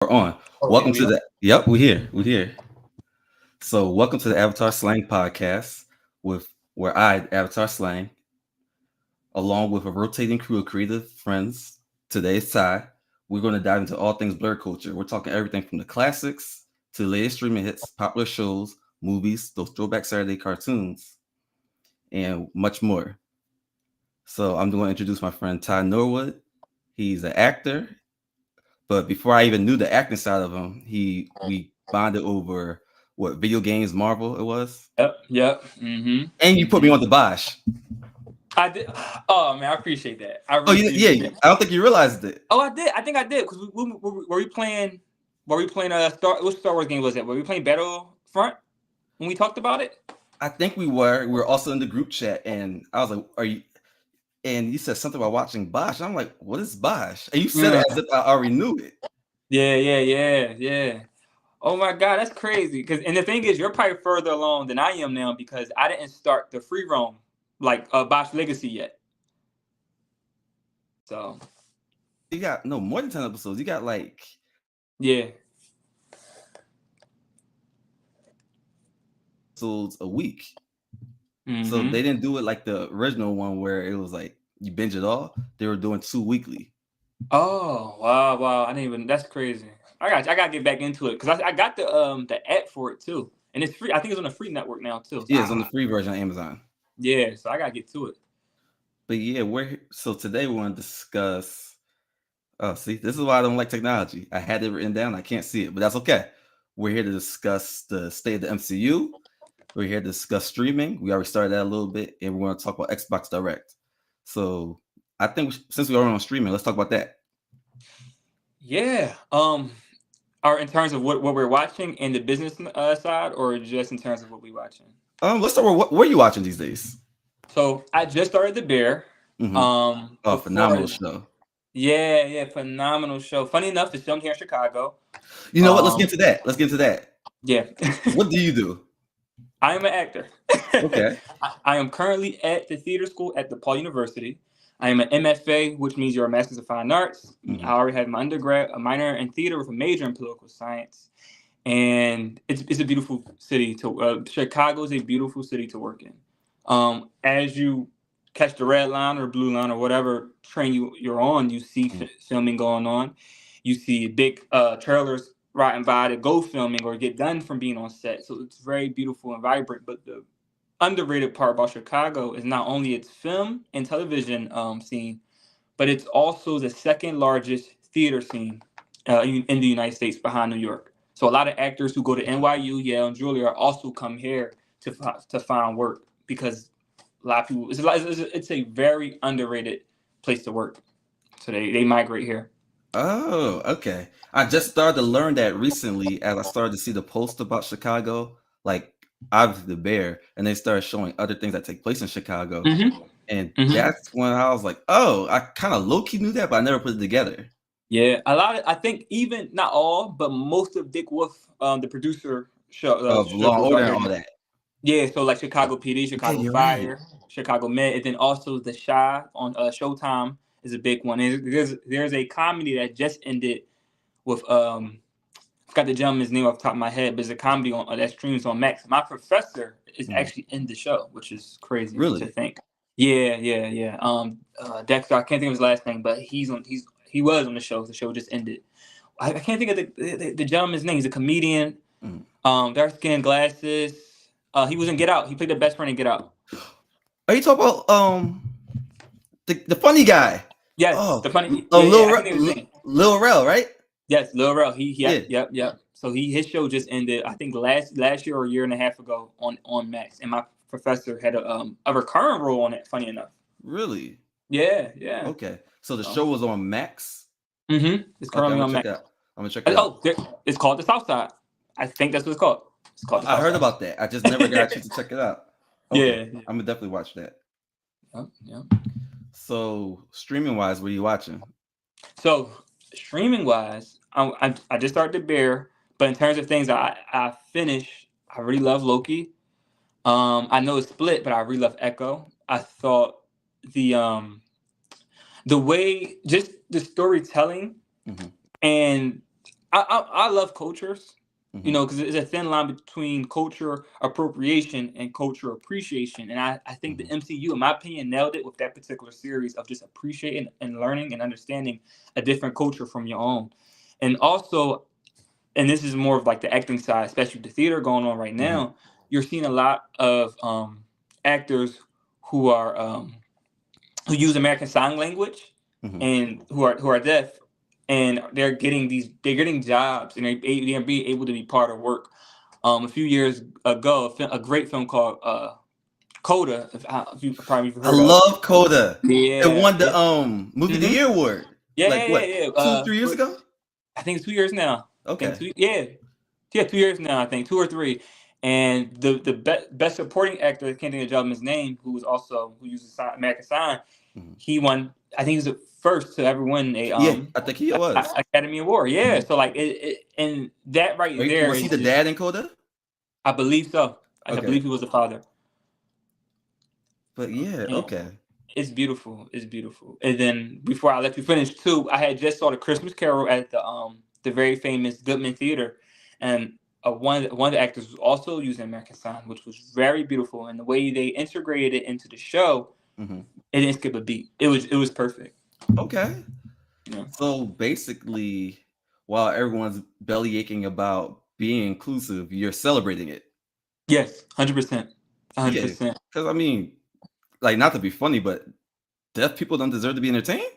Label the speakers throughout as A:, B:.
A: We're on.
B: Okay,
A: Welcome
B: we
A: to
B: on?
A: the. Yep, we're here. We're here. So, welcome to the Avatar Slang podcast, with where I, Avatar Slang, along with a rotating crew of creative friends. Today's Ty. We're going to dive into all things blur culture. We're talking everything from the classics to the latest streaming hits, popular shows, movies, those throwback Saturday cartoons, and much more. So, I'm going to introduce my friend Ty Norwood. He's an actor. But before I even knew the acting side of him, he we bonded over what video games, Marvel it was,
B: Yep.
A: and you put me on the Bosch.
B: I did. Oh man, I appreciate that. I
A: Oh,
B: really
A: yeah,
B: do.
A: I don't think you realized it.
B: Oh, I did. I think I did because were we playing? Were we playing Star? What Star Wars game was that? Were we playing Battlefront when we talked about it?
A: I think we were. We were also in the group chat, and I was like, "Are you?" And you said something about watching Bosch. I'm like, "What is Bosch?" And you said it
B: Mm,
A: as if I already knew it.
B: yeah. Oh my God, that's crazy. Because and the thing is, you're probably further along than I am now because I didn't start the free roam like Bosch Legacy yet. So
A: You got no more than 10 episodes. You got like
B: yeah.
A: episodes a week. So
B: Mm-hmm.
A: they didn't do it like the original one where it was like you binge it all. They were doing two weekly.
B: Oh wow! I didn't even. That's crazy. I got to get back into it because I got the app for it too, and it's free. I think it's on the free network now too. So
A: Yeah, it's on the free version on Amazon.
B: yeah, so I got to get to it.
A: But yeah, so today we want to discuss. Oh, see, this is why I don't like technology. I had it written down. I can't see it, but that's okay. We're here to discuss the state of the MCU. We're here to discuss streaming. We already started that a little bit, and we're going to talk about Xbox Direct. So I think since we are on streaming, let's talk about that.
B: Yeah. Or in terms of what we're watching in the business side, or just in terms of what we're watching.
A: Let's start with what are you watching these days?
B: So I just started The Bear.
A: Mm-hmm. Oh,
B: Before
A: phenomenal show.
B: yeah, phenomenal show. Funny enough, it's filmed here in Chicago.
A: You know what? Let's get
B: Um,
A: into that. Let's get into that.
B: yeah.
A: What do you do?
B: I am an actor.
A: Okay.
B: I am currently at the theater school at DePaul University. I am an MFA, which means you're a Master's of Fine Arts. I
A: Mm-hmm.
B: already have my undergrad, a minor in theater with a major in political science. And it's a beautiful city to Chicago is a beautiful city to work in. As you catch the red line or blue line or whatever train you're on, you see filming going on. You see big trailers riding by to go filming or get done from being on set. So it's very beautiful and vibrant. But the underrated part about Chicago is not only its film and television scene, but it's also the second largest theater scene in the United States behind New York. So a lot of actors who go to NYU, Yale, and Juilliard also come here to find work because a lot of people it's a very underrated place to work. So they migrate here.
A: Oh, okay. I just started to learn that recently as I started to see the post about Chicago, like obviously the bear, and they started showing other things that take place in Chicago.
B: Mm-hmm.
A: And
B: Mm-hmm.
A: that's when I was like, oh, I kind of low key knew that, but I never put it together.
B: Yeah, a lot of I think even not all, but most of Dick Wolf, the producer show
A: Of
B: strip
A: Law and
B: was
A: Order
B: out
A: and
B: here.
A: all that.
B: Yeah, so like Chicago PD,
A: Yeah,
B: Chicago
A: you're right.
B: Fire, Chicago Med, and then also The Shy on Showtime is a big one. And there's a comedy that just ended with I forgot the gentleman's name off the top of my head, but it's a comedy on that streams on Max. My professor is
A: Mhm.
B: actually in the show, which is crazy to
A: Really?
B: think. Yeah. Dexter, I can't think of his last name, but he was on the show. The show just ended. I can't think of the gentleman's name. He's a comedian.
A: Mhm.
B: Dark skin, glasses. He was in Get Out. He played the best friend in Get Out.
A: Are you talking about the funny guy?
B: Yes,
A: Oh,
B: the funny. Yeah. I can think of his name.
A: Lil Rel, right?
B: Yes, Lil Rel.
A: Yeah.
B: Yep. So his show just ended. I think last year or a year and a half ago on Max. And my professor had a recurring role on it. Funny enough.
A: Really?
B: Yeah.
A: Okay. So the
B: So,
A: show was on Max.
B: It's
A: Okay, I'm
B: currently
A: gonna
B: on
A: check
B: Max.
A: it out. I'm gonna check it out.
B: Oh, it's called The South Side. I think that's what it's called. It's called The
A: I
B: South
A: heard
B: Side.
A: about that. I just never got a chance to check it out. Okay,
B: Yeah.
A: I'm gonna definitely watch that.
B: Yep.
A: So streaming wise, what are you watching?
B: So streaming wise, I just started to Bear, but in terms of things I finished, I really love Loki. I know it's split, but I really love Echo. I thought the the way just the storytelling
A: Hmm.
B: and I love cultures,
A: Mm-hmm.
B: because there's a thin line between culture appropriation and culture appreciation. And I think the
A: Mm-hmm.
B: MCU, in my opinion, nailed it with that particular series of just appreciating and learning and understanding a different culture from your own. And also, and this is more of like the acting side, especially the theater going on right
A: Mm-hmm.
B: now, you're seeing a lot of actors who are who use American Sign Language
A: Mm-hmm.
B: and who are deaf, and they're getting jobs, and they're being able to be part of work. A few years ago, a great film called Coda, if you probably
A: I
B: heard of.
A: love Coda. It
B: Yeah,
A: won the movie of the
B: hmm
A: year award.
B: yeah,
A: Like
B: yeah, yeah,
A: what,
B: yeah.
A: 2 3 years ago?
B: I think it's 2 years now. I think
A: Okay.
B: two, yeah, yeah, 2 years now. I think 2 or 3. And the best supporting actor, I can't think of the gentleman's name, who uses American Sign.
A: Mhm.
B: He won. I think he's the first to ever win
A: Yeah, I think he was.
B: Academy Award. Yeah, so like and that right there
A: Was he
B: is
A: the
B: just.
A: dad in Coda?
B: I believe so. I
A: Okay.
B: believe he was the father.
A: But yeah,
B: And
A: okay.
B: it's beautiful. It's beautiful. And then before I let you finish too, I had just saw the Christmas Carol at the very famous Goodman Theater, and one of the actors was also using American Sign, which was very beautiful. And the way they integrated it into the show,
A: Mm-hmm.
B: it didn't skip a beat. It was perfect.
A: Okay.
B: You know?
A: So basically, while everyone's belly aching about being inclusive, you're celebrating it.
B: Yes, 100%, hundred
A: Yeah.
B: percent.
A: Because I mean, like, not to be funny, but deaf people don't deserve to be entertained.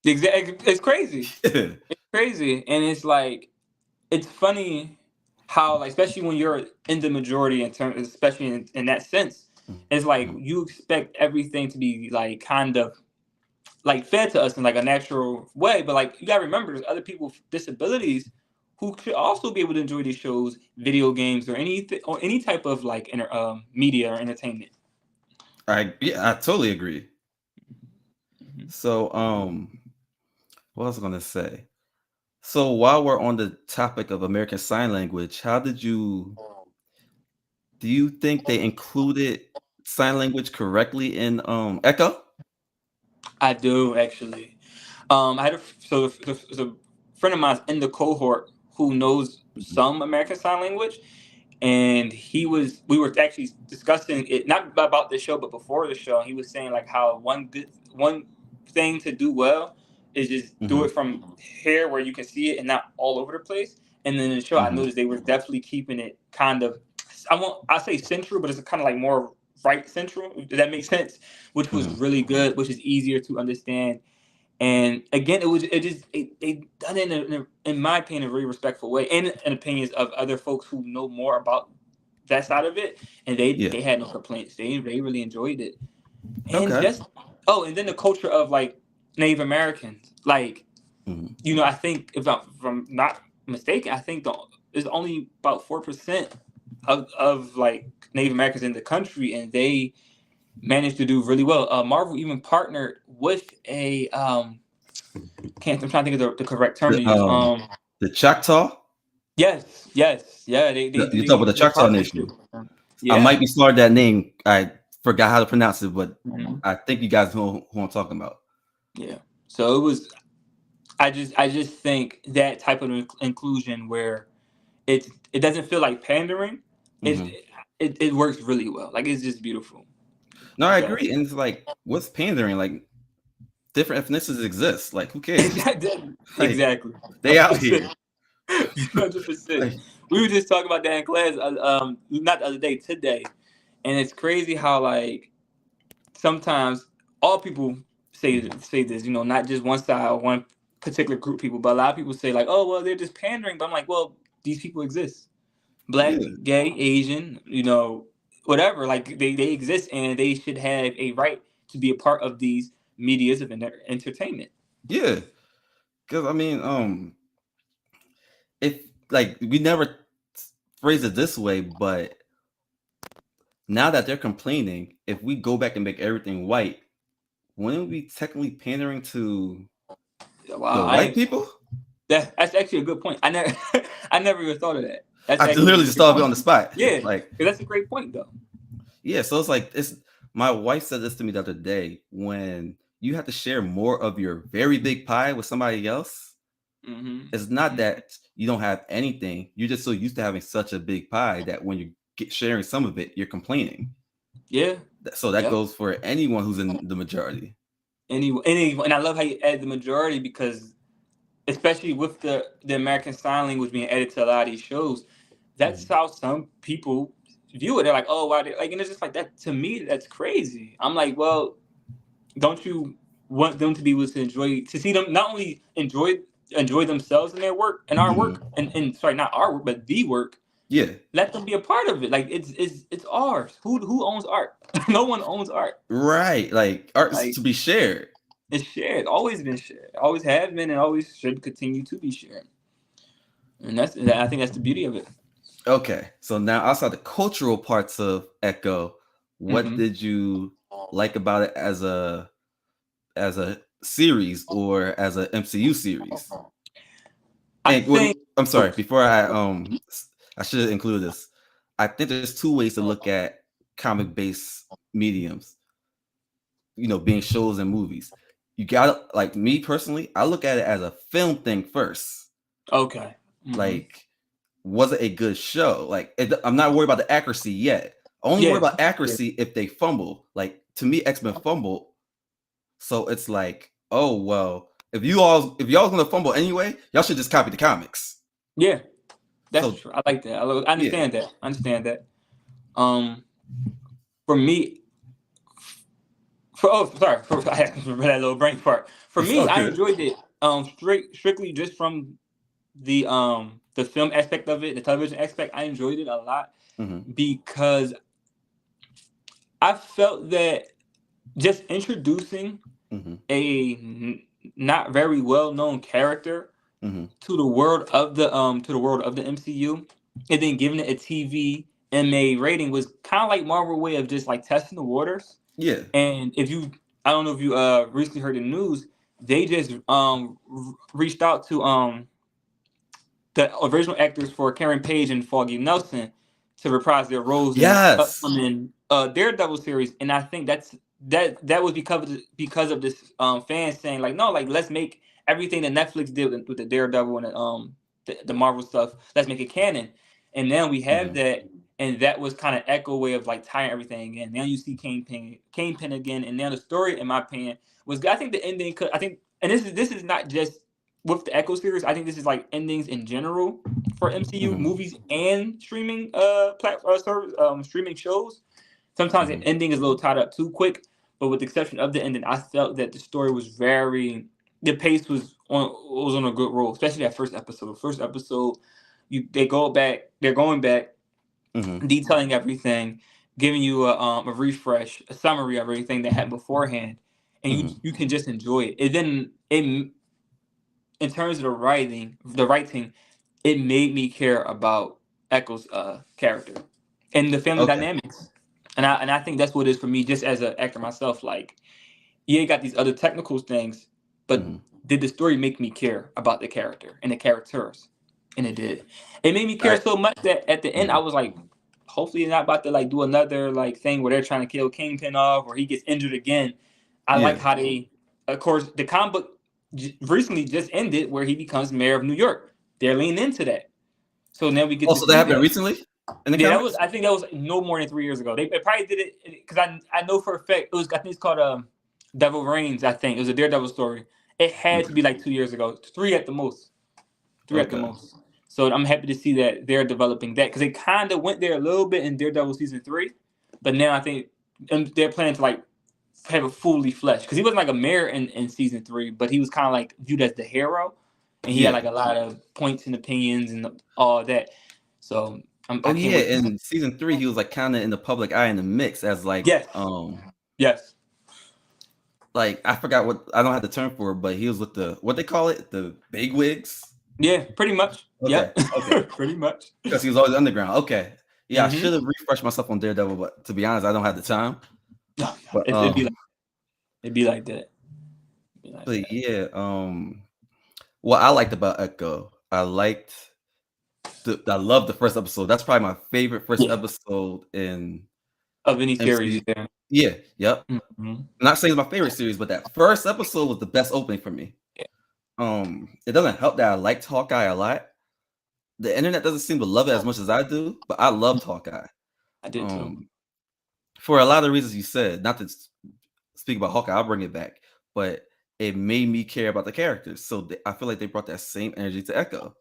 B: Exactly, it's crazy.
A: Yeah.
B: It's crazy, and it's like it's funny how, like, especially when you're in the majority in terms, especially in that sense, it's like
A: Mhm.
B: you expect everything to be like kind of like fed to us in like a natural way, but like you gotta remember, there's other people with disabilities who could also be able to enjoy these shows, video games, or any type of like media or entertainment.
A: I totally agree.
B: Mhm.
A: So what was I gonna say? So while we're on the topic of American Sign Language, how did you do you think they included sign language correctly in Echo?
B: I do actually. I had there's a friend of mine in the cohort who knows
A: Mhm.
B: some American Sign Language, and we were actually discussing it not about the show but before the show. He was saying like how one thing to do well is just do
A: Mhm.
B: it from here where you can see it and not all over the place. And then in the show, I
A: Mhm.
B: noticed they were definitely keeping it kind of, I say central, but it's kind of like more right central. Does that make sense? Which was
A: Mhm.
B: really good, which is easier to understand. And again, they done it in my opinion, a very respectful way, and in opinions of other folks who know more about that side of it, and they
A: Yeah.
B: they had no complaints. They really enjoyed it, and
A: Okay.
B: just and then the culture of like Native Americans, like
A: Mhm.
B: I think if I'm not mistaken, I think there's only about 4% of like Native Americans in the country, and they managed to do really well. Marvel even partnered with a I'm trying to think of the correct term to
A: The
B: use.
A: the Choctaw.
B: Yes, yes, yeah.
A: You talk about the
B: They
A: Choctaw
B: partnership.
A: Nation. I might
B: Yeah.
A: be sorry that name. I forgot how to pronounce it, but
B: Mhm.
A: I think you guys know who I'm talking about.
B: Yeah. So it was. I just think that type of inclusion where it doesn't feel like pandering. It's
A: Mhm.
B: it works really well. Like it's just beautiful.
A: No, I
B: So
A: agree. And it's like, what's pandering? Like, different ethnicities exist. Like, who cares?
B: exactly,
A: Like,
B: exactly,
A: they
B: hundred
A: out here.
B: percent, 100%.
A: Like,
B: We were just talking about that in class. Not the other day, today, and it's crazy how like sometimes all people
A: mhm.
B: say this, not just one side or one particular group of people, but a lot of people say like, oh well, they're just pandering. But I'm like, well, these people exist. Black,
A: Yeah,
B: gay, Asian, whatever. Like they exist and they should have a right to be a part of these medias of entertainment.
A: yeah. Because I mean, if like we never phrase it this way, but now that they're complaining, if we go back and make everything white, wouldn't we be technically pandering to
B: Wow,
A: the white people?
B: that's actually a good point. I never I never even thought of that. That's
A: I
B: actually a
A: literally just
B: great
A: thought of it on
B: point.
A: the spot.
B: Yeah,
A: Like,
B: 'cause that's a great point though.
A: yeah, so it's like it's my wife said this to me the other day when you have to share more of your very big pie with somebody else.
B: Hmm.
A: It's not
B: Hmm.
A: that you don't have anything. You're just so used to having such a big pie that when you get sharing some of it, you're complaining.
B: Yeah.
A: So that
B: Yep.
A: goes for anyone who's in the majority.
B: And I love how you add the majority because, especially with the American Sign Language being added to a lot of these shows, that's how some people view it. They're like, oh, why? Like, and it's just like that. To me, that's crazy. I'm like, well, don't you want them to be able to see them not only enjoy themselves in their work and our work and sorry, not our work, but the work.
A: Yeah.
B: Let them be a part of it. Like it's ours. Who owns art? No one owns art.
A: Right. Like art is
B: Like,
A: to be shared.
B: it's shared. Always been shared. Always have been, and always should continue to be shared. And I think that's the beauty of it.
A: Okay. So now outside the cultural parts of Echo, what
B: Mm-hmm.
A: did you like about it as a series or as a MCU series?
B: I
A: And
B: think.
A: I'm sorry, before I should include this. I think there's two ways to look at comic based mediums, being shows and movies. You got, like me personally, I look at it as a film thing first.
B: Okay. Mm-hmm.
A: Like, was it a good show? Like, I'm not worried about the accuracy yet. I only worry
B: Yeah.
A: about accuracy if they fumble. Like, to me, X-Men fumbled. So it's like, oh well, if y'all gonna fumble anyway, y'all should just copy the comics.
B: Yeah. That's
A: So
B: true. I like that. I
A: yeah.
B: understand that. I understand that. For me, I had that little brain part. For
A: It's
B: me,
A: all
B: I
A: good.
B: enjoyed it. Strictly just from the film aspect of it, the television aspect. I enjoyed it a lot because I felt that just introducing a not very well known character to the world of the MCU, and then giving it a TV MA rating was kind of like Marvel way of just like testing the waters.
A: Yeah.
B: And I don't know if you recently heard the news, they just reached out to the original actors for Karen Page and Foggy Nelson to reprise their roles in the
A: Yes.
B: upcoming Daredevil series, and I think that was because of this fans saying like, no, like let's make everything that Netflix did with the Daredevil and the Marvel stuff, let's make it canon. And now we have that, and that was kind of Echo way of like tying everything again. Now you see Kingpin again, and now the story, in my opinion, was, I think the ending could, I think, and this is not just with the Echo series. I think this is like endings in general for MCU movies and streaming service streaming shows. Sometimes the ending is a little tied up too quick, but with the exception of the ending, I felt that the story was the pace was on a good roll, especially that first episode. First episode, they're going back, detailing everything, giving you a refresh, a summary of everything that happened beforehand, and you can just enjoy it. And then in terms of the writing, it made me care about Echo's character and the family
A: Okay.
B: dynamics. And I think that's what it is for me, just as an actor myself. Like, yeah, you got these other technical things, but did the story make me care about the character and the characters? And it did. It made me care so much that at the end I was like, hopefully they're not about to like do another like thing where they're trying to kill Kingpin off or he gets injured again. I like how they, of course, the comic book recently just ended where he becomes mayor of New York. They're leaning into that. So now we get to
A: Also, that
B: see
A: happened
B: that.
A: recently in the
B: Yeah,
A: comics?
B: I think that was no more than 3 years ago. They probably did it because I know for a fact it was, I think it's called Devil Reigns. I think it was a Daredevil story. It had to be like 2 years ago, 3 at the most, 3 at the
A: Okay.
B: most. So I'm happy to see that they're developing that because they kind of went there a little bit in Daredevil season 3, but now I think they're planning to like have it fully fleshed because he wasn't like a mayor in season 3, but he was kind of like viewed as the hero, and he had like a lot of points and opinions and all that. So I
A: Oh
B: can't
A: yeah,
B: wait.
A: in season 3, he was like kind of in the public eye in the mix as like
B: Yes. Yes.
A: like I forgot what, I don't have the term for it, but he was with the, what they call it, the big wigs.
B: Yeah, pretty much.
A: Okay.
B: Yep.
A: Okay.
B: Pretty much.
A: Because he was always underground. Okay. Yeah, I should have refreshed myself on Daredevil, but to be honest, I don't have the time. But
B: It'd be like that.
A: but yeah, what I liked about Echo, I loved the first episode. That's probably my favorite first episode in
B: of any
A: MCU.
B: series. Yeah.
A: Yeah, yep. I'm not saying it's my favorite series, but that first episode was the best opening for me.
B: Yeah.
A: It doesn't help that I liked Hawkeye a lot, the internet doesn't seem to love it as much as I do, but I loved Hawkeye.
B: I did too.
A: For a lot of reasons you said, not to speak about Hawkeye, I'll bring it back, but it made me care about the characters. So I feel like they brought that same energy to Echo.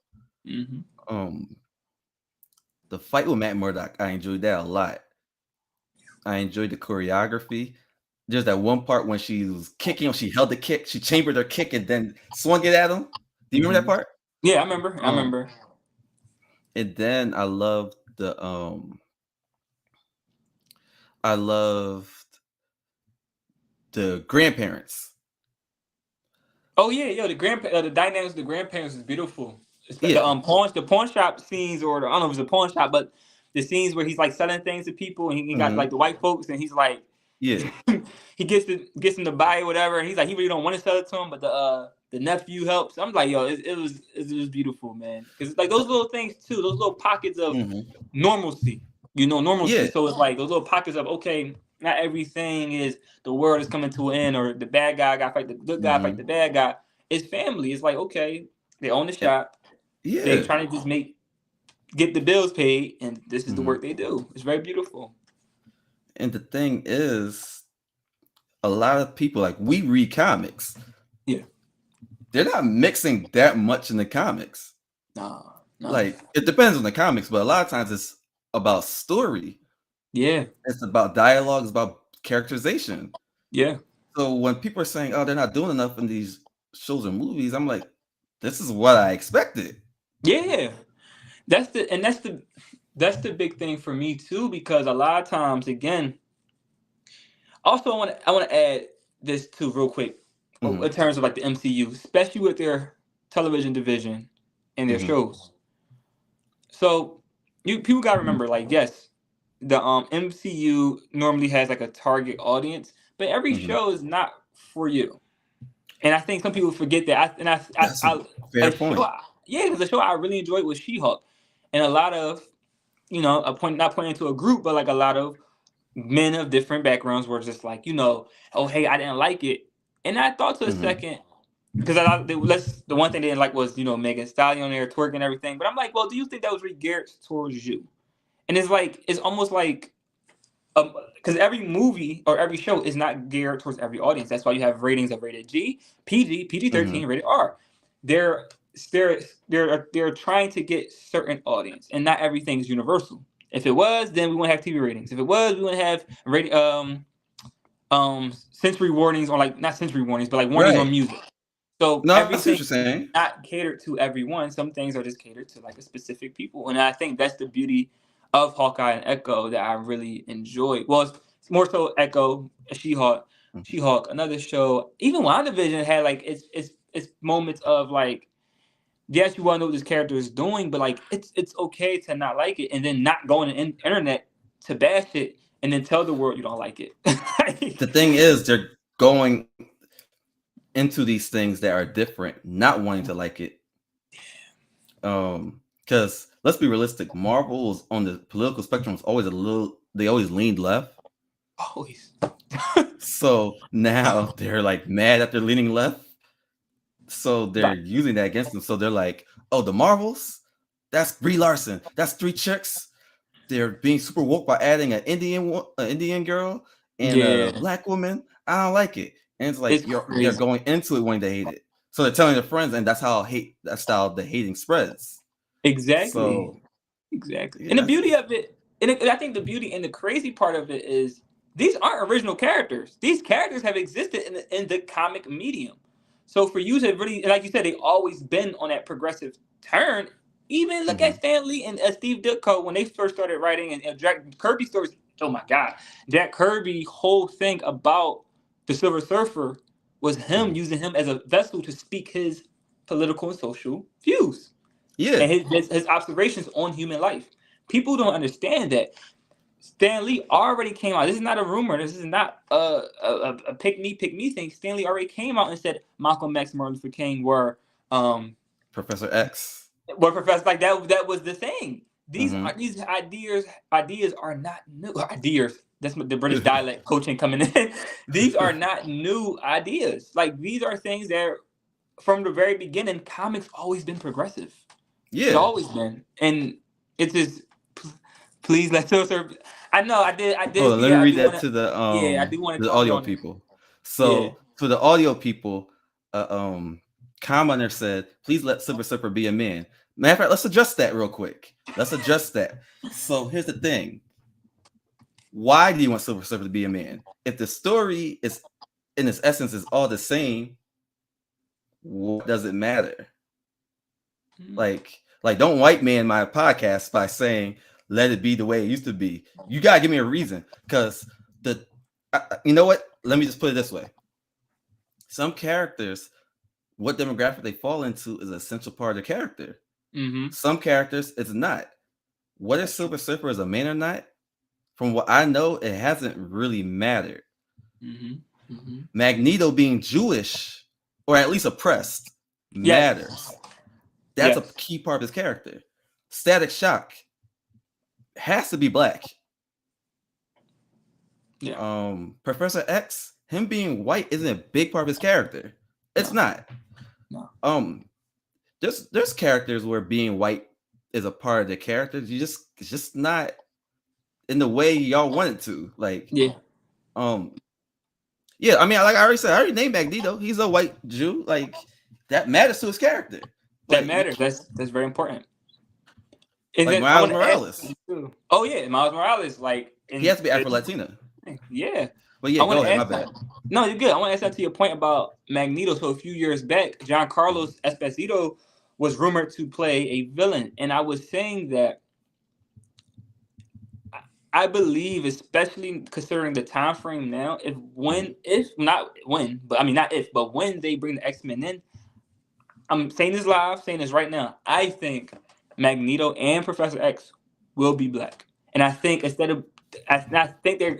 B: Mm-hmm.
A: The fight with Matt Murdock, I enjoyed that a lot. I enjoyed the choreography. There's that one part when she was kicking him, she held the kick, she chambered her kick and then swung it at him. Do you remember that part?
B: Yeah, I remember. I remember.
A: And then I loved the grandparents.
B: Oh yeah, yo, the dynamics of the grandparents is beautiful.
A: Yeah.
B: The pawn shop scenes, or I don't know if it's a pawn shop, but the scenes where he's like selling things to people, and he got like the white folks, and he's like,
A: Yeah.
B: he gets him to buy it, whatever, and he's like, he really don't want to sell it to him, but the nephew helps. I'm like, yo, it was beautiful, man, because like those little things too, those little pockets of normalcy, normalcy.
A: Yeah.
B: So it's like those little pockets of, okay, not everything is the world is coming to an end, or the bad guy got to fight the good guy, fight the bad guy. It's family. It's like, okay, they own the shop.
A: Yeah.
B: They trying to just get the bills paid, and this is the work they do. It's very beautiful.
A: And the thing is, a lot of people, like, we read comics.
B: Yeah.
A: They're not mixing that much in the comics.
B: No.
A: Like, it depends on the comics, but a lot of times it's about story.
B: Yeah.
A: It's about dialogue. It's about characterization.
B: Yeah.
A: So when people are saying, oh, they're not doing enough in these shows or movies, I'm like, this is what I expected.
B: Yeah. That's the big thing for me too, because a lot of times, again, also I want to add this too real quick in terms of like the MCU, especially with their television division and their shows. So people gotta remember, like, yes, the MCU normally has like a target audience, but every show is not for you. And I think some people forget that.
A: That's a fair point.
B: Because the show I really enjoyed was She-Hulk, and a lot of not pointing to a group, but like a lot of men of different backgrounds were just like, oh hey, I didn't like it, and I thought to a second, because the one thing they didn't like was Megan Thee Stallion there twerking and everything, but I'm like, well, do you think that was really geared towards you? And it's almost like, because every movie or every show is not geared towards every audience. That's why you have ratings of rated G, PG, PG-13, rated R. They're trying to get certain audience, and not everything is universal. If it was, then we wouldn't have TV ratings. If it was, we wouldn't have sensory warnings, or like not sensory warnings, but like warnings on music. So everything is not catered to everyone. Some things are just catered to like a specific people, and I think that's the beauty of Hawkeye and Echo that I really enjoyed. Well, it's more so Echo, She-Hulk, another show. Even WandaVision had like it's moments of like, yes, you want to know what this character is doing, but like it's okay to not like it, and then not go on the internet to bash it, and then tell the world you don't like it.
A: The thing is, they're going into these things that are different, not wanting to like it. Because let's be realistic, Marvel was on the political spectrum was always they always leaned left.
B: Always.
A: So now they're like mad that they're leaning left. So they're using that against them. So they're like, oh, the Marvels? That's Brie Larson. That's 3 chicks. They're being super woke by adding an Indian girl and a black woman. I don't like it. And it's like they're going into it wanting to hate it. So they're telling their friends, and that's how the hating spreads.
B: Exactly.
A: So,
B: exactly. And the beauty of it, and I think the beauty and the crazy part of it is these aren't original characters. These characters have existed in the comic medium. So for you to really, like you said, they've always been on that progressive turn. Even look at Stan Lee and Steve Ditko when they first started writing, and Jack Kirby stories. Oh my God, Jack Kirby whole thing about the Silver Surfer was him using him as a vessel to speak his political and social views.
A: Yeah,
B: and his observations on human life. People don't understand that. Stan Lee already came out. This is not a rumor. This is not a pick me thing. Stan Lee already came out and said Malcolm X, Martin Luther King were
A: Professor X.
B: Were professors like that. That was the thing. These ideas are not new ideas. That's the British dialect coaching coming in. These are not new ideas. Like, these are things that from the very beginning, comics always been progressive. It's
A: Yeah.
B: always been, and it's just please let us. I know I
A: Hold
B: did
A: on,
B: see
A: let me
B: that. I
A: read
B: do
A: that
B: want to.
A: to
B: Yeah, I do want to
A: the
B: comment
A: audio
B: on that.
A: people.
B: Yeah.
A: So for the audio people, uh, um, commenter said, "Please let Silver Surfer be a man." Matter of fact, let's adjust that real quick. Let's adjust that. So here's the thing: why do you want Silver Surfer to be a man? If the story is, in its essence, is all the same, what does it matter? Like, don't white man my podcast by saying let it be the way it used to be. You gotta give me a reason, because you know what? Let me just put it this way: some characters, what demographic they fall into is an essential part of the character.
B: Mm-hmm.
A: Some characters, it's not. Whether Silver Surfer is a man or not, from what I know, it hasn't really mattered.
B: Mm-hmm. Mm-hmm.
A: Magneto being Jewish, or at least oppressed,
B: Yes.
A: matters. That's a
B: Yes.
A: key part of his character. Static Shock has to be black.
B: Yeah.
A: Professor X, him being white isn't a big part of his character. It's
B: No.
A: not.
B: No.
A: Um, there's characters where being white is a part of the character. It's just not in the way y'all want it to. Like,
B: Yeah.
A: um, yeah, I mean, like I already said, I already named Magneto. He's a white Jew. Like, that matters to his character.
B: That
A: Like,
B: matters. That's very important. And
A: like
B: then I
A: Miles
B: want to ask
A: Morales,
B: you too. Oh yeah, Miles Morales, like
A: he has to be Afro Latina.
B: yeah.
A: But yeah,
B: I
A: go
B: want to
A: ahead. My
B: ask
A: bad.
B: no, you're good. I want to ask that to your point about Magneto. So a few years back, John Carlos Esposito was rumored to play a villain, and I was saying that I believe, especially considering the time frame now, if not when, but I mean not if, but when they bring the X-Men in, I'm saying this live, saying this right now. I think Magneto and Professor X will be black, and I think I think they're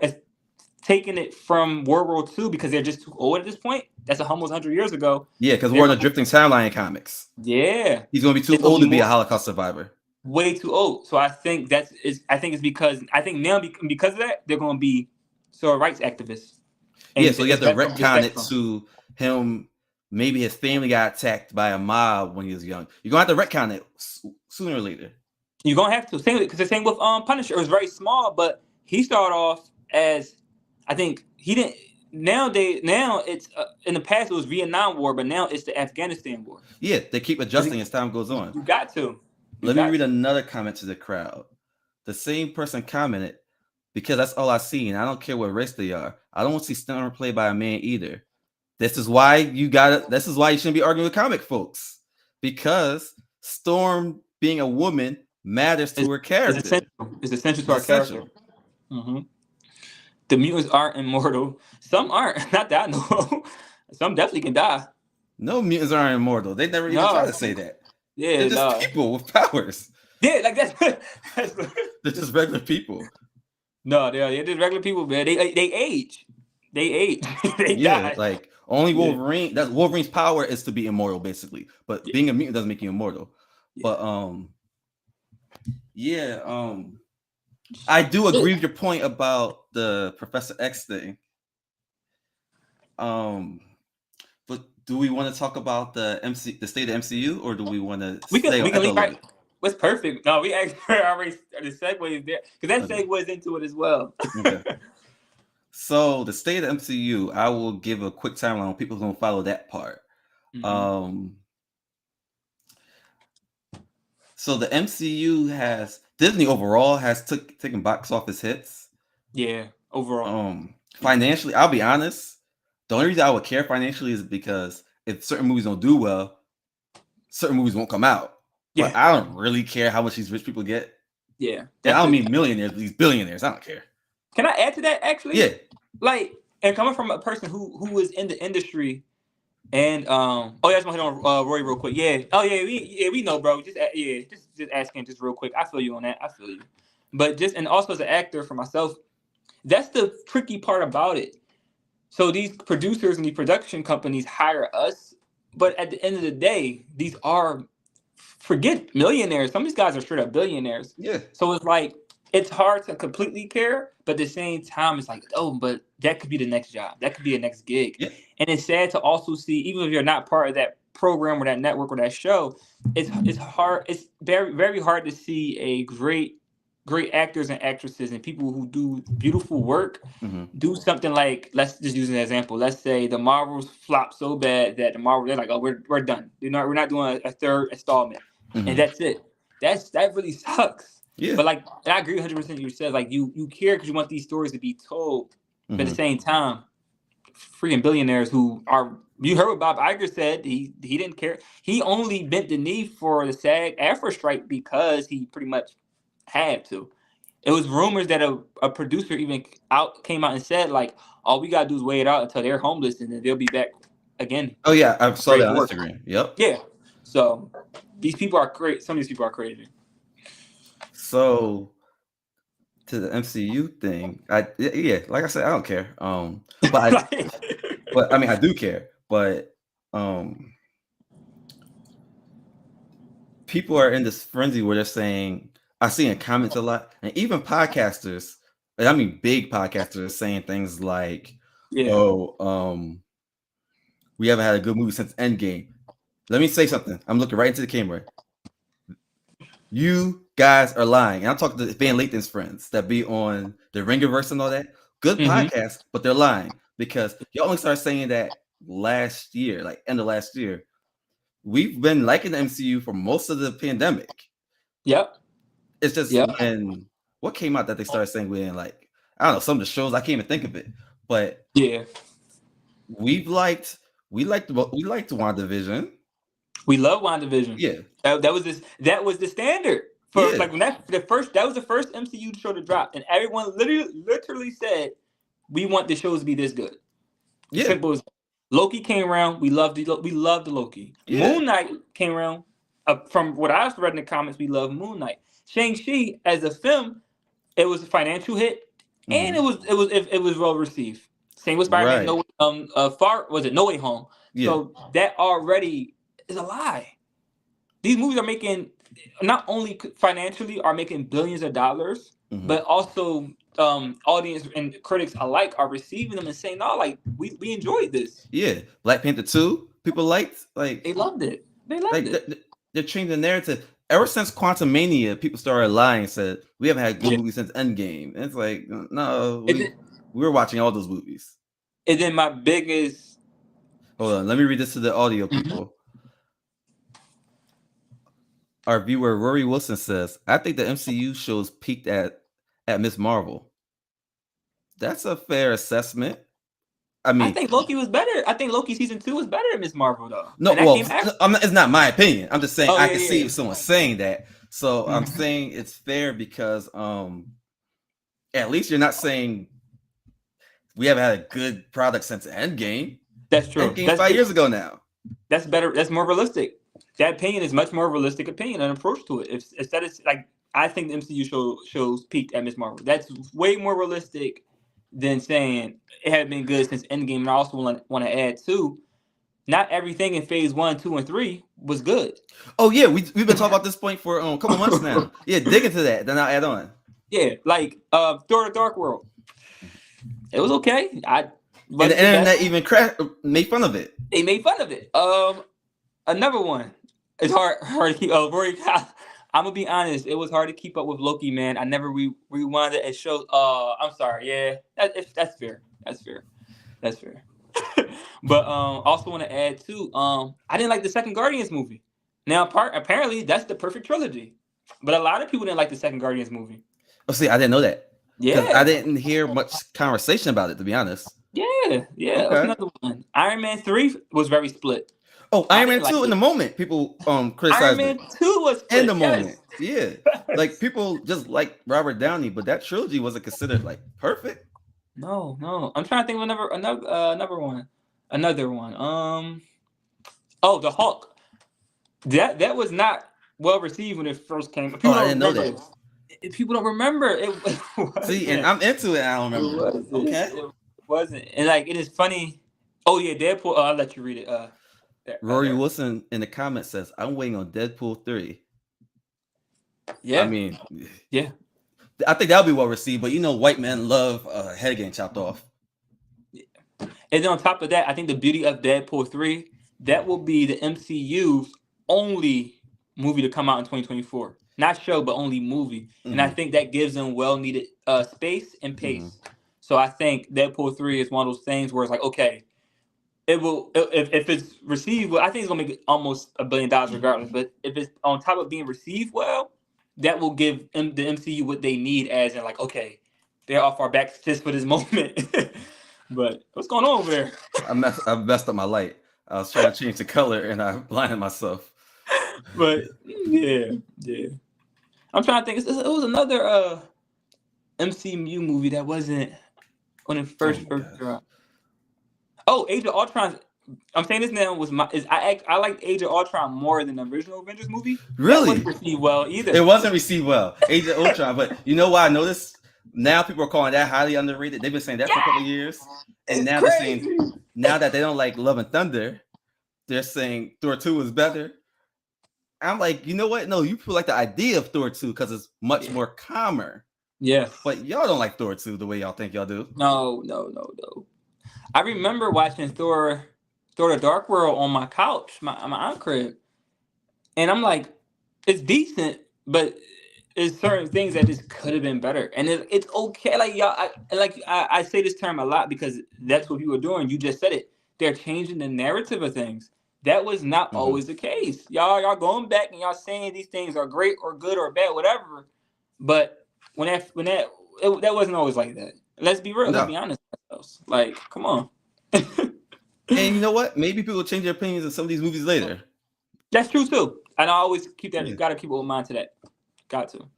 B: taking it from World War II because they're just too old at this point. That's almost 100 years ago.
A: Yeah, because we're
B: They're
A: in a
B: going,
A: drifting timeline comics.
B: yeah,
A: He's gonna be too
B: it's gonna
A: old
B: be
A: to be a
B: more
A: Holocaust survivor.
B: way too old. So I think I think it's because I think now because of that they're going to be civil rights activists,
A: Yeah,
B: and
A: so you have to
B: that's going to be the
A: retcon it
B: spectrum.
A: to him. Maybe his family got attacked by a mob when he was young. You're gonna have to retcon it sooner or later.
B: You're gonna have to same because the same with Punisher. It was very small, but he started off as I think he didn't. Now it's in the past it was Vietnam War, but now it's the Afghanistan War.
A: Yeah, they keep
B: Because
A: adjusting as time goes on.
B: you got to, you
A: Let me
B: got
A: read
B: to.
A: another comment to the crowd. The same person commented, because that's all I see, and I don't care what race they are. I don't want to see Storm played by a man either. This is why this is why you shouldn't be arguing with comic folks. Because Storm being a woman matters to
B: It's,
A: her
B: it's
A: character.
B: essential. It's essential to
A: It's
B: our character.
A: essential.
B: Hmm. The mutants aren't immortal. Some aren't. Not that I know of. Some definitely can die.
A: No mutants are immortal. They never even try
B: No.
A: to say that. They're
B: Yeah,
A: just
B: no.
A: people with powers.
B: Yeah, like that's
A: They're just regular people.
B: no, they're just regular people, man. They age. They age. They
A: Yeah,
B: die.
A: like only
B: Yeah.
A: Wolverine. That's Wolverine's power is to be immortal, basically. But
B: Yeah.
A: being a mutant doesn't make you immortal.
B: Yeah.
A: But yeah, I do agree with your point about the Professor X thing. But do we want to talk about the state of MCU, or do we want to stay on
B: We can
A: Echo a
B: link
A: little
B: right.
A: bit?
B: What's perfect? No, we actually already the segue is there because that
A: Okay.
B: segues into it as well.
A: Okay. So the state of MCU, I will give a quick timeline on people who don't follow that part.
B: Mm-hmm.
A: So the MCU has Disney overall has taken box office hits.
B: Yeah, overall.
A: Financially, I'll be honest. The only reason I would care financially is because if certain movies don't do well, certain movies won't come out. But
B: Yeah,
A: I don't really care how much these rich people get.
B: yeah.
A: And I
B: That's
A: don't
B: it.
A: mean millionaires, but these billionaires. I don't care.
B: Can I add to that actually?
A: Yeah.
B: Like, and coming from a person who is in the industry, and oh yeah, I just want to hit on Roy real quick. Yeah. Oh yeah, we know, bro. Just asking just real quick. I feel you on that. I feel you. But just and also as an actor for myself, that's the tricky part about it. So these producers and these production companies hire us, but at the end of the day, these are forget millionaires. Some of these guys are straight up billionaires.
A: Yeah.
B: So it's like it's hard to completely care, but at the same time, it's like, oh, but that could be the next job. That could be the next gig.
A: Yeah.
B: And it's sad to also see, even if you're not part of that program or that network or that show, it's hard. It's very very hard to see a great actors and actresses and people who do beautiful work do something like, let's just use an example. Let's say the Marvels flop so bad that the Marvel, they're like, oh, we're done. We're not doing a third installment, and that's it. That really sucks.
A: Yeah.
B: But like, and I agree 100% with you said, like, you care because you want these stories to be told, but at the same time, freaking billionaires who are, you heard what Bob Iger said, he didn't care. He only bent the knee for the SAG-AFTRA strike because he pretty much had to. It was rumors that a producer even came out and said, like, all we gotta do is wait it out until they're homeless and then they'll be back again.
A: Oh yeah, I saw that on
B: Work.
A: Instagram. Yep.
B: Yeah. So these people are crazy. Some of these people are crazy.
A: So to the MCU thing, like I said, I don't care. But I mean, I do care. But people are in this frenzy where they're saying, I see in comments a lot, and even podcasters, I mean big podcasters, saying things like, "Oh, we haven't had a good movie since Endgame." Let me say something. I'm looking right into the camera. You guys are lying. And I'm talking to Van Lathan's friends that be on the Ringerverse and all that. Good podcast, but they're lying because y'all only started saying that last year, like end of last year. We've been liking the MCU for most of the pandemic.
B: Yep.
A: It's just when what came out that they started saying we're in, like, I don't know, some of the shows, I can't even think of it. But
B: yeah,
A: we liked WandaVision.
B: We love WandaVision.
A: Yeah.
B: That was the standard. For like when that was the first MCU show to drop, and everyone literally said, we want the shows to be this good.
A: Yeah.
B: Simple as Loki came around, we loved the Loki.
A: Yeah.
B: Moon Knight came around. From what I've read in the comments, we love Moon Knight. Shang-Chi as a film, it was a financial hit, and it was well received. Same with Spider-Man. Right. No Way Home. Yeah. So that already is a lie. These movies are making, not only financially are making billions of dollars, but also audience and critics alike are receiving them and saying, "No, like we enjoyed this."
A: Yeah, Black Panther 2, people liked, like
B: they loved it. They loved it.
A: They're changing the narrative. Ever since Quantumania, people started lying and said we haven't had good movies since Endgame. And it's like, no, we were watching all those movies.
B: And then my biggest.
A: Hold on, let me read this to the audio people. Our viewer Rory Wilson says, "I think the MCU shows peaked at Ms. Marvel." That's a fair assessment. I mean,
B: I think Loki was better. I think Loki season 2 was better than Ms. Marvel, though.
A: No, it's not my opinion. I'm just saying I can see someone saying that. So I'm saying it's fair because at least you're not saying we haven't had a good product since Endgame.
B: That's true.
A: Endgame 5 years ago now.
B: That's better. That's more realistic. That opinion is much more realistic opinion and approach to it. If instead of like, I think the MCU shows peaked at Ms. Marvel. That's way more realistic than saying it had been good since Endgame. And I also want to add too, not everything in phase 1, 2, and 3 was good.
A: Oh yeah, we've been talking about this point for a couple months now. Yeah, dig into that. Then I'll add on.
B: Yeah, like Thor: The Dark World. It was okay.
A: And the internet even made fun of it.
B: They made fun of it. Another one. It's hard to keep. Rory, I'm gonna be honest. It was hard to keep up with Loki, man. I never rewound it and showed. I'm sorry. Yeah, that's fair. That's fair. But also want to add too. I didn't like the second Guardians movie. Now, apparently, that's the perfect trilogy. But a lot of people didn't like the second Guardians movie.
A: Oh, see, I didn't know that.
B: Yeah,
A: I didn't hear much conversation about it, to be honest.
B: Yeah. Okay. That's another one. Iron Man 3 was very split.
A: Oh, Iron Man 2 in the moment, people criticized
B: Iron Man 2 was split,
A: in the moment. Yeah. Like people just like Robert Downey, but that trilogy wasn't considered like perfect.
B: No. I'm trying to think of another one. The Hulk. That was not well received when it first came.
A: I didn't know that.
B: People don't remember it.
A: See, and I'm into it. I don't remember.
B: It wasn't. And like, it is funny. Oh yeah, Deadpool. I'll let you read it.
A: Rory Wilson in the comments says, "I'm waiting on Deadpool 3."
B: Yeah,
A: I mean,
B: yeah,
A: I think that'll be well received. But white men love head getting chopped off.
B: Yeah. And then on top of that, I think the beauty of Deadpool 3 that will be the MCU's only movie to come out in 2024. Not show, but only movie. And I
A: Mm-hmm.
B: think that gives them well needed space and
A: Mm-hmm.
B: pace. So I think Deadpool 3 is one of those things where it's like, okay, it will if it's received well, I think it's gonna make almost $1 billion regardless. But if it's on top of being received well, that will give the MCU what they need, as in like, okay, they're off our backs just for this moment. But what's going on over there?
A: I messed up my light. I was trying to change the color and I blinded myself.
B: But yeah. I'm trying to think. It was another MCU movie that wasn't when it
A: Oh
B: first
A: my gosh.
B: dropped. Oh, Age of Ultron. I'm saying this now was I liked Age of Ultron more than the original Avengers movie. That wasn't
A: Really?
B: received well
A: It
B: either.
A: wasn't received well. Age of Ultron, but you know why I noticed? Now people are calling that highly underrated. They've been saying that for a couple of
B: Yeah,
A: years, and
B: it's
A: now they're saying
B: crazy.
A: now that they don't like Love and Thunder, they're saying Thor 2 is better. I'm like, you know what? No, you people like the idea of Thor 2 because it's much
B: Yeah.
A: more calmer.
B: Yes.
A: But y'all don't like Thor 2 the way y'all think y'all do.
B: No. I remember watching Thor: The Dark World on my couch, my aunt crib, and I'm like, it's decent, but there's certain things that just could have been better, and it's okay. Like y'all, I say this term a lot because that's what people are doing. You just said it. They're changing the narrative of things. That was not
A: Mm-hmm.
B: always the case. Y'all going back and y'all saying these things are great or good or bad, whatever. But that wasn't always like that. Let's be real. Let's
A: No.
B: be honest with ourselves. Like, come on.
A: And you know what? Maybe people will change their opinions on some of these movies later.
B: That's true too. And I always keep that.
A: Yeah.
B: Got to keep in mind to that. Got to.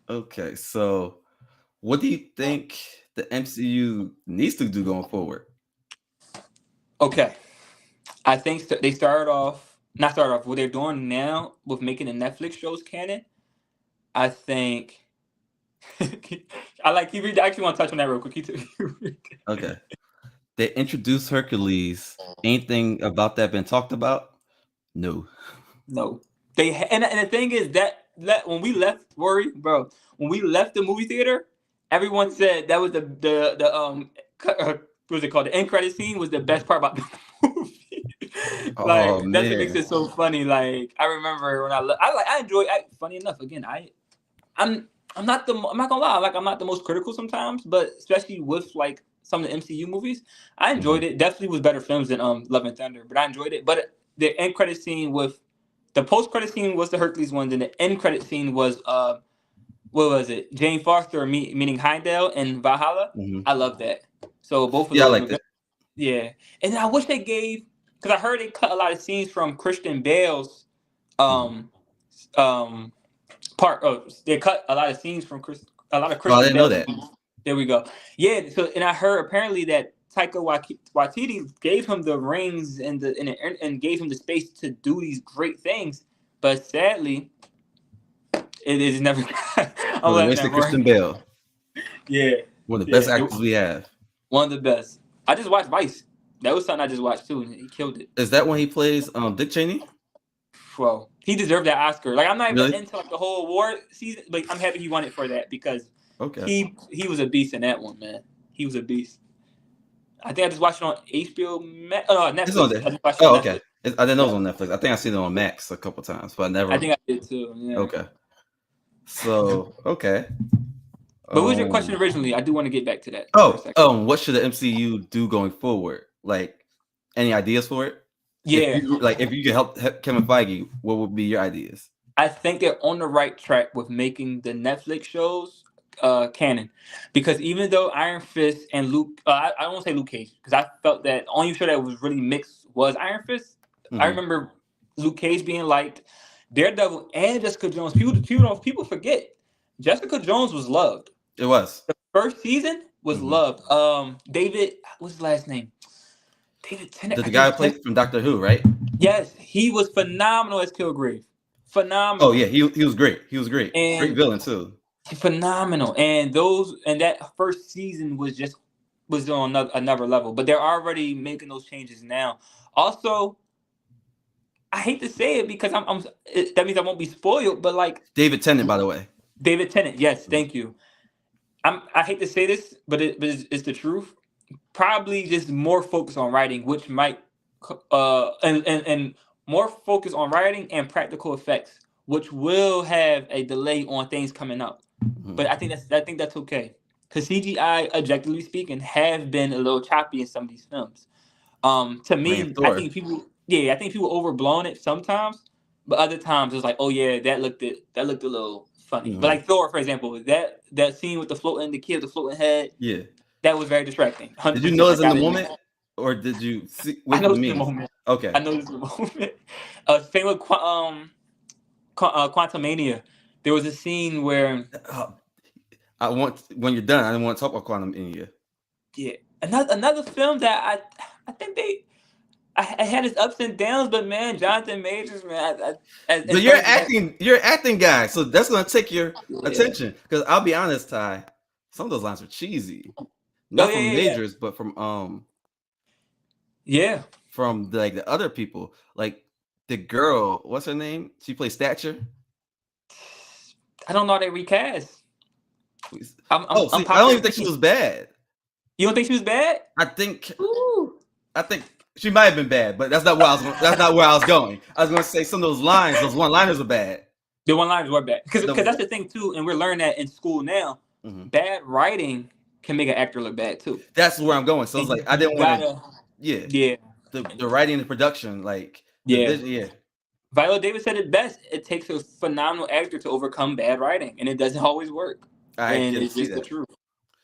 A: Okay, so what do you think the MCU needs to do going forward?
B: Okay. I think they not started off, what they're doing now with making the Netflix shows canon. I think, I actually want to touch on that real quick.
A: Okay. They introduced Hercules. Anything about that been talked about? No.
B: No. And the thing is that when we left, when we left the movie theater, everyone said that was what was it called? The end credit scene was the best part about the movie.
A: Oh
B: Like that's what makes
A: man.
B: it so funny. Like I remember when I enjoy. Funny enough, again, I'm not gonna lie. Like I'm not the most critical sometimes, but especially with like some of the MCU movies, I enjoyed it. Definitely was better films than Love and Thunder, but I enjoyed it. But the end credit scene with the post credit scene was the Hercules one, then the end credit scene was what was it? Jane Foster meaning Heimdall and Valhalla.
A: Mm-hmm.
B: I love that. So both of
A: Yeah, I
B: those were
A: liked it.
B: yeah. And I wish they gave, because I heard they cut a lot of scenes from Christian Bale's um part. Oh, they cut a lot of scenes from a lot of
A: Oh, I
B: Christian
A: didn't know
B: Bale
A: that.
B: scenes. There we go. Yeah. So and I heard apparently that Taika Waititi gave him the rings and gave him the space to do these great things, but sadly, it is never. I'm
A: Oh, they
B: letting
A: wasted
B: that work.
A: Christian Bale,
B: Yeah.
A: one of the best
B: Yeah.
A: actors we have.
B: One of the best. I just watched Vice. That was something I just watched too, and he killed it.
A: Is that when he plays Dick Cheney?
B: Well, he deserved that Oscar. Like I'm not even
A: Really?
B: into like the whole award season, but I'm happy he won it for that because
A: Okay.
B: he was a beast in that one, man. He was a beast. I think I just watched it on HBO
A: It's on
B: Netflix.
A: there.
B: I just watched it
A: Oh,
B: on
A: okay.
B: Netflix.
A: I didn't know it
B: Yeah.
A: was on Netflix. I think I've seen it on Max a couple times, but I
B: I
A: never.
B: think I did too. Yeah.
A: Okay. So, okay.
B: But what was your question originally? I do want to get back to that for a second.
A: What should the MCU do going forward? Like, any ideas for it?
B: Yeah.
A: If you could help Kevin Feige, what would be your ideas?
B: I think they're on the right track with making the Netflix shows canon, because even though Iron Fist and Luke, I don't want to say Luke Cage because I felt that the only show that was really mixed was Iron Fist. I remember Luke Cage being liked, Daredevil and Jessica Jones. People forget Jessica Jones was loved.
A: It was.
B: The first season was loved. David, what's his last name? David Tennant.
A: The guy who played from Doctor Who, right?
B: Yes, he was phenomenal as Kilgrave.
A: Oh
B: Phenomenal.
A: yeah, he was great. He was great.
B: And
A: Great villain too.
B: phenomenal. And that first season was on another level. But they're already making those changes now. Also, I hate to say it because that means I won't be spoiled. But like
A: David Tennant, by the way.
B: David Tennant, yes, thank you. I hate to say this, but it's the truth. Probably just more focus on writing, which might and more focus on writing and practical effects, which will have a delay on things coming out. But I think that's okay, because CGI, objectively speaking, have been a little choppy in some of these films. To
A: I mean,
B: me,
A: Thor.
B: I think people overblown it sometimes, but other times it's like, oh yeah, that looked a little funny. But like Thor, for example, that scene with the kid, the floating head,
A: Yeah.
B: that was very distracting.
A: Did you
B: 100%.
A: notice
B: Like,
A: in
B: I
A: the
B: didn't.
A: moment, or did you see
B: I
A: wait for
B: know
A: the
B: it's in the
A: memes?
B: moment.
A: Okay.
B: I know it's in the moment. Same with Quantumania. There was a scene where
A: I want when you're done. I don't want to talk about Quantum India.
B: yeah, another film that I think I had its ups and downs, but man, Jonathan Majors, man,
A: So
B: as far as
A: you're an acting guy, so that's gonna take your
B: yeah.
A: attention. Because I'll be honest, Ty, some of those lines are cheesy.
B: Oh
A: Not
B: yeah,
A: from
B: yeah, yeah.
A: Majors, but
B: Yeah.
A: from the other people. Like the girl, what's her name? She plays Stature.
B: I don't know how they recast.
A: Oh,
B: I'm
A: see, I don't
B: popular
A: even think she
B: opinion.
A: was bad.
B: You don't think she was bad?
A: I think
B: Ooh.
A: I think she might have been bad, but that's not where I was. That's not where I was going. I was going to say some of those lines, those one-liners are bad.
B: The one liners were bad because
A: The,
B: that's the thing too, and we're learning that in school now.
A: Mhm.
B: Bad writing can make an actor look bad too.
A: That's where I'm going. So it's
B: And
A: like I
B: you
A: didn't want to.
B: gotta,
A: Yeah,
B: yeah,
A: the writing and the production, like the
B: yeah.
A: vision. Yeah,
B: Viola Davis said it best. It takes a phenomenal actor to overcome bad writing, and it doesn't always work.
A: I
B: And
A: can
B: it's
A: see
B: just the
A: that.
B: truth.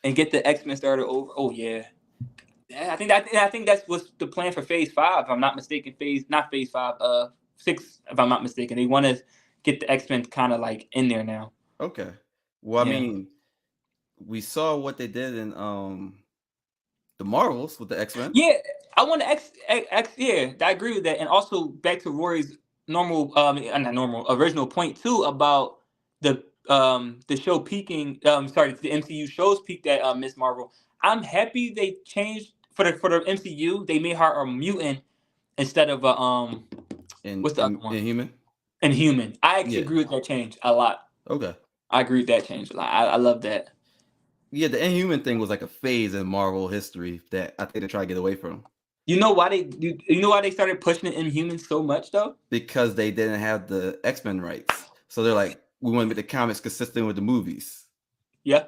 B: And get the X Men started over. Oh yeah. Yeah, I think that's what's the plan for Phase 5. If I'm not mistaken, not Phase 5, 6. If I'm not mistaken, they want to get the X Men kind of like in there now.
A: Okay. Well, I
B: Yeah.
A: mean, we saw what they did in the Marvels with the X-Men.
B: Yeah, I want to yeah, I agree with that. And also back to Rory's normal, not normal, original point too about the show peaking. Sorry, the MCU shows peaked at Miss Marvel. I'm happy they changed for the MCU. They made her a mutant instead of what's the other one?
A: Inhuman.
B: Inhuman. I actually
A: Yeah.
B: agree with that change a lot.
A: Okay.
B: I agree with that change a lot. I love that.
A: Yeah, the Inhuman thing was like a phase in Marvel history that I think they try to get away from
B: You know why you know why they started pushing the Inhumans so much though?
A: because they didn't have the X-Men rights. So they're like, we want to make the comics consistent with the movies.
B: Yeah,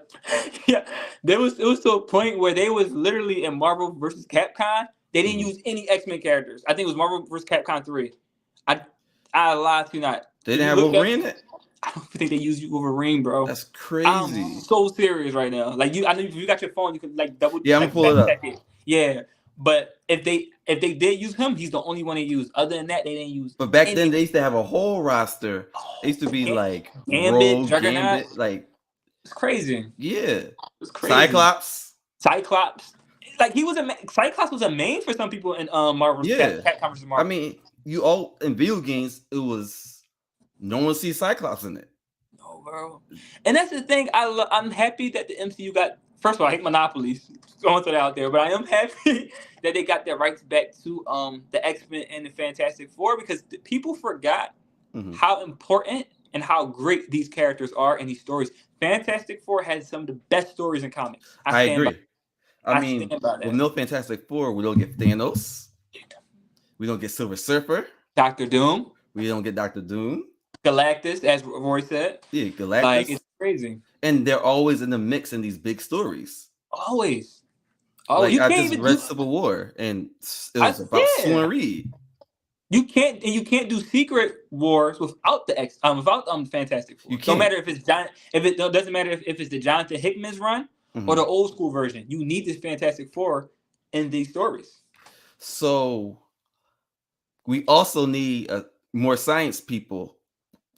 B: yeah. It was to a point where they was literally in Marvel versus Capcom. They didn't use any X-Men characters. I think it was Marvel versus Capcom 3. I lied to you not.
A: They
B: If
A: didn't
B: you
A: have
B: look up,
A: Wolverine in it.
B: I don't think they used Wolverine, bro.
A: That's
B: I'm
A: crazy.
B: so serious right now. Like I know if you got your phone, you can like
A: Yeah, I'm gonna
B: like
A: pull it
B: fact
A: up.
B: check it. Yeah, but if they did use him, he's the only one they used. Other than that, they didn't use
A: But back then
B: any.
A: they used to have a whole roster. It used to be like
B: Gambit,
A: Rogue,
B: Juggernaut.
A: Gambit, like
B: It's crazy.
A: yeah,
B: It's crazy.
A: Cyclops.
B: Cyclops. Like he was Cyclops was a main for some people in Marvel's
A: Yeah,
B: Capcom vs.
A: I
B: Marvel.
A: mean, you all in video games, it was no one sees Cyclops in it.
B: No, bro. And that's the thing. I'm happy that the MCU got. First of all, I hate monopolies. Throwing that out there, but I am happy that they got their rights back to the X-Men and the Fantastic Four because people forgot how important and how great these characters are in these stories. Fantastic Four has some of the best stories in comics.
A: I
B: Stand by.
A: agree. I mean,
B: Stand by
A: with
B: that.
A: no Fantastic Four, we don't get Thanos. We don't get Silver Surfer.
B: Doctor Doom.
A: We don't get Doctor Doom.
B: Galactus, as Roy said.
A: Yeah, Galactus.
B: Like it's crazy.
A: And they're always in the mix in these big stories.
B: Always. Oh,
A: like
B: you
A: I
B: can't
A: just
B: even
A: read
B: do
A: Civil War, and it was about Sue and Reed.
B: You can't do Secret Wars without the without Fantastic Four.
A: You can't.
B: No matter if it's doesn't matter if it's the Jonathan Hickman's run or the old school version. You need this Fantastic Four in these stories.
A: So we also need more science people,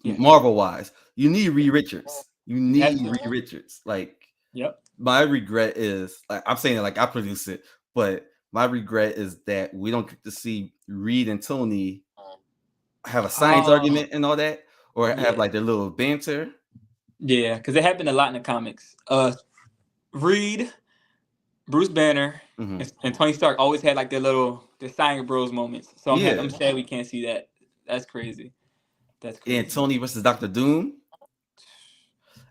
A: Marvel wise. You need Reed Richards. You need Reed Richards. Like,
B: yep.
A: My regret is, like, I'm saying it like I produce it, but my regret is that we don't get to see Reed and Tony have a science argument and all that, or have like their little banter.
B: Yeah, because it happened a lot in the comics. Reed, Bruce Banner, and Tony Stark always had like their science bros moments. So I'm sad we can't see that. That's crazy. That's crazy.
A: And Tony versus Dr. Doom.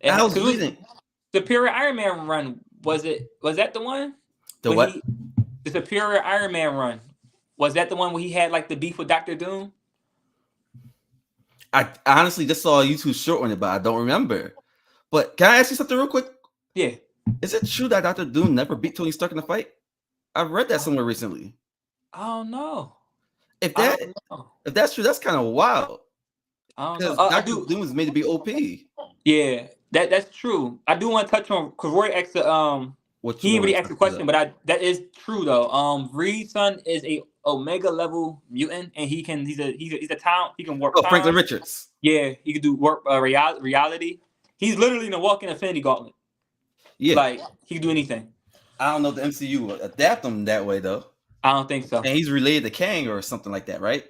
B: I was reading. Superior Iron Man run, was that the one?
A: The what?
B: The Superior Iron Man run. Was that the one where he had like the beef with Doctor Doom?
A: I honestly just saw a YouTube short on it, but I don't remember. But can I ask you something real quick?
B: Yeah.
A: Is it true that Doctor Doom never beat Tony Stark in a fight? I've read that somewhere recently.
B: I don't know.
A: If
B: I
A: that
B: don't know.
A: if that's true, that's kind of wild.
B: I don't know.
A: Because
B: I
A: Doctor
B: do.
A: Doom is made to be OP.
B: Yeah, that's true. I do want to touch on because Roy asked
A: What you
B: he didn't
A: want
B: really
A: to
B: ask the
A: touch it
B: question,
A: up?
B: but that is true though. Reed's son is a Omega level mutant, and he's a town. He can warp
A: Oh, Franklin
B: time.
A: Richards.
B: Yeah, he can do warp reality. He's literally in a walking Infinity Gauntlet.
A: Yeah.
B: Like he can do anything.
A: I don't know if the MCU will adapt him that way though.
B: I don't think so.
A: And he's related to Kang or something like that, right?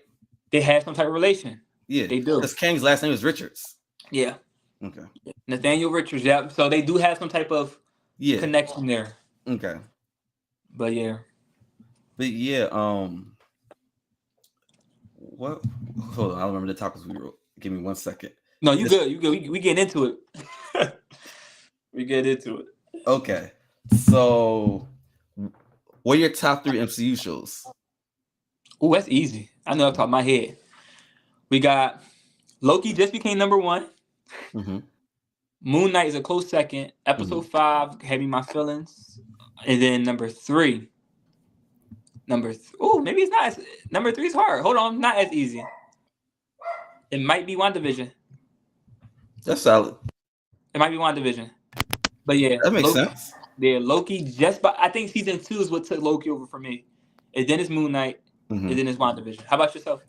B: They have some type of relation.
A: Yeah.
B: They do.
A: Because Kang's last name is Richards.
B: Yeah.
A: Okay.
B: Nathaniel Richards. Yeah. So they do have some type of
A: Yeah.
B: connection there.
A: Okay.
B: But yeah.
A: But yeah, what? Hold on, I don't remember the topics we wrote. Give me 1 second.
B: No, you good. You good. We getting into it. We get into it.
A: Okay. So, what are your top 3 MCU shows?
B: Oh, that's easy. I know off the top of my head. We got Loki just became number 1.
A: Mm-hmm.
B: Moon Knight is a close second. Episode 5, Having My Feelings. And then number 3. Maybe it's not. Number 3 is hard. Hold on, not as easy. It might be WandaVision.
A: That's solid.
B: It might be WandaVision. But yeah,
A: That makes
B: Loki,
A: sense.
B: Yeah, Loki I think season 2 is what took Loki over for me. And then it's Moon Knight.
A: Mm-hmm.
B: And then it's WandaVision. How about yourself?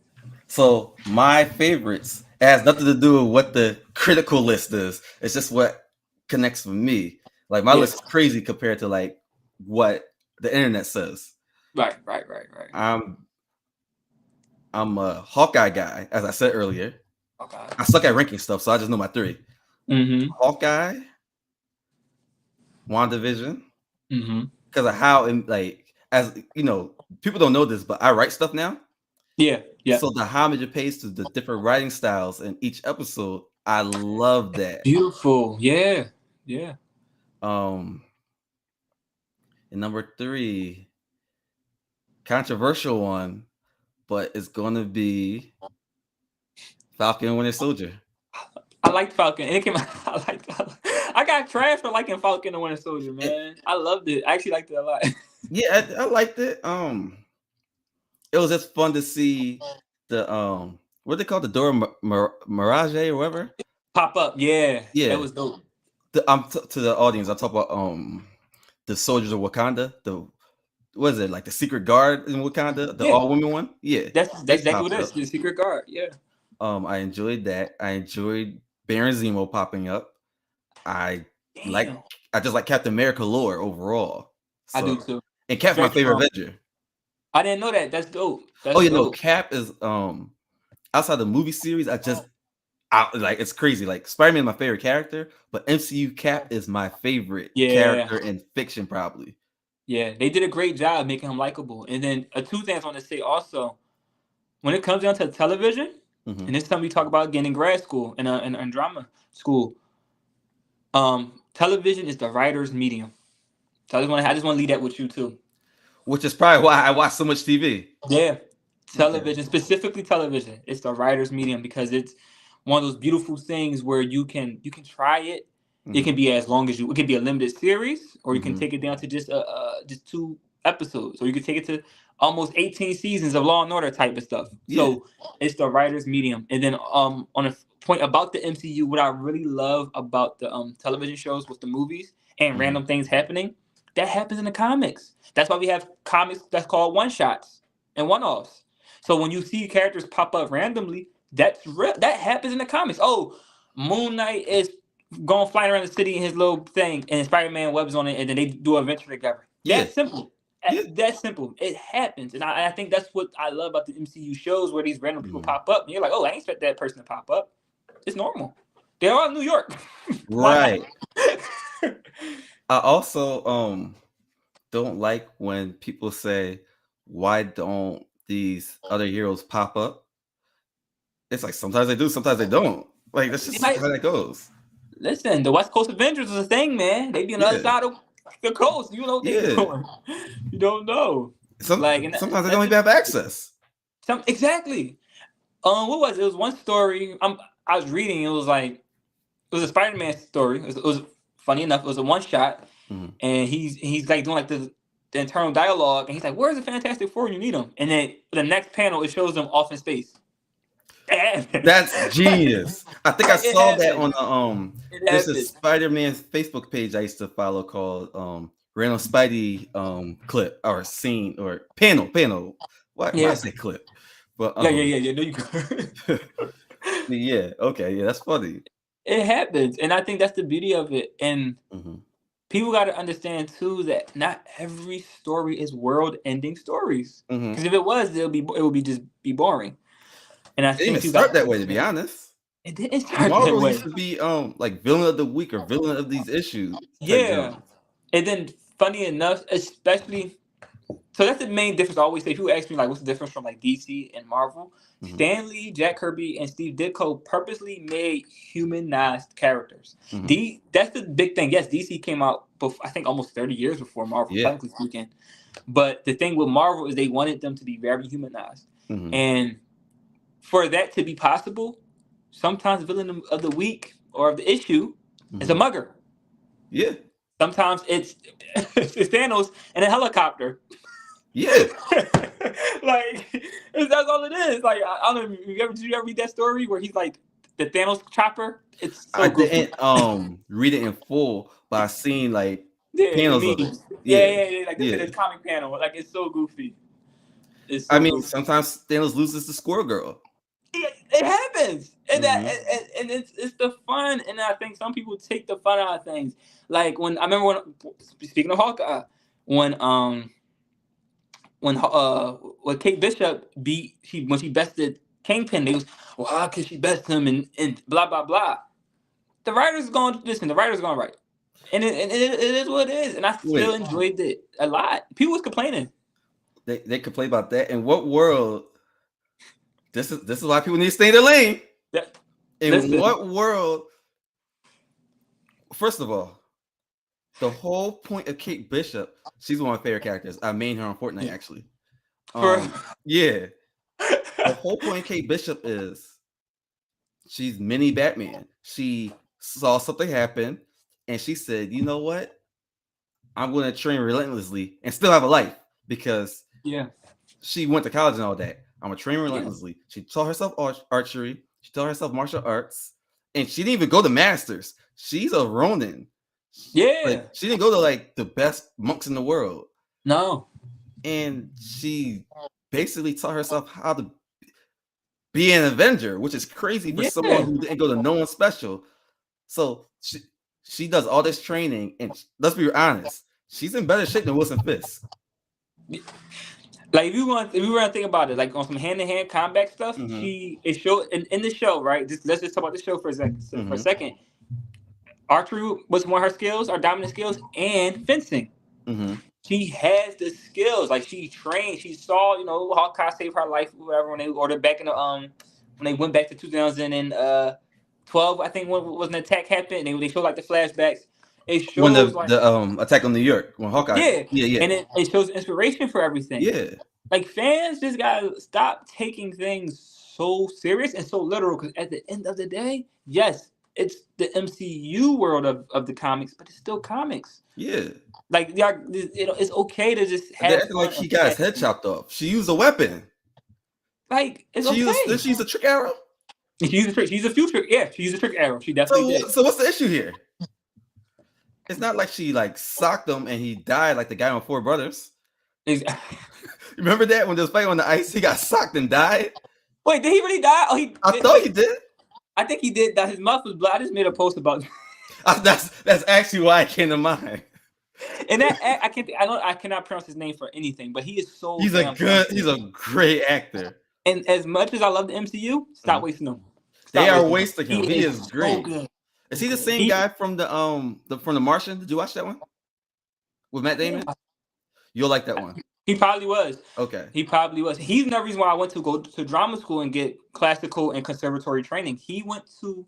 A: So my favorites has nothing to do with what the critical list is. It's just what connects with me. Like my list is crazy compared to like what the internet says.
B: Right.
A: I'm a Hawkeye guy, as I said earlier.
B: Okay.
A: I suck at ranking stuff, so I just know my 3.
B: Mm-hmm.
A: Hawkeye, WandaVision,
B: Mm-hmm.
A: because of how, like, as you know, people don't know this, but I write stuff now.
B: Yeah.
A: So the homage it pays to the different writing styles in each episode, I love that.
B: Beautiful. Yeah.
A: And number 3, controversial one, but it's gonna be Falcon and Winter Soldier.
B: I liked Falcon. It came. I got trash for liking Falcon and Winter Soldier, man. I loved it. I actually liked it a lot.
A: Yeah, I liked it. It was just fun to see the what they call the Dora Mirage or whatever
B: Pop up. Yeah. That was dope.
A: To the audience, I talk about the soldiers of Wakanda. What is it, like the secret guard in Wakanda, the all women one? Yeah,
B: that's exactly what it is. The secret guard. Yeah.
A: I enjoyed that. I enjoyed Baron Zemo popping up. I just like Captain America lore overall. So,
B: I do too.
A: And Cap's my favorite Avenger.
B: I didn't know that. That's dope.
A: No, Cap is outside the movie series. Like it's crazy. Like Spider-Man is my favorite character, but MCU Cap is my favorite character in fiction, probably.
B: Yeah, they did a great job making him likable. And then 2 things I want to say also, when it comes down to television, and this time we talk about again in grad school and in drama school, television is the writer's medium. So I just want to leave that with you too.
A: Which is probably why I watch so much TV.
B: Yeah, television, specifically television, it's the writer's medium because it's one of those beautiful things where you can try it. It can be as long as it can be a limited series, or you can take it down to just 2 episodes, or you can take it to almost 18 seasons of Law and Order type of stuff. Yeah. So it's the writer's medium. And then on a point about the MCU, what I really love about the television shows with the movies and random things happening, that happens in the comics. That's why we have comics that's called one-shots and one-offs. So when you see characters pop up randomly, that happens in the comics. Oh, Moon Knight is going flying around the city in his little thing, and Spider-Man webs on it, and then they do an adventure together. That's simple. That's simple. It happens, and I think that's what I love about the MCU shows, where these random people pop up, and you're like, oh, I ain't expect that person to pop up. It's normal. They're all in New York.
A: Right. I also don't like when people say, why don't these other heroes pop up? It's like sometimes they do, sometimes they don't. Like that's just how that goes.
B: Listen, the West Coast Avengers is a thing, man. They be on the other side of the coast. You know what they're doing. You don't know. Like, and
A: Sometimes they
B: that's
A: don't even have access.
B: exactly. What was it? It was one story. I was reading. It was like, it was a Spider-Man story. It was funny enough. It was a one shot,
A: Mhm.
B: and he's like doing like the internal dialogue, and he's like, "Where's the Fantastic Four when you need them?" And then the next panel, it shows them off in space. It happens.
A: That's genius. I think I
B: Like, it
A: saw that on
B: happens.
A: the
B: It
A: there's a
B: happens.
A: Spider-Man Facebook page I used to follow called Random Spidey clip or scene or panel. Why I
B: Yeah.
A: say clip? But
B: Yeah. No, you could.
A: yeah, okay, yeah, that's funny.
B: It happens, and I think that's the beauty of it. And
A: Mhm.
B: people got to understand too that not every story is world-ending stories.
A: Mhm.
B: Because if it was, it would be just be boring. And I
A: It didn't
B: think
A: even
B: people got
A: start
B: to
A: that way, to be
B: understand
A: honest.
B: it didn't start that
A: Marvel
B: way.
A: used to be like villain of the week or villain of these issues type
B: Yeah,
A: Jones.
B: and then funny enough, especially so that's the main difference. I always say, people ask me like, what's the difference from like DC and Marvel?
A: Mhm.
B: Stan Lee, Jack Kirby, and Steve Ditko purposely made humanized characters.
A: Mhm.
B: That's the big thing. Yes, DC came out, I think almost 30 years before Marvel,
A: Yeah.
B: technically speaking. But the thing with Marvel is they wanted them to be very humanized,
A: Mhm.
B: and for that to be possible, sometimes villain of the week or of the issue is a
A: Mhm.
B: mugger.
A: Yeah.
B: Sometimes it's it's Thanos in a helicopter.
A: Yeah.
B: Like, that's all it is. Like, I don't know. Did you ever read that story where he's like the Thanos chopper? It's
A: I
B: so goofy.
A: didn't read it in full, but I seen like
B: Yeah, the
A: panels of it.
B: memes.
A: Yeah.
B: Yeah. Like this in
A: Yeah.
B: this comic panel. Like, it's so goofy. It's
A: I
B: so
A: mean,
B: goofy.
A: sometimes Thanos loses to Squirrel Girl.
B: It happens, and
A: Mhm.
B: it's the fun. And I think some people take the fun out of things. Like, when I remember, speaking of Hawkeye, when when Kate Bishop when she bested Kingpin, they was, well, how could she best him, and blah blah blah. The writers going to listen. The writers going to write, and it is what it is. And I still
A: Wait,
B: enjoyed it a lot. People was complaining.
A: they complain about that. In what world? This is why people need to stay in their lane.
B: That,
A: In
B: listen,
A: what world? First of all, the whole point of Kate Bishop, she's one of my favorite characters. I main her on Fortnite actually.
B: for
A: Yeah, the whole point of Kate Bishop is she's mini Batman. She saw something happen, and she said, "You know what? I'm going to train relentlessly and still have a life because
B: yeah,
A: she went to college and all that. I'm gonna train
B: yeah,
A: relentlessly." She taught herself archery. She taught herself martial arts, and she didn't even go to masters. She's a Ronin.
B: yeah.
A: Like, she didn't go to like the best monks in the world,
B: No,
A: and she basically taught herself how to be an Avenger, which is crazy for someone
B: yeah.
A: who didn't go to no one special. So she does all this training, and let's be honest, she's in better shape than Wilson Fisk.
B: Like, if you want to think about it, like on some hand to hand combat stuff,
A: Mm-hmm.
B: it showed in the show, right? Let's just talk about the show for a second. For a
A: Mm-hmm.
B: second, archery was one of her skills, our dominant skills, and fencing.
A: Mm-hmm.
B: She has the skills. Like, she trained. She saw, Hawkeye save her life, whatever. When they ordered back in the when they went back to 2012, I think, when was an attack happened. And they showed like the flashbacks. It
A: When
B: shows like,
A: the Attack on New York, when Hawkeye,
B: yeah,
A: yeah,
B: and it shows inspiration for everything.
A: yeah,
B: Like, fans just gotta stop taking things so serious and so literal. Because at the end of the day, yes, it's the MCU world of the comics, but it's still comics.
A: yeah.
B: Like, it's okay to just
A: They're
B: have
A: acting like
B: fun
A: he
B: and look
A: got his
B: at
A: head
B: things.
A: chopped off. She used a weapon.
B: Like, it's
A: Did
B: okay.
A: she use a trick arrow?
B: She used a trick. She used a few trick. Yeah, she used a trick arrow. She definitely did.
A: So what's the issue here? It's not like she like socked him and he died like the guy on Four Brothers.
B: Exactly.
A: Remember that when they was fighting on the ice, he got socked and died.
B: Wait, did he really die? Oh, he
A: I
B: did.
A: thought he
B: Wait,
A: did.
B: I think he did. That his mouth was blood. I just made a post about.
A: That's actually why it came to mind.
B: And that I can't. I cannot pronounce his name for anything. But he is so
A: He's
B: damn talented.
A: a great actor.
B: And as much as I love the MCU, stop wasting him.
A: They
B: Stop
A: are
B: wasting
A: wasting him. He is
B: so
A: great.
B: good.
A: Is he the same
B: He,
A: guy from the Martian? Did you watch that one with Matt Damon? You'll like that one.
B: he probably was.
A: Okay.
B: He probably was. He's the reason why I went to go to drama school and get classical and conservatory training. He went to,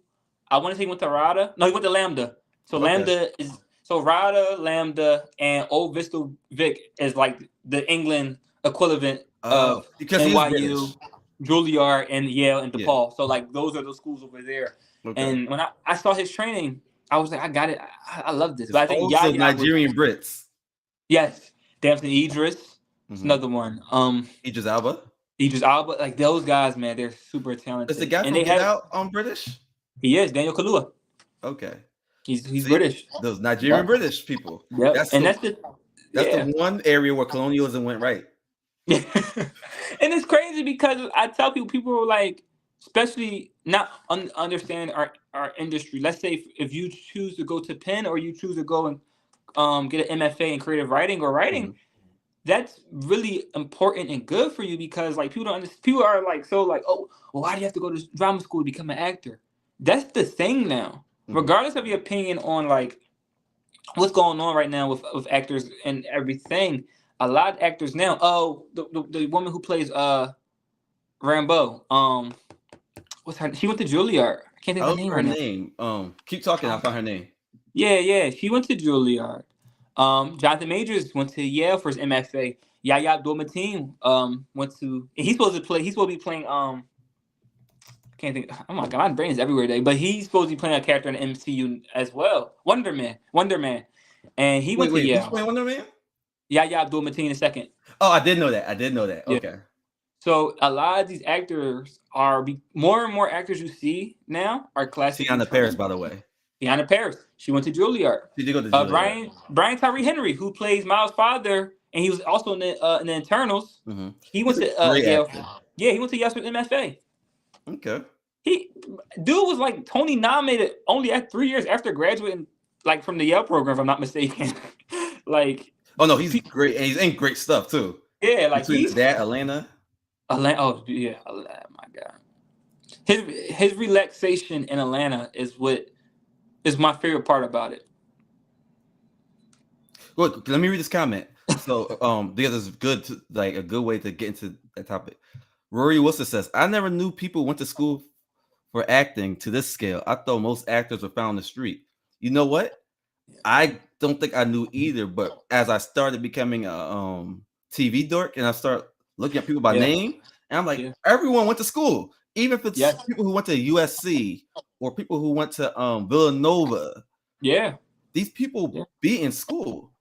B: I want to say he went to RADA. No, he went to Lambda. So
A: Okay.
B: Lambda is, so RADA, Lambda, and Old Vista Vic is like the England equivalent
A: Oh,
B: of
A: because he is
B: NYU,
A: British.
B: Juilliard, and Yale and
A: Yeah.
B: DePaul. So like those are the schools over there.
A: Okay.
B: And when I saw his training, I was like, I got it. I love this.
A: It's
B: But I think
A: also
B: Yaya was
A: Nigerian Brits.
B: yes, Damson Idris. It's
A: Mm-hmm.
B: another one.
A: Idris Alba.
B: Idris Alba. Like those guys, man, they're super
A: Is the
B: talented,
A: guy
B: and
A: from
B: they
A: Get
B: have.
A: Out on British?
B: He is Daniel Kaluuya.
A: Okay.
B: He's
A: See,
B: British.
A: those Nigerian
B: Yep.
A: British people.
B: Yep.
A: That's
B: And
A: the
B: yeah.
A: one area where colonialism went right.
B: And it's crazy because I tell people are like, especially not understand our industry. Let's say if you choose to go to Penn or you choose to go and get an MFA in creative writing or writing, that's really important and good for you because like people don't understand. People are like so like, oh, well, why do you have to go to drama school to become an actor? That's the thing now. Regardless of your opinion on like what's going on right now with actors and everything, a lot of actors now. Oh, the woman who plays Rambo. What's her? She went to Juilliard. I can't think of her name
A: Her
B: right now.
A: name. Keep talking. I'll find her name.
B: Yeah. She went to Juilliard. Jonathan Majors went to Yale for his MFA. Yahya Abdul-Mateen went to. He's supposed to play. He's supposed to be playing. I can't think. Oh my god, my brain is everywhere today. But he's supposed to be playing a character in the MCU as well. Wonder Man. And he went to Yale.
A: Who's playing Wonder Man?
B: Yahya Abdul-Mateen II.
A: Oh, I did know that.
B: Yeah.
A: Okay.
B: So a lot of these actors are more and more actors you see now are classically
A: Tiana Paris, by the way.
B: Tiana Paris. She went to Juilliard.
A: She did go to Juilliard.
B: Brian Tyree Henry, who plays Miles' father, and he was also in the Internals.
A: Mm-hmm.
B: He went to Yale. Yeah, he went to Yale with MFA.
A: Okay.
B: Dude was like Tony nominated only at 3 years after graduating, like from the Yale program, if I'm not mistaken. Like,
A: oh no, he's great, and he's in great stuff too.
B: Yeah, like
A: between that Atlanta.
B: Oh yeah, oh my god. His relaxation in Atlanta is what is my favorite part about it.
A: Look, let me read this comment. So, because it's good to like a good way to get into that topic. Rory Wilson says, "I never knew people went to school for acting to this scale. I thought most actors were found on the street. You know what? I don't think I knew either. But as I started becoming a TV dork and I start looking at people by name, and I'm like, everyone went to school, even if it's people who went to USC or people who went to Villanova.
B: Yeah,
A: these people be in school.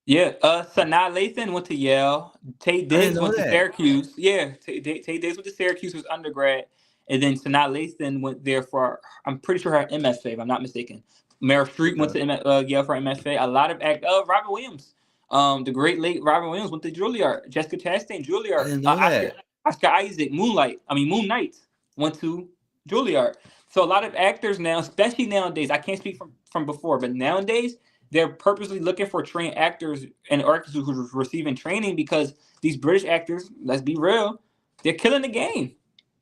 B: Yeah, Sanaa Lathan went to Yale. Tate Diggs went to Syracuse. Yeah, Tate Diggs went to Syracuse for his undergrad, and then Sanaa Lathan went there for, I'm pretty sure, her MFA, if I'm not mistaken. Meryl Streep went to Yale for MFA. A lot of Robert Williams, the great late Robert Williams went to Juilliard. Jessica Chastain, Juilliard. Oscar Isaac, Moon Knight went to Juilliard. So a lot of actors now, especially nowadays, I can't speak from before, but nowadays, they're purposely looking for trained actors and actors who are receiving training because these British actors, let's be real, they're killing the game.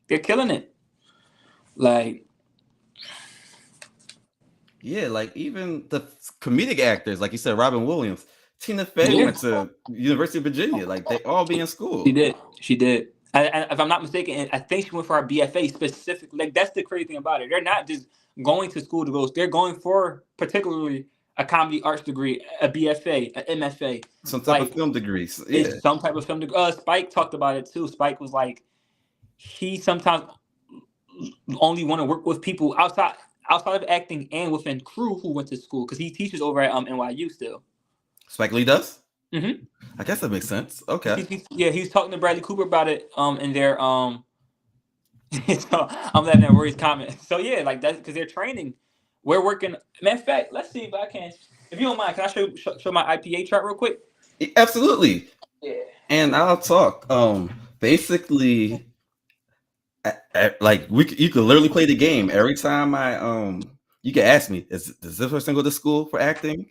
B: They're killing it. Like,
A: yeah, like even the comedic actors, like you said, Robin Williams, Tina Fey went to University of Virginia. Like they all be in school.
B: She did. If I'm not mistaken, I think she went for her BFA specifically. Like that's the crazy thing about it. They're not just going to school to go. They're going for particularly a comedy arts degree, a BFA, an MFA.
A: Some type of film degrees. Yeah.
B: Some type of film degree. Spike talked about it too. Spike was like, he sometimes only want to work with people outside of acting and within crew who went to school because he teaches over at NYU still.
A: Spike Lee does?
B: Mm-hmm.
A: I guess that makes sense. Okay.
B: He's talking to Bradley Cooper about it in their so I'm letting that Rory's comment. So yeah, like that's because they're training. We're working. Matter of fact, let's see if I can. If you don't mind, can I show my IPA chart real quick?
A: Absolutely.
B: Yeah.
A: And I'll talk. Basically, like you could literally play the game every time you can ask me, does this person go to school for acting?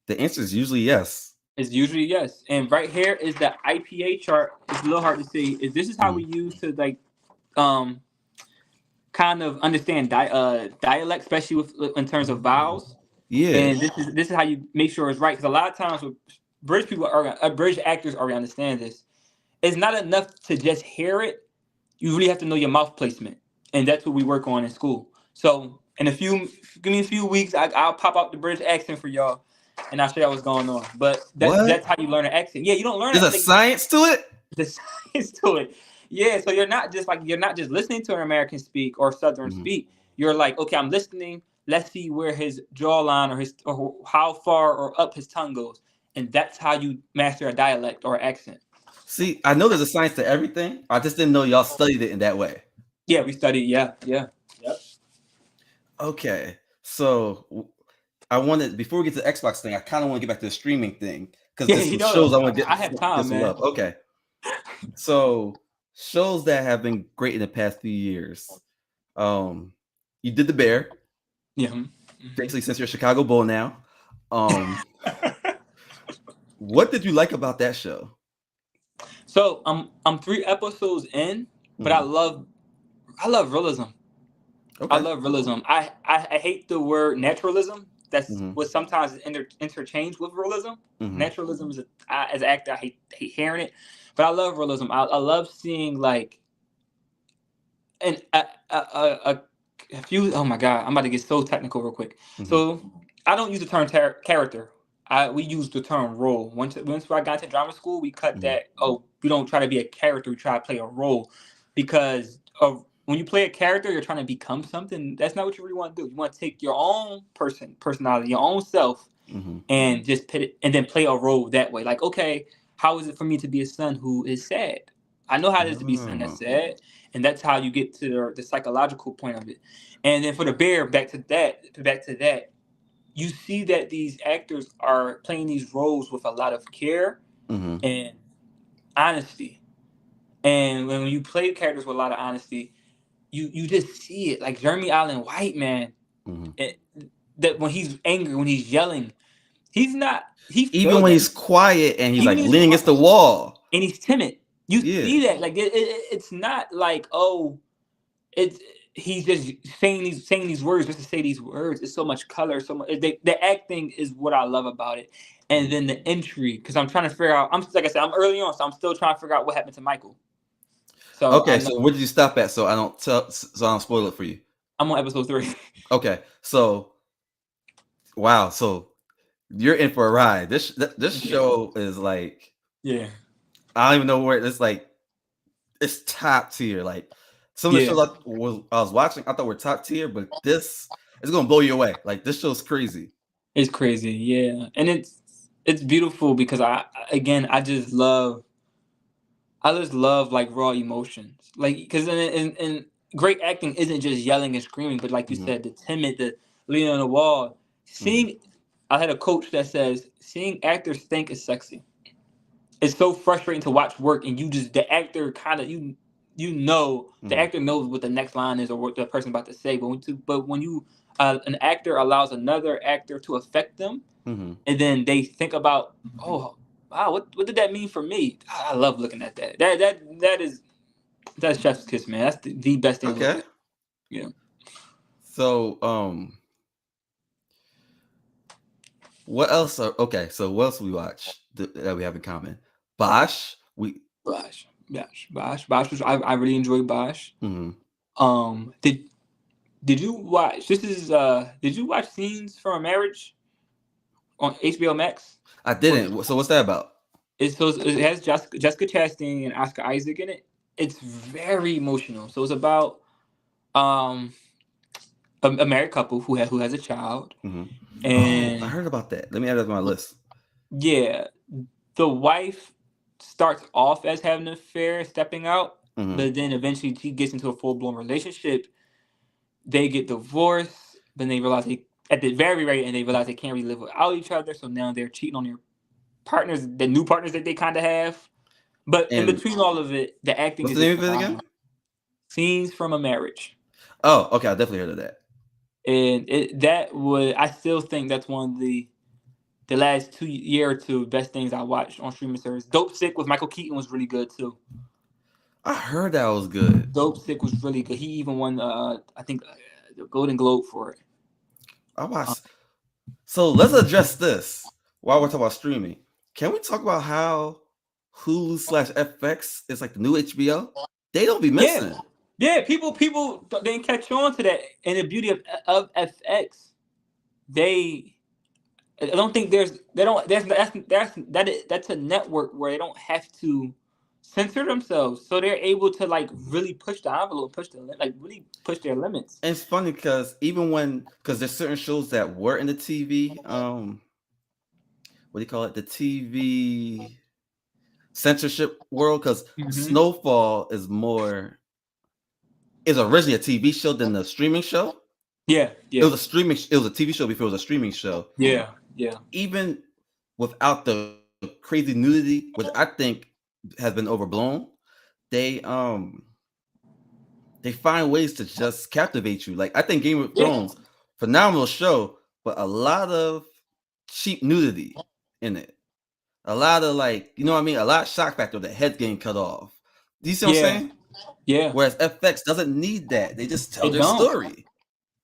A: The answer is usually yes.
B: It's usually yes. And right here is the IPA chart. It's a little hard to see. This is how we use to like kind of understand dialect, especially in terms of vowels.
A: Yeah.
B: And this is how you make sure it's right. Because a lot of times with British people British actors already understand this. It's not enough to just hear it. You really have to know your mouth placement. And that's what we work on in school. So give me a few weeks, I'll pop out the British accent for y'all. And I'll show y'all what's going on. But that's how you learn an accent. Yeah, you don't learn
A: There's a science to it?
B: the science to it. Yeah, so you're not just listening to an American speak or Southern
A: Hmm.
B: speak. You're like, okay, I'm listening. Let's see where his jawline or how far or up his tongue goes, and that's how you master a dialect or accent.
A: See, I know there's a science to everything. I just didn't know y'all studied it in that way.
B: Yeah, we studied. Yeah, yeah, yep.
A: Okay, so I wanted before we get to the Xbox thing, I kind of want to get back to the streaming thing because
B: Yeah,
A: there's some shows I want to
B: I have
A: get
B: time,
A: some
B: man.
A: love. Okay, so shows that have been great in the past few years. Um, you did the Bear,
B: Yeah.
A: basically since you're a Chicago Bull now. Um, what did you like about that show?
B: So I'm 3 episodes in, but
A: Hmm.
B: I love realism. I
A: Okay.
B: love realism. I hate the word naturalism. That's
A: Hmm.
B: what sometimes is interchanged with realism.
A: Hmm.
B: Naturalism is as an actor, I hate hearing it, but I love realism. I love seeing like and a few. Oh my god, I'm about to get so technical real quick.
A: Hmm.
B: So I don't use the term character. We use the term role. Once I got to drama school, we cut
A: Hmm.
B: that. Oh, we don't try to be a character. We try to play a role, because of when you play a character, you're trying to become something. That's not what you really want to do. You want to take your own personality, your own self,
A: Hmm.
B: and just put it, and then play a role that way. Like, okay, how is it for me to be a son who is sad? I know how it is to be a son that's
A: Oh.
B: sad, and that's how you get to the psychological point of it. And then for the bear, back to that, you see that these actors are playing these roles with a lot of care
A: Hmm.
B: and honesty. And when you play characters with a lot of honesty, you just see it. Like Jeremy Allen White, man,
A: Hmm.
B: it, that when he's angry, when he's yelling, he's not. He
A: Even
B: feels
A: when
B: that.
A: he's quiet and he's
B: Even
A: like
B: when he's
A: leaning against
B: quiet
A: the wall.
B: and he's timid, you
A: Yeah.
B: see that. Like it's not like, oh, it's he's just saying these words just to say these words. It's so much color, so much. The acting is what I love about it, and then the intrigue. Because I'm trying to figure out. I'm like I said, I'm early on, so I'm still trying to figure out what happened to Michael. So I
A: Okay,
B: know
A: so where did you stop at? So I don't spoil it for you.
B: I'm on episode 3.
A: Okay, so wow, so you're in for a ride. This
B: Yeah,
A: show is like
B: yeah,
A: I don't even know where it's like it's top tier. Like some of the
B: yeah.
A: shows I was watching, I thought were top tier, but this is gonna blow you away. Like this show's crazy.
B: It's crazy. Yeah, and it's beautiful because again I just love like raw emotions. Like because in great acting isn't just yelling and screaming, but like you
A: Hmm.
B: said, the timid, the leaning on the wall.
A: Hmm.
B: Seeing, I had a coach that says seeing actors think is sexy. It's so frustrating to watch work and you just the actor kind of you know the
A: Hmm.
B: actor knows what the next line is or what the person about to say, but when you an actor allows another actor to affect them,
A: Hmm.
B: and then they think about, oh wow, what did that mean for me? I love looking at that. That's chef's kiss, man. That's the best thing to look
A: Okay.
B: at. You know.
A: So what else? Okay, so what else we watch that we have in common? Bosch. We.
B: Bosch was I really enjoyed Bosch.
A: Hmm.
B: Um, did did you watch? This is Did you watch Scenes from a Marriage on HBO Max?
A: I
B: Or
A: didn't. So what's that about?
B: it has Jessica Chastain and Oscar Isaac in it. It's very emotional. So it's about um a married couple who has a child,
A: Hmm. Oh, I
B: and
A: heard about that. Let me add that to my list.
B: yeah, the wife starts off as having an affair, stepping out,
A: Hmm.
B: but then eventually she gets into a full blown relationship. They get divorced, then they realize they at the very end they realize they can't really live without each other. So now they're cheating on their partners, the new partners that they kind of have. But in
A: And
B: between all of it, the acting
A: what's
B: is
A: the
B: just
A: name of it again?
B: phenomenal. Scenes from a Marriage.
A: Oh, okay. I definitely heard of that.
B: And I still think that's one of the last 2 year or two best things I watched on streaming service. Dope Sick with Michael Keaton was really good too.
A: I heard that was good.
B: Dope Sick was really good. He even won I think the Golden Globe for it.
A: I
B: Um,
A: watched. So let's address this while we're talking about streaming. Can we talk about how Hulu/FX is like the new HBO? They don't be
B: yeah,
A: missing.
B: yeah. People didn't catch on to that. And the beauty of FX, they I don't think there's they don't there's that's that is, that's a network where they don't have to censor themselves so they're able to like really push the envelope, like really push their limits.
A: And it's funny because even when, because there's certain shows that were in the TV, what do you call it? The TV censorship world. Because
B: Mm-hmm.
A: Snowfall is originally a TV show than the streaming show.
B: Yeah,
A: It
B: yeah,
A: was a streaming. It was a TV show before it was a streaming show.
B: yeah, yeah,
A: Even without the crazy nudity, which I think has been overblown, they they find ways to just captivate you. Like I think Game of
B: yeah,
A: Thrones, phenomenal show, but a lot of cheap nudity in it. A lot of like, you know what I mean? A lot of shock factor, the head getting cut off. Do you see what I'm
B: yeah,
A: saying?
B: yeah.
A: Whereas FX doesn't need that. They just tell
B: They
A: their
B: don't.
A: story.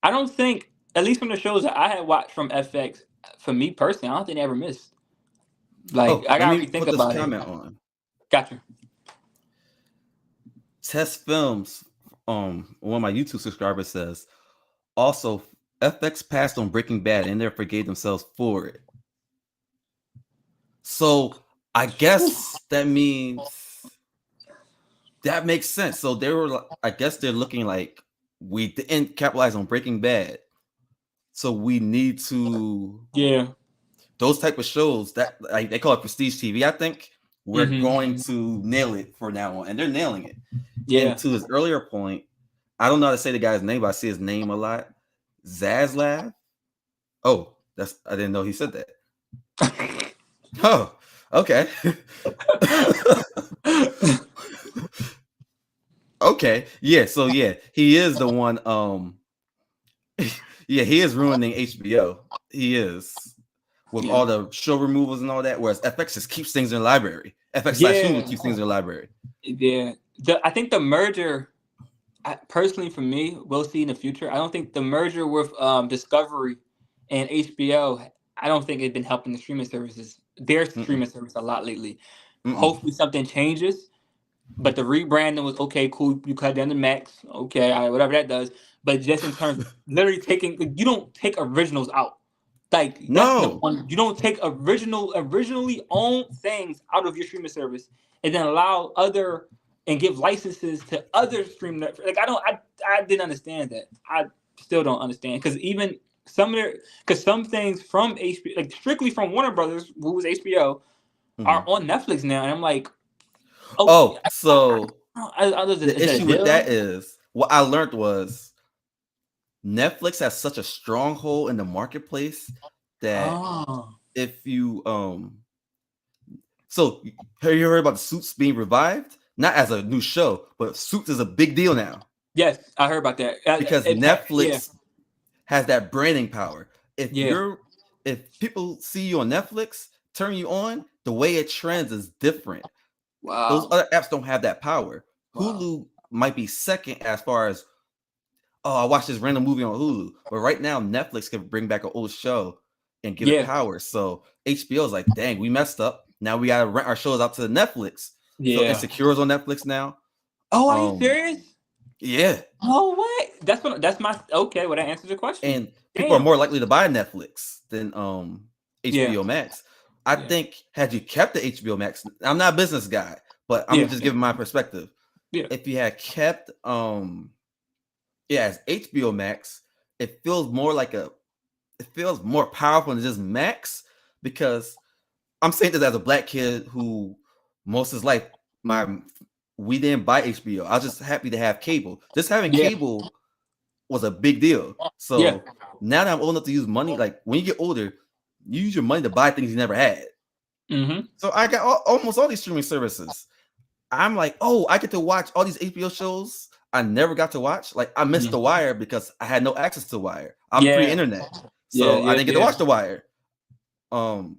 B: I don't think, at least from the shows that I had watched from FX, for me personally, I don't think they ever missed. Like,
A: Oh,
B: I
A: let
B: gotta
A: me
B: really think
A: put this
B: about it.
A: comment on.
B: Gotcha.
A: Test Films, one of my YouTube subscribers says, also FX passed on Breaking Bad and they forgave themselves for it. So I guess that means that makes sense. So they were, I guess they're looking like we didn't capitalize on Breaking Bad, so we need to
B: Yeah.
A: those type of shows that like they call it prestige TV. I think we're going
B: Mm-hmm.
A: to nail it for now on, and they're nailing it. And
B: Yeah.
A: to his earlier point, I don't know how to say the guy's name, but I see his name a lot. Zaslav. Oh, that's I didn't know he said that. Oh, okay. Okay. Yeah, so yeah, he is the one yeah, he is ruining HBO. He is. With
B: Yeah.
A: all the show removals and all that, whereas FX just keeps things in the library. FX slash Hulu
B: Yeah.
A: keeps things in the library.
B: Yeah. I think the merger, personally for me, we'll see in the future. I don't think the merger with Discovery and HBO, I don't think it's been helping the streaming services, their
A: Mm-mm,
B: streaming service a lot lately.
A: mm-mm.
B: Hopefully something changes. But the rebranding was okay, cool. You cut down the max, okay, all right, whatever that does. But just in terms of literally taking, like, you don't take originals out. Like that's the
A: No,
B: one. You don't take originally owned things out of your streaming service and then allow other and give licenses to other streaming. Like I didn't understand that. I still don't understand because even because some things from HBO, like strictly from Warner Brothers, who was HBO, are
A: mm-hmm.
B: on Netflix now, and I'm like, oh,
A: Oh, so the
B: is that a
A: issue with that
B: deal?
A: is what I learned was Netflix has such a stronghold in the marketplace that
B: Oh,
A: if you so have you heard about the Suits being revived? Not as a new show, but Suits is a big deal now
B: yes, I heard about that.
A: because
B: Yeah,
A: Netflix has that branding power.
B: yeah.
A: If people see you on Netflix, turn you on, the way it trends is different. Those
B: Wow,
A: other apps don't have that power.
B: wow.
A: Hulu might be second as far as, oh, I watched this random movie on Hulu. But right now, Netflix can bring back an old show and give it
B: Yeah,
A: power. So HBO is like, dang, we messed up. Now we gotta rent our shows out to the Netflix. So
B: yeah.
A: Insecure is on Netflix now.
B: Oh, are you
A: Um,
B: serious?
A: yeah.
B: Oh, what? That's my okay. Well, that answers the question.
A: And people are
B: Damn.
A: more likely to buy Netflix than
B: Yeah,
A: HBO Max. I
B: yeah,
A: think had you kept the HBO Max, I'm not a business guy, but I'm
B: yeah,
A: just
B: yeah,
A: giving my perspective.
B: yeah,
A: If you had kept yeah, as HBO Max, it feels more powerful than just Max because I'm saying this as a black kid who most of his life my we didn't buy HBO. I was just happy to have cable. Just having
B: yeah,
A: cable was a big deal.
B: yeah.
A: So now that I'm old enough to use money, like when you get older, you use your money to buy things you never had.
B: Mm-hmm.
A: So I got almost all these streaming services. I'm like, oh, I get to watch all these HBO shows I never got to watch. Like I missed The Wire because I had no access to Wire. I'm
B: Yeah,
A: pre-internet,
B: yeah,
A: so I
B: yeah,
A: didn't get to
B: yeah.
A: watch The Wire. Um,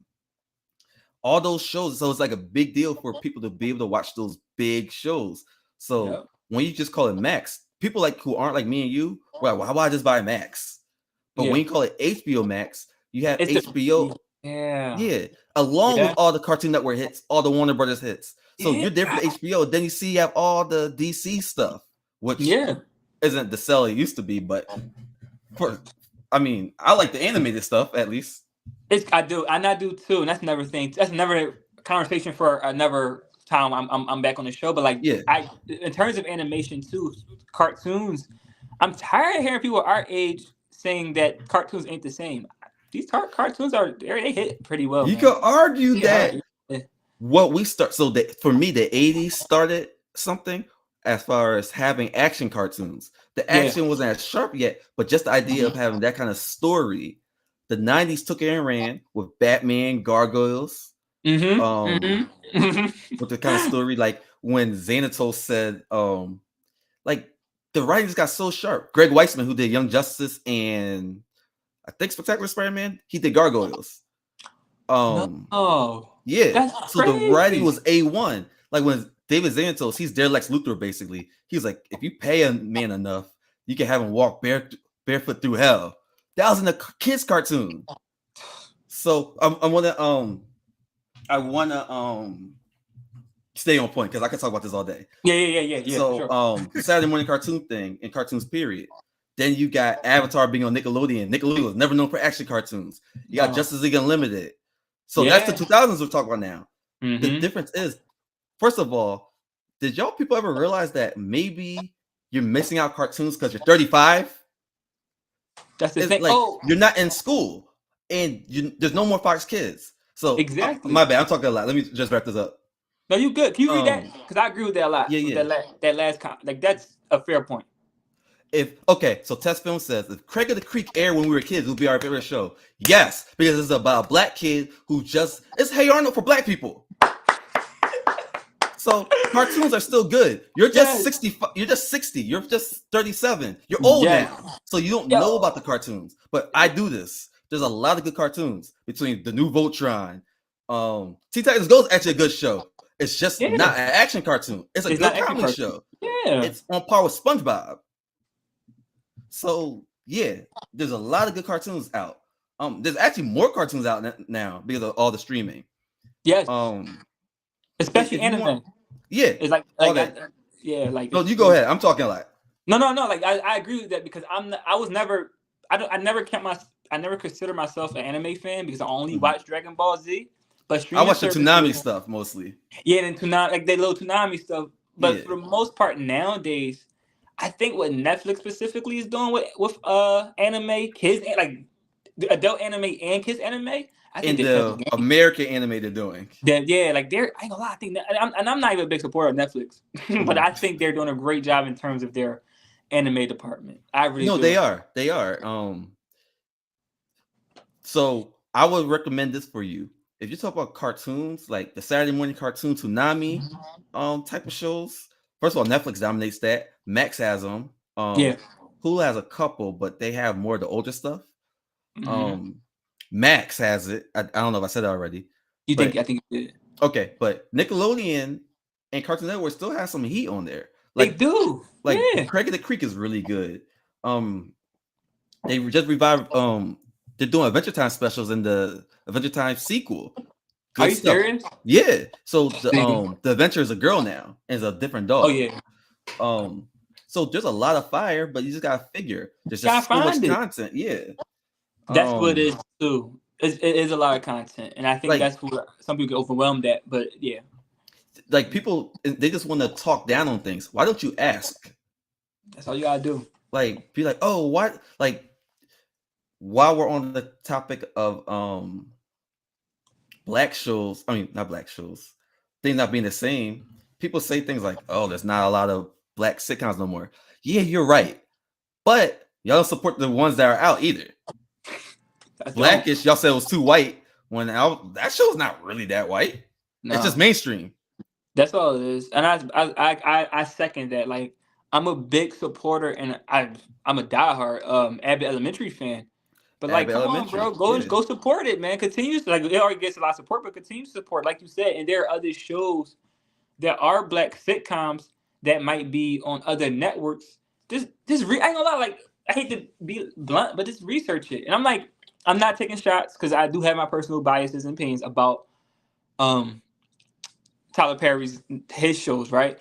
A: all those shows. So it's like a big deal for people to be able to watch those big shows. So
B: Yep.
A: when you just call it Max, people like who aren't like me and you, were like, why would I just buy Max? But when
B: Yeah.
A: you call it HBO Max, you have
B: It's
A: HBO,
B: the yeah,
A: yeah, along with
B: yeah,
A: all the Cartoon Network hits, all the Warner Brothers hits. So
B: yeah,
A: you're there for the HBO. Then you see you have all the DC stuff, which
B: yeah.
A: isn't the sell it used to be, but for I mean, I like the animated stuff at least.
B: It's I do, and I do too, and that's another thing. That's another conversation for another time I'm back on the show. But like
A: Yeah,
B: in terms of animation too, cartoons, I'm tired of hearing people our age saying that cartoons ain't the same. These cartoons they hit pretty well,
A: you
B: man.
A: could argue
B: They are.
A: that
B: Yeah.
A: what we start. So that for me, the '80s started something as far as having action cartoons. The
B: Yeah.
A: action wasn't as sharp yet, but just the idea of having that kind of story. The '90s took it and ran with Batman, Gargoyles,
B: Mm-hmm.
A: um,
B: Mm-hmm.
A: with the kind of story like when Xanatos said, like the writings got so sharp. Greg Weisman, who did Young Justice and I think Spectacular Spider-Man, he did Gargoyles.
B: No,
A: Yeah.
B: that's
A: So the writing
B: crazy.
A: was A1. Like when David Xanatos, he's their Lex Luthor basically. He's like, if you pay a man enough, you can have him walk barefoot through hell. That was in a kids cartoon. So I wanna stay on point because I can talk about this all day.
B: Yeah, for
A: So
B: sure.
A: the Saturday morning cartoon thing in cartoons period. Then you got Avatar being on Nickelodeon. Nickelodeon was never known for action cartoons. You got
B: No.
A: Justice League Unlimited. So that's the
B: Yeah.
A: 2000s we're talking about now. The
B: Mm-hmm.
A: difference is, first of all, did y'all people ever realize that maybe you're missing out cartoons because you're 35?
B: That's the
A: It's
B: thing.
A: like
B: Oh,
A: you're not in school and there's no more Fox Kids. So
B: exactly.
A: my bad, I'm talking a lot. Let me just wrap this up.
B: No, you good. Can you read that?
A: Um,
B: Because I agree with that a lot.
A: yeah,
B: With
A: yeah.
B: that last like that's a fair point.
A: So Test Film says if Craig of the Creek aired when we were kids, it would be our favorite show. Yes, because it's about a black kid who it's Hey Arnold for black people. So cartoons are still good. You're just
B: Yes.
A: 65. You're just 60. You're just 37. You're old
B: Yes.
A: now. So you don't know
B: Yo.
A: about the cartoons. But I do this. There's a lot of good cartoons between the new Voltron. Teen Titans Go is actually a good show. It's just not
B: Yeah.
A: an action cartoon. It's a
B: It's
A: good
B: not action
A: comedy
B: cartoon.
A: show.
B: Yeah.
A: It's on par with SpongeBob. So yeah, there's a lot of good cartoons out. There's actually more cartoons out now because of all the streaming.
B: Yes. Especially
A: If you want,
B: anime.
A: yeah,
B: It's
A: all that.
B: yeah, like
A: No,
B: it's
A: you go ahead. I'm talking a lot.
B: no. Like I agree with that because I was never I never I never considered myself an anime fan because I only
A: Mhm.
B: watched Dragon Ball Z. But
A: I
B: streaming
A: watch the Toonami
B: services,
A: stuff mostly.
B: yeah, and Toonami, like they little Toonami stuff. But
A: Yeah,
B: for the most part nowadays, I think what Netflix specifically is doing with anime, kids like the adult anime and kids anime, I think
A: in
B: they're touching
A: the
B: game.
A: American anime they're doing.
B: That yeah, like they're I ain't gonna lie, I think that, and I'm not even a big supporter of Netflix, but
A: Mhm.
B: I think they're doing a great job in terms of their anime department. I really
A: No, they
B: do.
A: are. They are. So I would recommend this for you. If you talk about cartoons, like the Saturday morning cartoon Toonami, type of shows. First of all, Netflix dominates that. Max has them.
B: Yeah.
A: Hulu has a couple, but they have more of the older stuff.
B: Hmm.
A: Um, Max has it. I don't know if I said it already,
B: You think?
A: but
B: I think you did.
A: okay. But Nickelodeon and Cartoon Network still has some heat on there.
B: They do.
A: Like
B: Yeah.
A: Craig of the Creek is really good. They just revived. They're doing Adventure Time specials in the Adventure Time sequel.
B: Are
A: Good
B: you
A: stuff.
B: serious?
A: Yeah. So
B: See.
A: the adventure is a girl now and is a different
B: Oh
A: dog.
B: yeah.
A: So there's a lot of fire, but you just gotta figure there's
B: Gotta
A: just so much
B: find it.
A: content. Yeah.
B: That's what it
A: Um,
B: is too. It is a lot of content, and I think
A: like
B: that's what some people get overwhelmed at. But yeah,
A: people they just want to talk down on things. Why don't you ask?
B: that's all you gotta do.
A: Like be like, oh, what? Like while we're on the topic of black shows, I mean not black shows, things not being the same. People say things like, "Oh, there's not a lot of black sitcoms no more." Yeah, you're right, but y'all don't support the ones that are out either.
B: I don't.
A: Blackish, y'all said it was too white. When out that show's not really that white. It's just
B: No,
A: mainstream.
B: that's all it is. And I second that. Like I'm a big supporter, and I'm a diehard Abbott Elementary fan. But like,
A: Abbott
B: come on,
A: Elementary,
B: bro,
A: yeah.
B: go support it, man. Continue like it already gets a lot of support, but continue to support, like you said. And there are other shows that are black sitcoms that might be on other networks. I ain't gonna lie, like I hate to be blunt, but just research it. And I'm like, I'm not taking shots because I do have my personal biases and opinions about um Tyler Perry's his shows, right?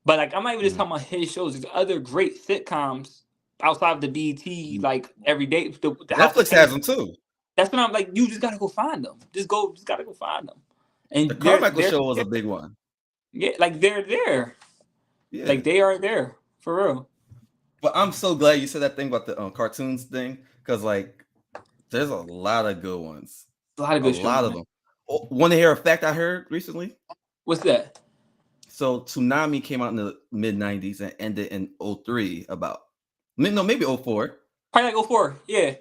B: But like I'm not even just
A: Mhm.
B: talking about his shows. There's other great sitcoms outside of the BET, like every day, the House of
A: Netflix has
B: Payne.
A: them too.
B: That's when I'm like, you just gotta go find them. Just gotta go find them.
A: The
B: And
A: Carmichael
B: they're
A: Show was a big one.
B: Yeah, like they're there.
A: Yeah.
B: Like they are there for real.
A: But I'm so glad you said that thing about the cartoons thing, because like there's a lot of good ones,
B: A lot of
A: a
B: good shows,
A: lot of
B: man.
A: them. Oh, want to hear a fact I heard recently?
B: What's that?
A: So Tsunami came out in the mid '90s and ended in '03. About no, maybe '04,
B: Probably like 04. Yeah.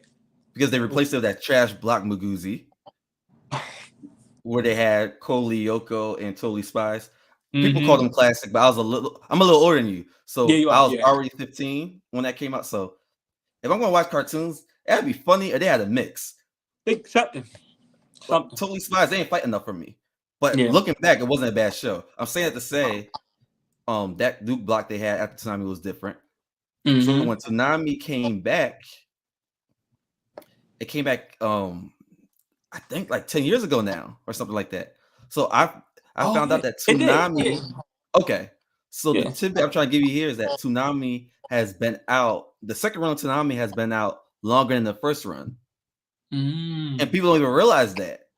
A: because they replaced it with that trash Block Maguzi, where they had Koli, Yoko, and Totally Spies. People call them classic, but I'm a little older than you,
B: Yeah,
A: so
B: you
A: I
B: are.
A: was
B: Yeah.
A: already 15 when that came out. So if I'm gonna watch cartoons, that'd be funny, or they had a mix.
B: Something.
A: Like
B: Something.
A: Totally Spies, they ain't fight enough for me. But
B: Yeah.
A: looking back, it wasn't a bad show. I'm saying it to say, that Duke block they had after Tsunami was different. So when Tsunami came back, it came back, I think like 10 years ago now, or something like that. So I
B: Oh
A: found
B: yeah.
A: out that
B: It did. Yeah.
A: Tsunami. Okay, so the
B: Yeah.
A: tidbit I'm trying to give you here is that Tsunami has been out. The second run of Tsunami has been out longer than the first run, and people don't even realize that,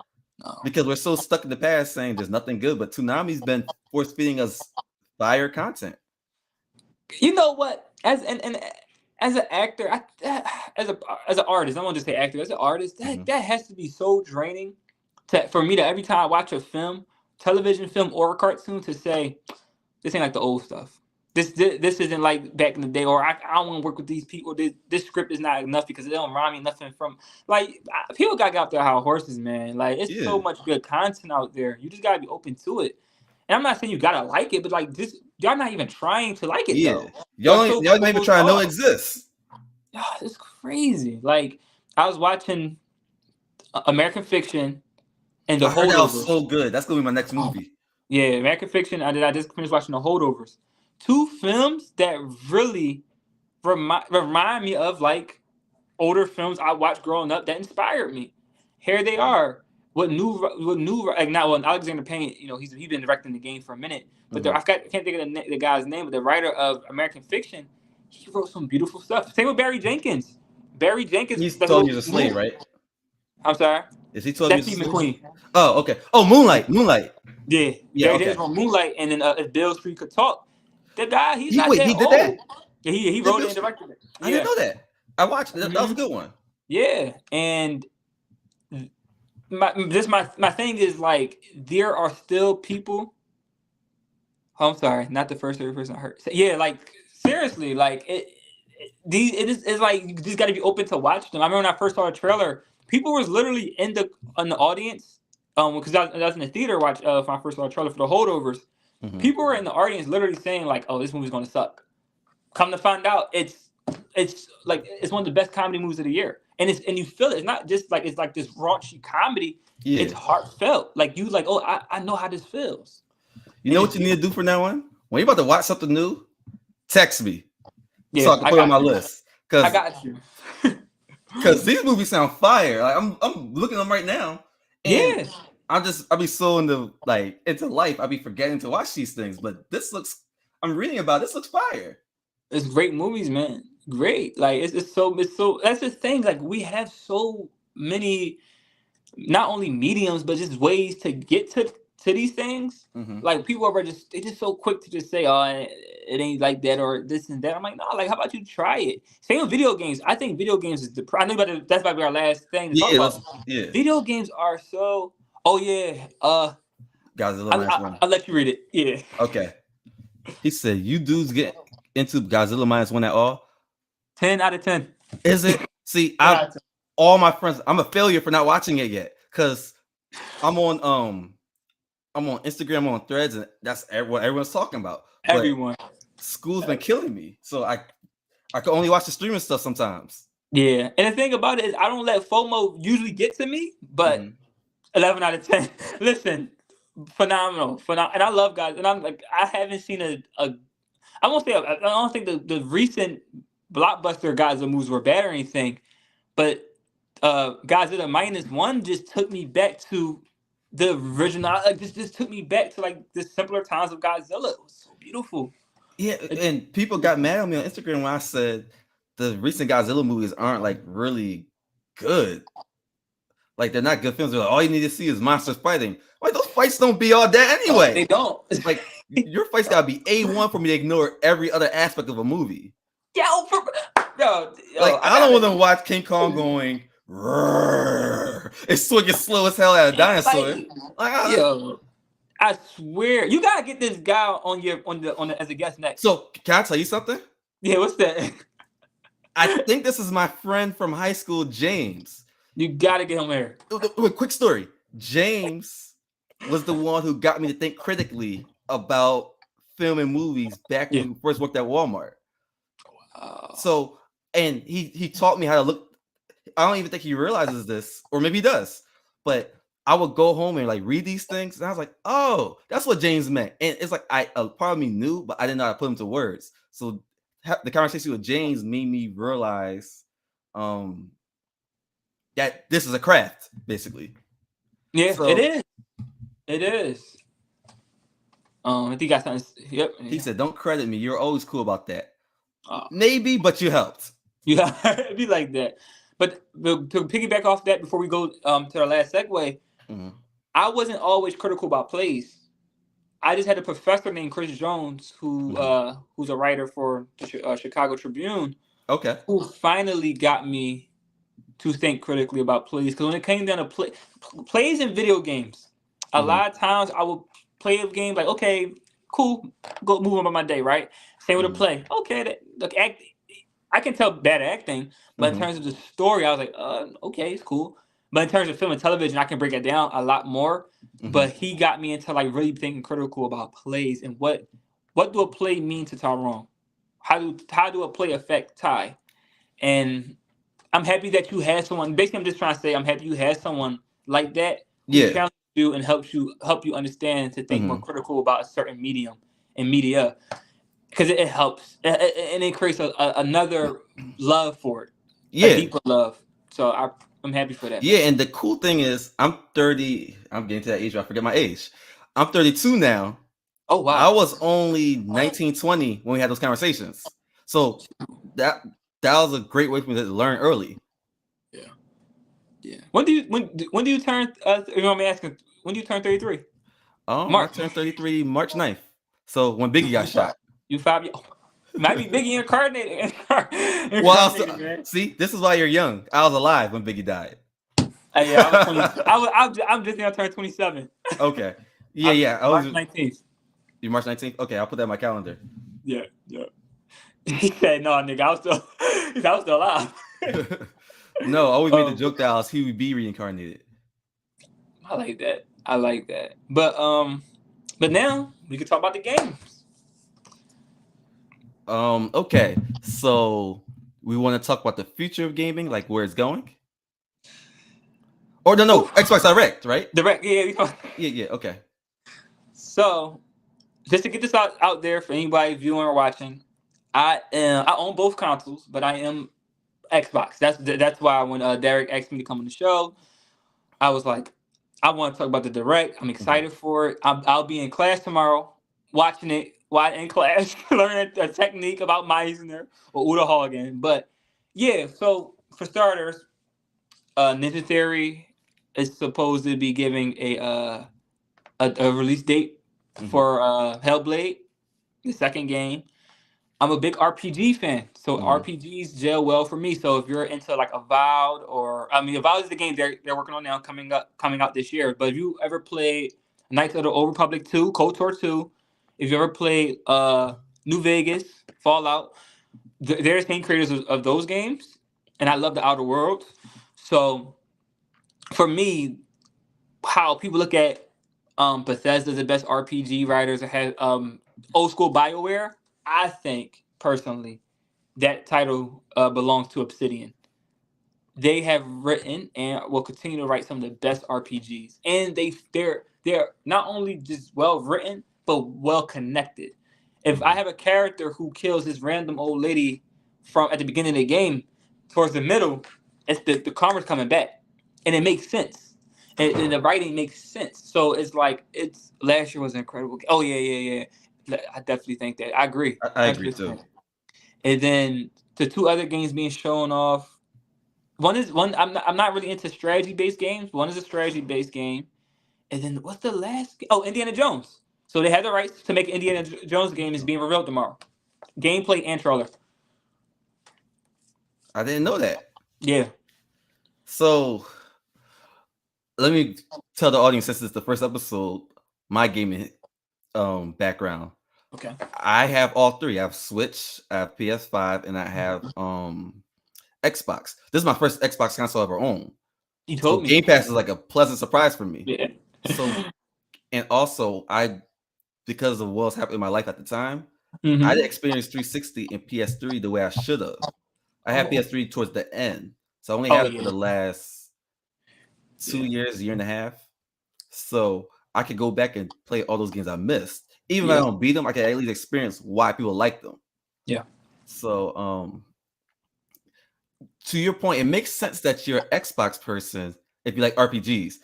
B: No.
A: because we're so stuck in the past saying there's nothing good. But Tsunami's been force feeding us fire content.
B: You know what? And as an actor, as an artist, I won't just say actor. As an artist, that has to be so draining for me to every time I watch a film, television film or a cartoon, to say this ain't like the old stuff. This isn't like back in the day, or I don't want to work with these people. This script is not enough because it don't rhyme me nothing from like people got to get out there how horses, man. Like it's
A: Yeah,
B: so much good content out there. You just gotta be open to it. And I'm not saying you gotta like it, but like this, y'all not even trying to like it
A: yeah.
B: though. Y'all
A: Y'all
B: so
A: y'all not even
B: closed
A: trying to know it
B: off.
A: exists.
B: It's crazy. Like I was watching American Fiction and The
A: I heard that was
B: Holdovers.
A: so good. That's gonna be my next movie.
B: Yeah, American Fiction. I just finished watching The Holdovers. Two films that really remind me of like older films I watched growing up that inspired me. Here they are. What new like not well Alexander Payne, he's been directing the game for a minute, but I can't think of the guy's name, but the writer of American Fiction, he wrote some beautiful stuff. Same with Barry Jenkins. Barry Jenkins,
A: He's
B: the
A: 12
B: whole
A: Years a Slave, right?
B: I'm sorry,
A: Is he 12
B: that's
A: Years a
B: Steve
A: Slave?
B: McQueen.
A: Oh, okay. Oh, Moonlight.
B: Yeah,
A: Yeah,
B: Barry Jenkins
A: okay.
B: wrote Moonlight, and then if Bill Street Could Talk, that guy, he's
A: He
B: not
A: wait,
B: that
A: he did that?
B: old. Yeah, he
A: Did
B: wrote it
A: Bill
B: and
A: Street?
B: directed it.
A: I didn't
B: Yeah.
A: know that. I watched it. That was a good one.
B: Yeah, and my thing is like there are still people. Oh, I'm sorry, not the first every person I heard. Yeah, like seriously, like it's like you just got to be open to watch them. I remember when I first saw a trailer, people was literally in the audience, because I was in the theater watch when I first saw a trailer for the Holdovers. People were in the audience literally saying like, "Oh, this movie's gonna suck." Come to find out, it's like it's one of the best comedy movies of the year, and you feel it. It's not just like it's like this raunchy comedy.
A: Yeah.
B: It's heartfelt. Like you like, oh, I know how this feels.
A: You
B: And
A: know
B: it's
A: what you need to do from now on? When you're about to watch something new, text me so
B: Yeah,
A: I can
B: I
A: put it on
B: got
A: my
B: you.
A: list.
B: I got you.
A: Because these movies sound fire. Like I'm looking at them right now, and
B: Yeah,
A: I'll be so into life. I'll be forgetting to watch these things. But I'm reading about this looks fire.
B: it's great movies, man. Great. Like it's so that's the thing. Like we have so many, not only mediums, but just ways to get to these things. Like people are just so quick to just say, "Oh, it ain't like that," or this and that. I'm like, no. Like, how about you try it? Same with video games. I think video games is I know that's about to be our last thing to talk about.
A: Yeah.
B: Video games are so. Oh yeah.
A: Godzilla minus one.
B: I'll let you read it. Yeah.
A: Okay. He said, "You dudes get into Godzilla minus one at all?
B: 10 out of 10.
A: Is it? See,
B: 10 out of 10.
A: all my friends. I'm a failure for not watching it yet because I'm on Instagram, on Threads, and that's what everyone's talking about.
B: Everyone.
A: But school's been killing me, so I can only watch the streaming stuff sometimes.
B: Yeah, and the thing about it is, I don't let FOMO usually get to me, but 11 out of 10. Listen, phenomenal, and I love guys, and I'm like, I haven't seen I won't say, I don't think the recent blockbuster Godzilla movies were bad or anything, but Godzilla minus one just took me back to the original. Like just took me back to like the simpler times of Godzilla. It was so beautiful.
A: Yeah, and people got mad at me on Instagram when I said the recent Godzilla movies aren't like really good. Like they're not good films. They're like, all you need to see is monsters fighting. Like those fights don't be all that anyway.
B: They don't.
A: Like Your face gotta be A1 for me to ignore every other aspect of a movie.
B: Yo,
A: Like,
B: I
A: I don't
B: gotta
A: want to watch King Kong going, it's swinging slow as hell at a dinosaur.
B: yo. I swear, you gotta get this guy on the as a guest next.
A: So, can I tell you something?
B: Yeah, what's that?
A: I think this is my friend from high school, James.
B: You gotta get him there.
A: Quick story. James was the one who got me to think critically about film and movies back when we first worked at Walmart. So, and he taught me how to look. I don't even think he realizes this, or maybe he does. But I would go home and like read these things, and I was like, "Oh, that's what James meant." And it's like a part of me knew, but I didn't know how to put them to words. So the conversation with James made me realize that this is a craft, basically.
B: Yeah, so, it is. It is. I think I something. Yep.
A: He said, "Don't credit me. You're always cool about that." Maybe, but you helped.
B: Yeah, it'd be like that. But to piggyback off that, before we go to our last segue, I wasn't always critical about plays. I just had a professor named Chris Jones, who's a writer for the Chicago Tribune.
A: Okay.
B: Who finally got me to think critically about plays. Because when it came down to plays in video games, a lot of times I would play a game like, okay, cool, go move on about my day, right? Same with a play. Okay, I can tell bad acting, but in terms of the story, I was like, okay, it's cool. But in terms of film and television, I can break it down a lot more. But he got me into like really thinking critical about plays and what do a play mean to Tyrone? How do a play affect Ty? And I'm happy that you had someone. Basically, I'm just trying to say I'm happy you had someone like that who challenged you and help you understand to think more critical about a certain medium and media, because it helps and it creates another love for it, a deeper love. So I'm happy for that.
A: Yeah, and the cool thing is, I'm 30. I'm getting to that age where I forget my age. I'm 32 now.
B: Oh wow!
A: I was only 19, 20 when we had those conversations. So that was a great way for me to learn early.
B: Yeah. When do you turn? If you want me asking, when do you turn 33?
A: I turned 33 March 9th. So when Biggie got shot.
B: You 5 years. Might be Biggie incarnated.
A: Well, see, this is why you're young. I was alive when Biggie died.
B: Yeah, I was 20. I'm just now turned 27.
A: Okay. Yeah.
B: March 19th.
A: You March 19th? Okay, I'll put that in my calendar.
B: Yeah. He said, "No, nigga, I was still alive."
A: No, I always made the joke that I was Huey B reincarnated.
B: I like that. But now we can talk about the games.
A: Okay. So we want to talk about the future of gaming, like where it's going? Or no, Xbox Direct, right?
B: Direct, yeah.
A: Yeah, okay.
B: So just to get this out there for anybody viewing or watching, I own both consoles, but I am Xbox. That's why when Derek asked me to come on the show, I was like, I want to talk about the Direct. I'm excited for it. I'll be in class tomorrow, watching it while in class, learning a technique about Meisner or Uda Hagen. But yeah, so for starters, Ninja Theory is supposed to be giving a release date for Hellblade, the second game. I'm a big RPG fan, so RPGs gel well for me. So if you're into like Avowed, Avowed is the game they're working on now, coming out this year. But if you ever played Knights of the Old Republic 2, KOTOR 2, if you ever played New Vegas, Fallout, they're the same creators of those games, and I love the Outer Worlds. So for me, how people look at Bethesda, the best RPG writers, that has old school BioWare, I think personally that title belongs to Obsidian. They have written and will continue to write some of the best RPGs, and they're not only just well written but well connected. If I have a character who kills this random old lady from at the beginning of the game, towards the middle, it's the karma's coming back, and it makes sense. And the writing makes sense. So it's like last year was incredible. Oh yeah. I definitely think that. I agree.
A: I agree too.
B: And then the two other games being shown off. One. I'm not really into strategy based games. One is a strategy based game. And then what's the last? Oh, Indiana Jones. So they have the rights to make an Indiana Jones game. Is being revealed tomorrow. Gameplay and trailer.
A: I didn't know that.
B: Yeah.
A: So let me tell the audience, since it's the first episode, my gaming background.
B: Okay.
A: I have all three. I have Switch, I have PS5, and I have Xbox. This is my first Xbox console I ever owned.
B: You
A: So
B: told me.
A: Game Pass is like a pleasant surprise for me.
B: Yeah.
A: So, and also because of what was happening in my life at the time,
B: Mhm.
A: I didn't experience 360 and PS3 the way I should have. I had PS3 towards the end, so I only had it for the last 2 years, year and a half. So I could go back and play all those games I missed. Even if I don't beat them, I can at least experience why people like them.
B: Yeah.
A: So, to your point, it makes sense that you're an Xbox person if you like RPGs.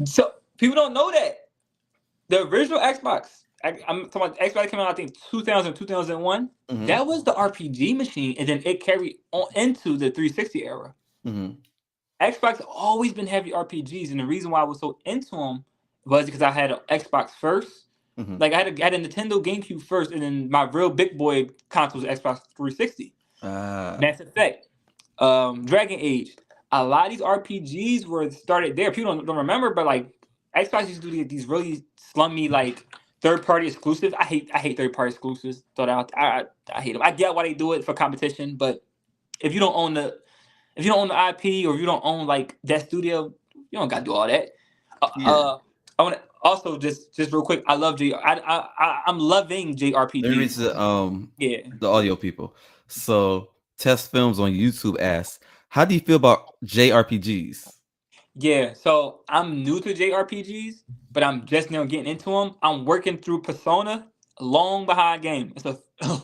B: So people don't know that the original Xbox. I'm talking about Xbox came out, I think 2000, 2001.
A: Mhm.
B: That was the RPG machine, and then it carried on into the 360 era.
A: Mhm.
B: Xbox always been heavy RPGs, and the reason why I was so into them was because I had an Xbox first.
A: Mhm.
B: Like I had a Nintendo GameCube first, and then my real big boy console was Xbox 360. Mass Effect, Dragon Age. A lot of these RPGs were started there. People don't remember, but like Xbox used to do these really slummy like third-party exclusives. I hate third-party exclusives. I hate them. I get why they do it for competition, but if you don't own the IP, or if you don't own like that studio, you don't gotta do all that. I want to also just real quick. I love I'm loving JRPGs.
A: Let me read to the audio people. So Test Films on YouTube asks, how do you feel about JRPGs?
B: Yeah, so I'm new to JRPGs, but I'm just now getting into them. I'm working through Persona, a long behind game. It's a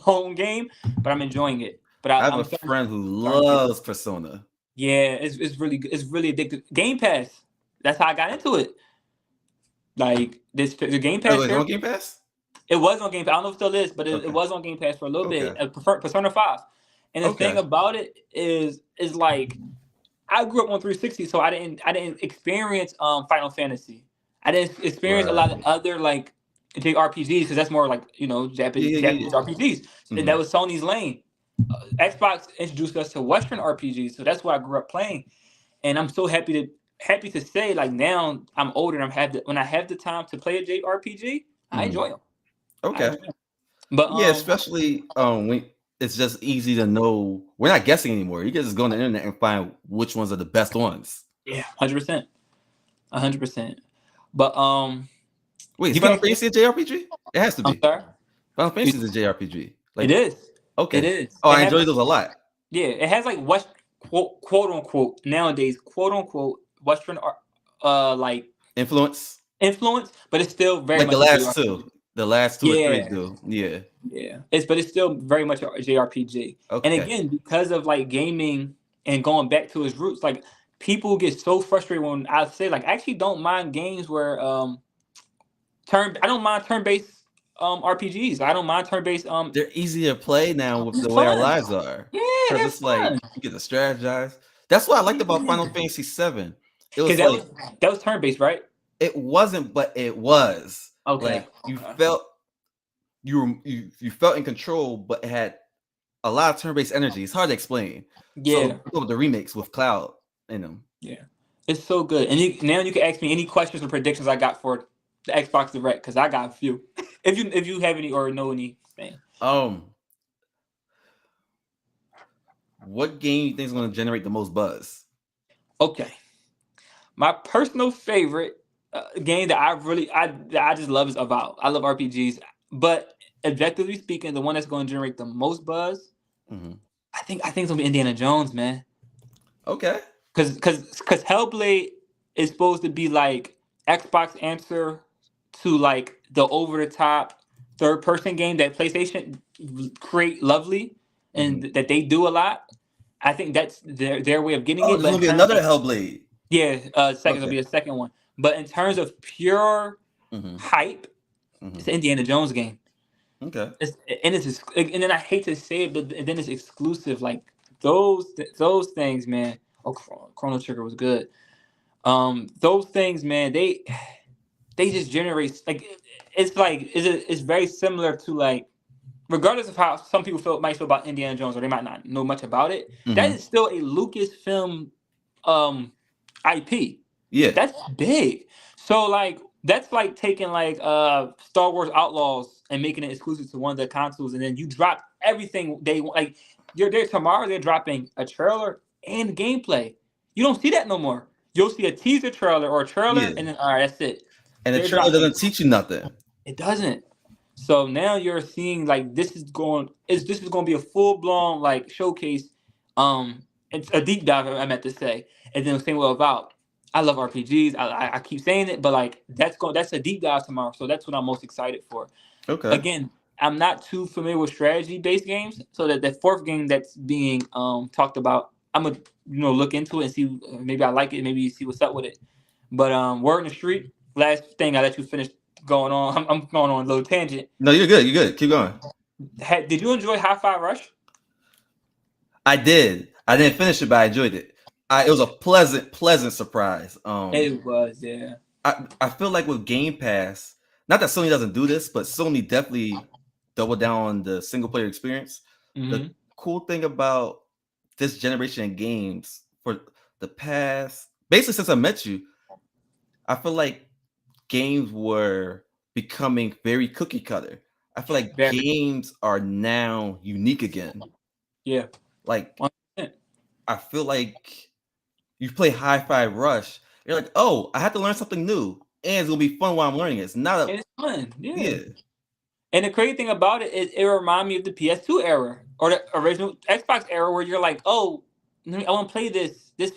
B: long game, but I'm enjoying it. But
A: I have
B: I'm
A: a friend who loves Persona.
B: Yeah, it's really good. It's really addictive. Game Pass. That's how I got into it. Like the Game Pass.
A: Oh, it's on Game Pass?
B: It was on Game Pass. I don't know if it still is, but it was on Game Pass for a little bit. Persona 5. And the thing about it is like I grew up on 360, so I didn't experience Final Fantasy. I didn't experience a lot of other like JRPGs, because that's more like Japanese RPGs. And that was Sony's lane. Xbox introduced us to Western RPGs, so that's what I grew up playing. And I'm so happy to say, like, now I'm older and when I have the time to play a JRPG, I enjoy them.
A: Okay.
B: But
A: especially when it's just easy to know. We're not guessing anymore. You can just go on the internet and find which ones are the best ones.
B: Yeah, 100%, 100%. But
A: wait, Final Fantasy a JRPG? It has to be.
B: Sorry?
A: Final Fantasy is a JRPG.
B: Like, it is.
A: Okay.
B: It is.
A: Oh, I enjoy those a lot.
B: Yeah, it has like quote unquote nowadays quote unquote Western like
A: influence,
B: but it's still very
A: like
B: much
A: the last two. The last two or three do.
B: Yeah. But it's still very much a JRPG.
A: Okay.
B: And again, because of like gaming and going back to its roots, like people get so frustrated when I say, like, I actually don't mind games where I don't mind turn-based RPGs. I don't mind turn-based
A: they're easy to play now with the way our lives are.
B: Yeah,
A: it's fun. Like you get to strategize. That's what I liked about Final Fantasy VII. It was like
B: that was turn-based, right?
A: It wasn't, but it was.
B: Okay.
A: Like you felt you felt in control, but it had a lot of turn-based energy. It's hard to explain.
B: Yeah.
A: So the remakes with Cloud in them.
B: Yeah. It's so good. And now you can ask me any questions or predictions I got for the Xbox Direct, because I got a few. if you have any or know anything.
A: What game you think is going to generate the most buzz?
B: Okay. My personal favorite game that I just love is Avowed. I love RPGs, but objectively speaking, the one that's going to generate the most buzz, I think it's gonna be Indiana Jones, man.
A: Okay.
B: Because Hellblade is supposed to be like Xbox answer to like the over the top third person game that PlayStation create lovely and that they do a lot. I think that's their way of getting it.
A: There's gonna be another Hellblade.
B: Yeah, will be a second one. But in terms of pure hype, it's an Indiana Jones game.
A: Okay.
B: And then I hate to say it, but then it's exclusive. Like those things, man. Oh, Chrono Trigger was good. Those things, man. They they just generate it's very similar to like, regardless of how some people might feel about Indiana Jones, or they might not know much about it, that
A: Mm-hmm.
B: is still a Lucasfilm IP.
A: Yeah.
B: That's big. So like that's like taking like Star Wars Outlaws and making it exclusive to one of the consoles, and then you drop everything they want. Like you're there tomorrow, they're dropping a trailer and gameplay. You don't see that no more. You'll see a teaser trailer or a trailer,
A: Yeah.
B: and then all right, that's it.
A: And the
B: They're
A: trailer
B: dropping.
A: doesn't teach you nothing.
B: It doesn't. So now you're seeing like this is going to be a full blown like showcase. It's a deep dive, I meant to say, and then the same way about. I love RPGs. I keep saying it, but like that's a deep dive tomorrow. So that's what I'm most excited for.
A: Okay.
B: Again, I'm not too familiar with strategy based games, so that the fourth game that's being talked about, I'm gonna look into it and see, maybe I like it, maybe see what's up with it. But word in the street. Last thing, I let you finish going on. I'm going on a little tangent.
A: No, you're good. You're good. Keep going.
B: Did you enjoy Hi-Fi Rush?
A: I did. I didn't finish it, but I enjoyed it. It was a pleasant surprise.
B: It was, yeah.
A: I feel like with Game Pass, not that Sony doesn't do this, but Sony definitely doubled down on the single player experience.
B: Mm-hmm.
A: The cool thing about this generation of games for the past, basically since I met you, I feel like games were becoming very cookie cutter. I feel like games are now unique again.
B: Yeah.
A: Like
B: 100%.
A: I feel like you play Hi-Fi Rush, you're like, oh, I have to learn something new, and it's gonna be fun while I'm learning it. It's not
B: And it's fun,
A: yeah.
B: And the crazy thing about it is it reminds me of the PS2 era or the original Xbox era, where you're like, oh, I want to play this. This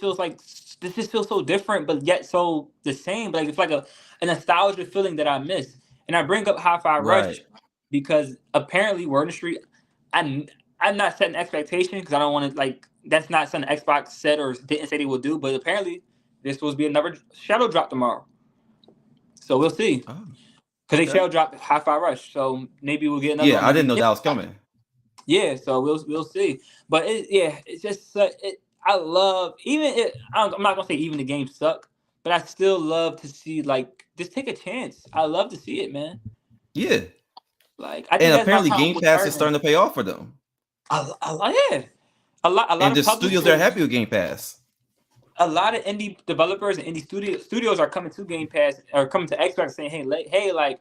B: just feels so different, but yet so the same. But like it's like a nostalgia feeling that I miss. And I bring up Hi-Fi
A: Right.
B: Rush because apparently Word in the Street, I'm not setting expectation because I don't want to, like, that's not something Xbox said or didn't say they will do. But apparently there's supposed to be another shadow drop tomorrow, so we'll see.
A: Oh,
B: Because
A: okay.
B: they shadow dropped Hi-Fi Rush, so maybe we'll get another.
A: Yeah, I didn't know that was coming.
B: Yeah, so we'll see. But it's just I love, even it. I'm not gonna say even the games suck, but I still love to see, like, just take a chance. I love to see it, man.
A: Yeah.
B: Like I think
A: And
B: that's my
A: apparently
B: problem
A: Game
B: with
A: Pass is
B: Birdman.
A: starting to pay off for them.
B: Yeah, a lot
A: And the
B: of
A: studios are
B: publishers,
A: happy with Game Pass.
B: a lot of indie developers and indie studios are coming to Game Pass, or coming to Xbox saying, hey, like,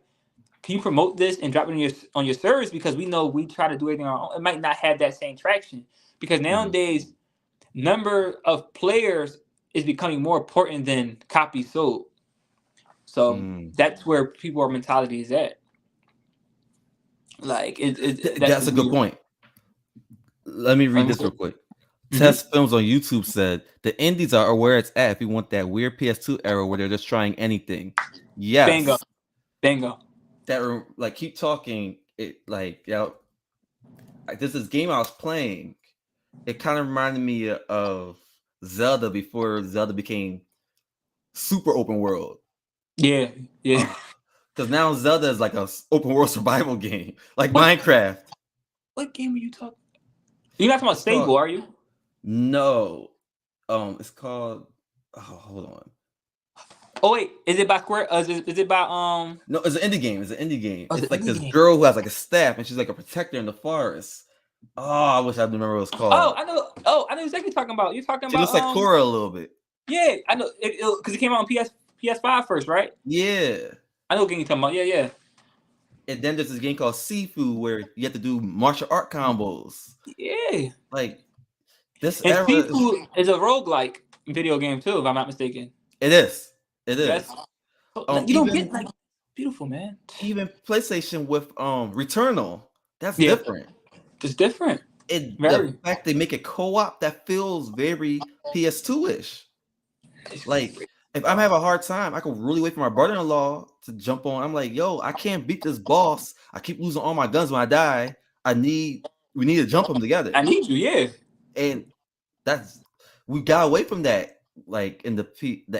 B: can you promote this and drop it on your service, because we know we try to do everything on our own. It might not have that same traction because nowadays number of players is becoming more important than copies sold. So that's where our mentality is at. Like
A: that's a good point. Let me read this real quick. Test Films on YouTube said the indies are where it's at if you want that weird PS2 era where they're just trying anything. Yes.
B: Bingo.
A: That, like, keep talking. It, like, this is game I was playing. It kind of reminded me of Zelda before Zelda became super open world.
B: Yeah.
A: Because now Zelda is like a open world survival game, like Minecraft.
B: What game are you talking? You're not talking about Stable, are you?
A: No. It's called. Oh, hold on.
B: Oh wait, is it by Square? Is it by
A: No, it's an indie game. It's like this
B: game.
A: girl who has like a staff and she's like a protector in the forest. Oh, I wish I remember what it's called.
B: Oh, I know. Oh, I know exactly what you're talking about. You're talking
A: She
B: about.
A: looks like Cora a little bit.
B: Yeah, I know. Because it came out on PS5 first, right?
A: Yeah.
B: I know what game you're talking about. Yeah.
A: And then there's this game called Sifu where you have to do martial art combos.
B: Yeah.
A: Like this
B: And
A: era
B: Sifu is a roguelike video game too, if I'm not mistaken.
A: It is.
B: Yes. You don't get, like, beautiful, man.
A: Even PlayStation with Returnal, that's different.
B: It's different.
A: The fact they make it co-op, that feels very PS2-ish. Like, if I'm having a hard time, I can really wait for my brother-in-law to jump on. I'm like, yo, I can't beat this boss. I keep losing all my guns when I die. We need to jump them together.
B: I need you, yeah.
A: And we got away from that, like in the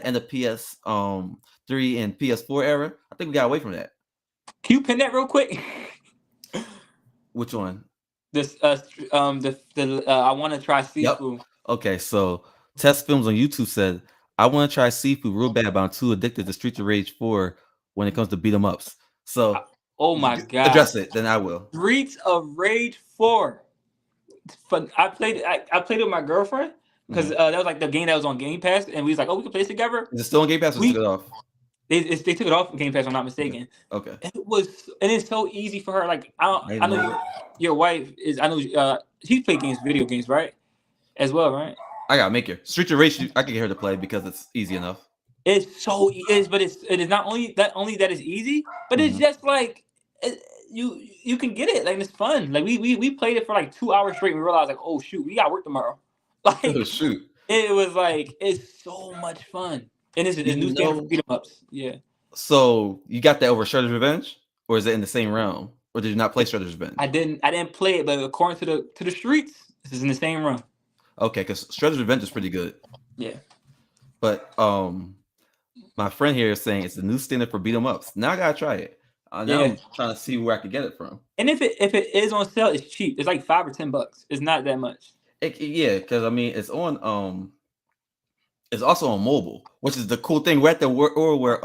A: end of PS3 and PS4 era. I think we got away from that.
B: Can you pin that real quick?
A: Which one?
B: This I want to try Sifu.
A: Yep. Okay, so Test Films on YouTube said, I want to try Sifu real bad, but I'm too addicted to Streets of Rage 4 when it comes to beat 'em ups. So
B: Oh my god,
A: address it, then I will.
B: Streets of Rage 4. I played it with my girlfriend because
A: Mhm.
B: that was like the game that was on Game Pass, and we was like, oh, we can play this together.
A: Is it still on Game Pass or took
B: We
A: it off?
B: they took it off of Game Pass, if I'm not
A: Okay.
B: mistaken.
A: Okay.
B: And it's so easy for her. Like
A: I
B: I
A: didn't
B: know
A: know that.
B: your wife is. I know she's played video games, right? As well, right?
A: I gotta make her. Street of Rage, I can get her to play because it's easy enough.
B: It's so but it is not only that is easy, but it's
A: Mhm.
B: just like you can get it. Like it's fun. Like we played it for like 2 hours straight. And we realized like, oh shoot, we got work tomorrow.
A: Oh
B: Like
A: shoot.
B: it was like it's so much fun, and it's new
A: You
B: standard for
A: know,
B: beat 'em ups. Yeah,
A: so you got that over Shredder's Revenge? Or is it in the same realm? Or did you not play Shredder's
B: I
A: Revenge?
B: didn't play it, but according to the streets, this is in the same run.
A: Okay, because Shredder's Revenge is pretty good.
B: Yeah,
A: But my friend here is saying it's the new standard for beat 'em ups. Now I gotta try it. Now
B: yeah.
A: I'm trying to see where I can get it from.
B: And if it is on sale, it's cheap. It's like $5 or $10. It's not that much.
A: Yeah, because I mean it's also on mobile, which is the cool thing. We're at the or where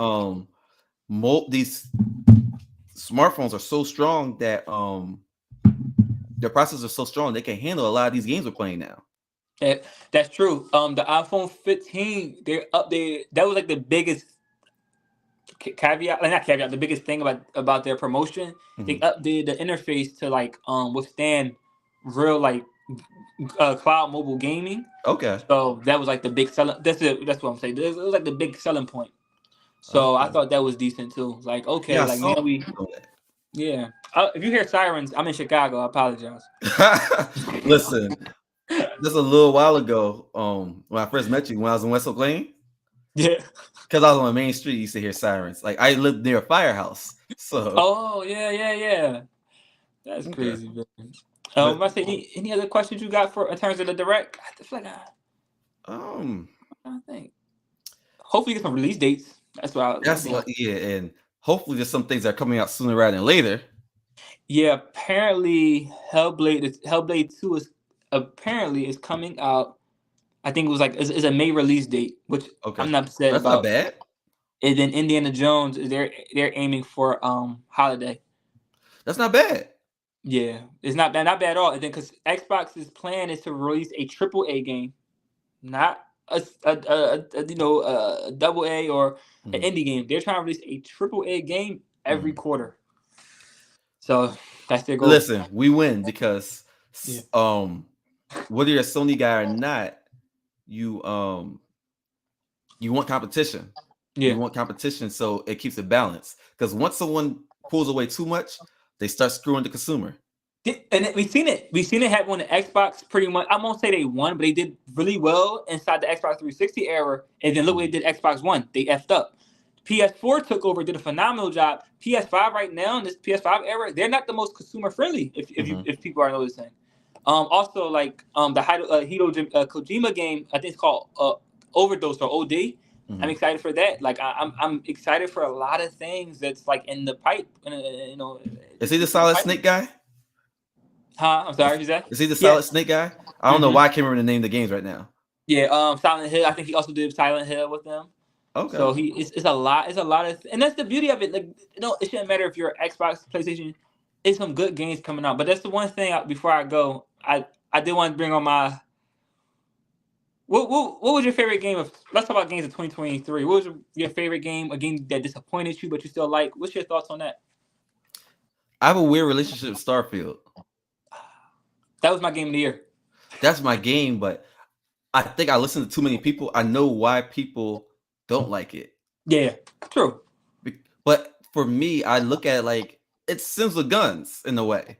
A: these smartphones are so strong that their processors are so strong they can handle a lot of these games we're playing now.
B: That's true. The iPhone 15, they updated. That was like the biggest caveat, like not caveat, the biggest thing about their promotion. They
A: Mhm.
B: updated the interface to like withstand real like cloud mobile gaming.
A: Okay.
B: So that was like the big selling. That's what I'm saying. It was like the big selling point. So I
A: Okay.
B: thought that was decent too. Like
A: Yeah,
B: okay,
A: I
B: like
A: saw
B: now we
A: that.
B: yeah. If you hear sirens, I'm in Chicago. I apologize.
A: Listen, just a little while ago, when I first met you, when I was in West Oak Lane,
B: Yeah.
A: because I was on the main street, you used to hear sirens. Like I lived near a firehouse, so
B: Oh yeah. That's
A: okay.
B: crazy, man.
A: But
B: I say any other questions you got for in terms of the direct? I feel like
A: um,
B: I think. Hopefully, get some release dates. That's what I
A: that's
B: think.
A: yeah, and hopefully there's some things that are coming out sooner rather than later.
B: Yeah, apparently Hellblade 2 is coming out. I think it was like it's a May release date, which
A: Okay,
B: I'm not upset
A: that's not
B: about.
A: bad.
B: And then Indiana Jones, they're aiming for holiday.
A: That's not bad.
B: Yeah, it's not bad at all. And then because Xbox's plan is to release a AAA game, not a double A or an
A: Mhm,
B: indie game. They're trying to release a AAA game every
A: mhm.
B: quarter. So that's their goal.
A: Listen, we win because
B: Yeah.
A: whether you're a Sony guy or not, you um you want competition.
B: Yeah.
A: You want competition, so it keeps it balanced. Because once someone pulls away too much, they start screwing the consumer.
B: And we've seen it. We've seen it happen on the Xbox pretty much. I won't say they won, but they did really well inside the Xbox 360 era. And then look what they did Xbox One. They effed up. PS4 took over, did a phenomenal job. PS5 right now in this PS5 era, they're not the most consumer friendly.
A: Mhm,
B: If people are noticing. Also like the Kojima game, I think it's called Overdose or OD. I'm
A: mhm.
B: excited for that. Like I'm excited for a lot of things that's like in the pipe.
A: Is he the
B: It's in the
A: Solid
B: pipe.
A: Snake guy?
B: Huh? I'm sorry. Who's that?
A: Is he the
B: Yeah.
A: Solid Snake guy? I don't know
B: hmm
A: why I can't remember the name of the games right now.
B: Yeah. Silent Hill. I think he also did Silent Hill with them.
A: Okay.
B: So it's a lot. It's a lot of, and that's the beauty of it. Like it shouldn't matter if you're Xbox, PlayStation. It's some good games coming out. But that's the one thing. Before I go, I did want to bring on my. What was your favorite game of? Let's talk about games of 2023. What was your favorite game? A game that disappointed you, but you still like. What's your thoughts on that?
A: I have a weird relationship with Starfield.
B: That was my game of the year.
A: That's my game, but I think I listen to too many people. I know why people don't like it.
B: Yeah. True.
A: But for me, I look at it like it's Sims with guns in a way.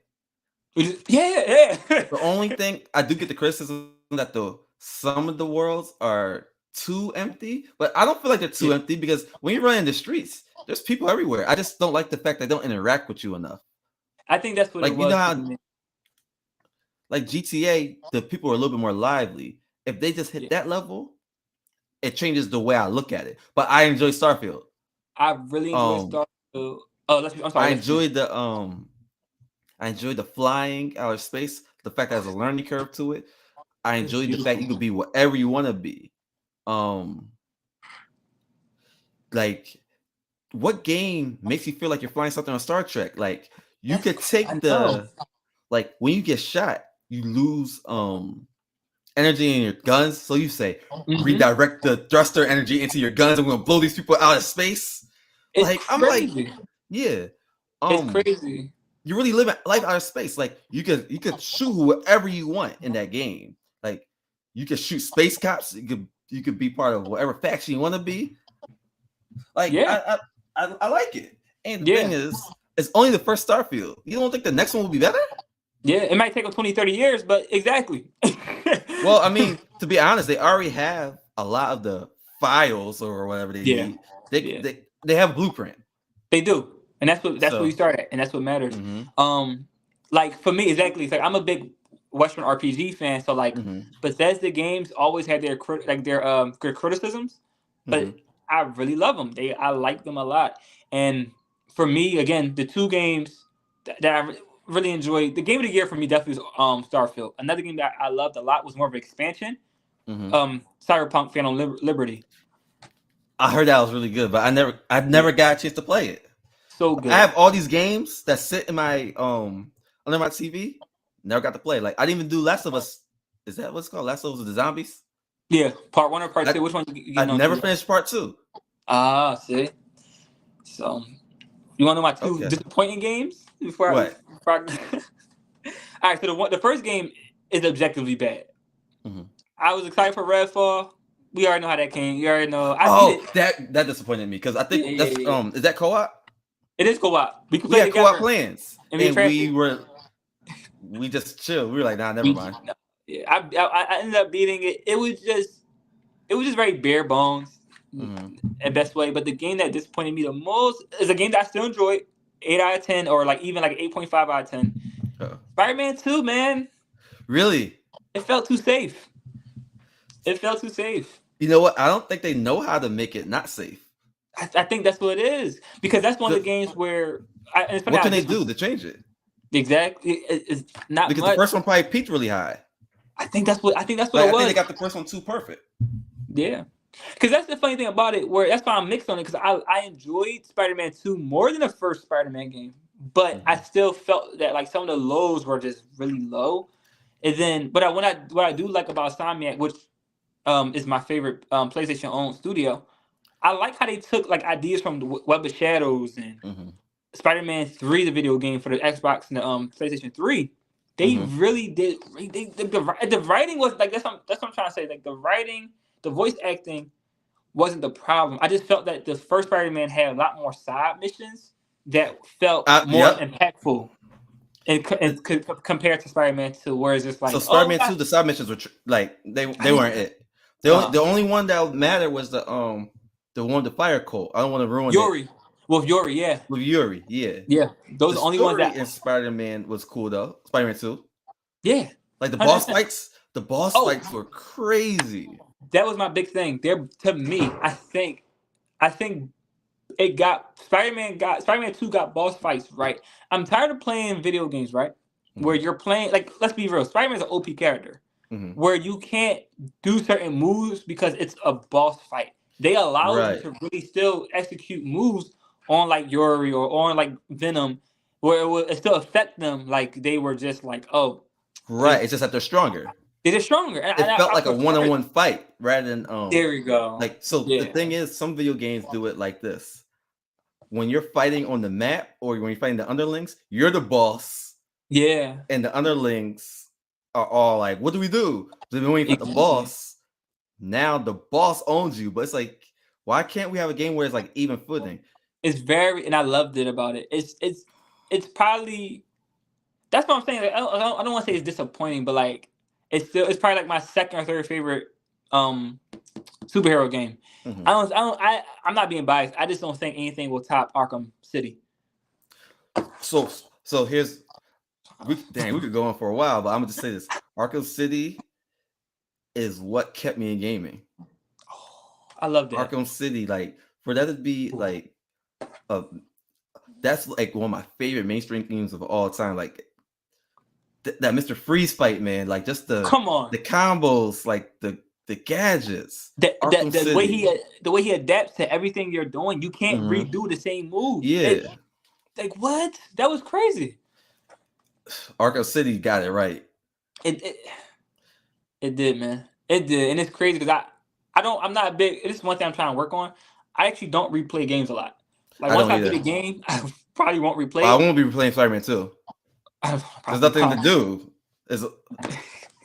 B: Yeah.
A: The only thing I do get the criticism that some of the worlds are too empty, but I don't feel like they're too
B: Yeah.
A: empty because when you run in the streets, there's people everywhere. I just don't like the fact they don't interact with you enough.
B: I think that's what it
A: Like you know
B: was for
A: how
B: me.
A: like GTA, the people are a little bit more lively. If they just hit
B: Yeah.
A: that level, it changes the way I look at it. But I enjoy Starfield.
B: I really enjoyed
A: Um,
B: Starfield. Oh, I'm sorry.
A: I
B: Let's see.
A: enjoyed the flying out of space. The fact that there's a learning curve to it. I
B: It's
A: enjoyed the fact
B: beautiful.
A: you could be whatever you want to be. Um, like what game makes you feel like you're flying something on Star Trek? Like you could
B: I
A: take
B: know.
A: like when you get shot, you lose energy in your guns. So you say
B: Mhm.
A: redirect the thruster energy into your guns, and we're gonna blow these people out of space.
B: It's
A: Like I'm like,
B: crazy.
A: yeah.
B: It's crazy.
A: You really live life out of space. Like you could shoot whoever you want in that game. Like you could shoot space cops. You could be part of whatever faction you want to be. Like
B: Yeah.
A: I like it. And the
B: Yeah.
A: thing is, it's only the first Starfield. You don't think the next one will be better?
B: Yeah. It might take them 20, 30 years, but exactly.
A: Well, I mean, to be honest, they already have a lot of the files or whatever they
B: Yeah.
A: need. They
B: Yeah.
A: they have a blueprint.
B: They do. And that's where you
A: So
B: start at, and that's what matters.
A: mhm,
B: Like for me, exactly. It's like I'm a big Western RPG fan, so like
A: mhm,
B: Bethesda games always had their good criticisms, but
A: mhm,
B: I really love them. I like them a lot. And for me, again, the two games that really enjoyed, the game of the year for me definitely was Starfield. Another game that I loved a lot was more of an expansion.
A: mhm.
B: Cyberpunk Phantom Liberty.
A: I heard that was really good, but I
B: Yeah,
A: never got a chance to play it.
B: so
A: I
B: good.
A: have all these games that sit in my under my TV. Never got to play. Like I didn't even do Last of Us. Is that what's called? Last of Us with the zombies?
B: Yeah, part one or part
A: I
B: two? Which one you
A: I
B: getting on
A: never
B: to?
A: finished part two.
B: Ah, see. So you want to know my two
A: Okay.
B: disappointing games before I?
A: What?
B: Before I all right, so the first game is objectively bad.
A: Mhm.
B: I was excited for Redfall. We already know how that came. You already know. I beat
A: Oh,
B: it.
A: that disappointed me because I
B: Yeah,
A: think
B: yeah,
A: that's
B: yeah, yeah.
A: is that co-op?
B: It is co-op. We can
A: We
B: play
A: had co-op
B: together
A: plans
B: and be
A: and
B: trashy.
A: we just chilled. We were like, nah, never
B: We
A: mind.
B: no. Yeah, I ended up beating it. It was just very bare bones,
A: Mm-hmm.
B: in best way. But the game that disappointed me the most is a game that I still enjoyed. 8 out of 10, or like even like 8.5 out of 10.
A: Oh.
B: Spider-Man 2, man.
A: Really?
B: It felt too safe. It felt too safe.
A: You know what? I don't think they know how to make it not safe.
B: I think that's what it is, because that's one of the
A: The,
B: games where and it's funny
A: what
B: how
A: can they
B: this
A: do
B: was
A: to change it?
B: exactly. It's not
A: Because the
B: much.
A: first one probably peaked really high.
B: I think that's what
A: Like
B: it
A: I think they
B: was.
A: got the first one too perfect.
B: Yeah, because that's the funny thing about it. Where that's why I'm mixed on it, because I enjoyed Spider-Man 2 more than the first Spider-Man game, but I
A: Mm-hmm.
B: still felt that like some of the lows were just really low. And then, but what I do like about Insomniac, which is my favorite PlayStation owned studio. I like how they took like ideas from the Web of Shadows and
A: Mm-hmm.
B: Spider-Man 3, the video game for the Xbox and the PlayStation 3. They
A: Mm-hmm.
B: really did. The writing was like that's what I'm trying to say. Like the writing, the voice acting wasn't the problem. I just felt that the first Spider-Man had a lot more side missions that felt more
A: Yep.
B: impactful compared to Spider-Man 2, where it's just
A: So
B: like, oh,
A: Spider-Man 2, the side missions were like
B: I
A: they
B: didn't.
A: weren't it.
B: Uh,
A: The only one that mattered was the one with the fire cult. I don't want to ruin it
B: Yuri, with Yuri, yeah,
A: with Yuri. Yeah,
B: yeah. Those
A: the
B: are the only ones
A: story
B: that,
A: in Spider-Man was cool though. Spider-Man 2,
B: yeah,
A: like
B: 100%.
A: the boss
B: Oh,
A: fights were crazy.
B: that was my big thing. There to me, I think it got Spider-Man 2 got boss fights right. I'm tired of playing video games, right? Where
A: Mm-hmm.
B: you're playing, like, let's be real, Spider-Man's an OP character.
A: Mm-hmm.
B: Where you can't do certain moves because it's a boss fight. They allow you
A: Right,
B: to really still execute moves on like Yuri or on like Venom, where it still affect them like they were just like, oh,
A: right. It's
B: just
A: just that they're stronger.
B: they're just stronger. And
A: It felt
B: I
A: like a
B: prefer it.
A: one-on-one fight rather than
B: There we go.
A: like. So the
B: Yeah.
A: thing is, some video games do it like this: when you're fighting on the map or when you're fighting the underlings, you're the boss,
B: Yeah.
A: and the underlings are all like, "What do we do?" So then when you fight the
B: Exactly.
A: boss, now the boss owns you. But it's like, why can't we have a game where it's like even footing?
B: It's very, and I loved it about it. It's probably, that's what I'm saying. Like, I don't want to say it's disappointing, but like it's probably like my second or third favorite um superhero game.
A: Mhm.
B: I'm not being biased. I just don't think anything will top Arkham City.
A: So here's we could go on for a while, but I'm gonna just say this: Arkham City is what kept me in gaming.
B: I love that.
A: Arkham City, like for that to be like a that's like one of my favorite mainstream themes of all time. Like that Mr. Freeze fight, man. Like just
B: Come on.
A: the combos, like the gadgets,
B: The,
A: Arkham
B: the, the way
A: City.
B: he adapts to everything you're doing, you can't
A: Mhm.
B: redo the same move.
A: Yeah,
B: Like what? That was crazy.
A: Arkham City got it right.
B: It it, it did, man. It did, and it's crazy because I'm not big. This is one thing I'm trying to work on. I actually don't replay games a lot. Like
A: I
B: once
A: don't
B: I beat
A: either.
B: a game, I probably won't replay
A: I
B: it.
A: won't be playing Spider-Man 2.
B: I
A: There's
B: probably
A: nothing to
B: can't.
A: do.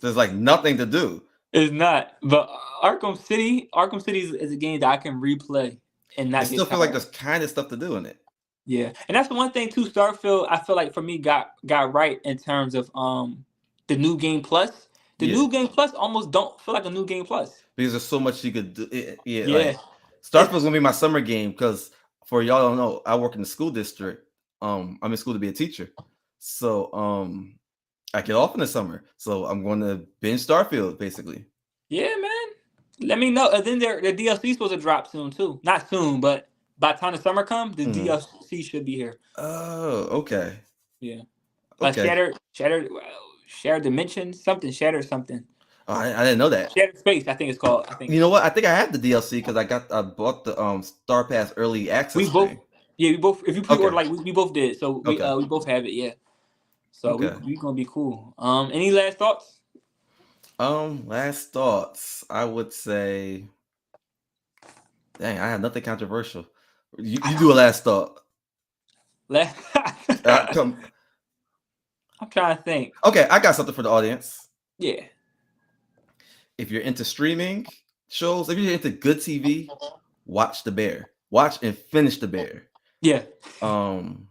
A: There's like nothing to do.
B: It's not. But Arkham City is a game that I can replay and
A: It
B: not
A: still
B: get
A: feel like
B: tired.
A: there's kind of stuff to do in it.
B: Yeah, and that's the one thing too. Starfield, I feel like for me got right in terms of the new game plus. The
A: Yeah,
B: new game plus almost don't feel like a new game plus.
A: because there's so much you could do. Yeah,
B: Yeah,
A: like
B: it's
A: Starfield's gonna be my summer game because for y'all don't know, I work in the school district. I'm in school to be a teacher, so I get off in the summer, so I'm going to binge Starfield basically.
B: yeah, man. Let me know. And then the DLC supposed to drop soon too. Not soon, but by the time the summer comes, the
A: Mhm.
B: DLC should be here.
A: Oh, okay,
B: Yeah,
A: okay.
B: Shattered Dimension, shattered something.
A: Oh, I didn't know that.
B: Shattered Space, I think it's called. I think
A: You know what? I think I have the DLC because I bought the Star Pass early
B: we
A: access
B: both.
A: thing.
B: Yeah, we both. If you pre-order,
A: Okay,
B: like we both did, so
A: okay,
B: we both have it. Yeah. So
A: okay.
B: we gonna be cool. Any last thoughts?
A: Last thoughts. I would say, dang, I have nothing controversial. You do a last thought.
B: Last.
A: Come.
B: I'm trying to think.
A: Okay, I got something for the audience.
B: Yeah.
A: If you're into streaming shows, if you're into good TV, watch The Bear. Watch and finish The Bear.
B: Yeah.
A: Um,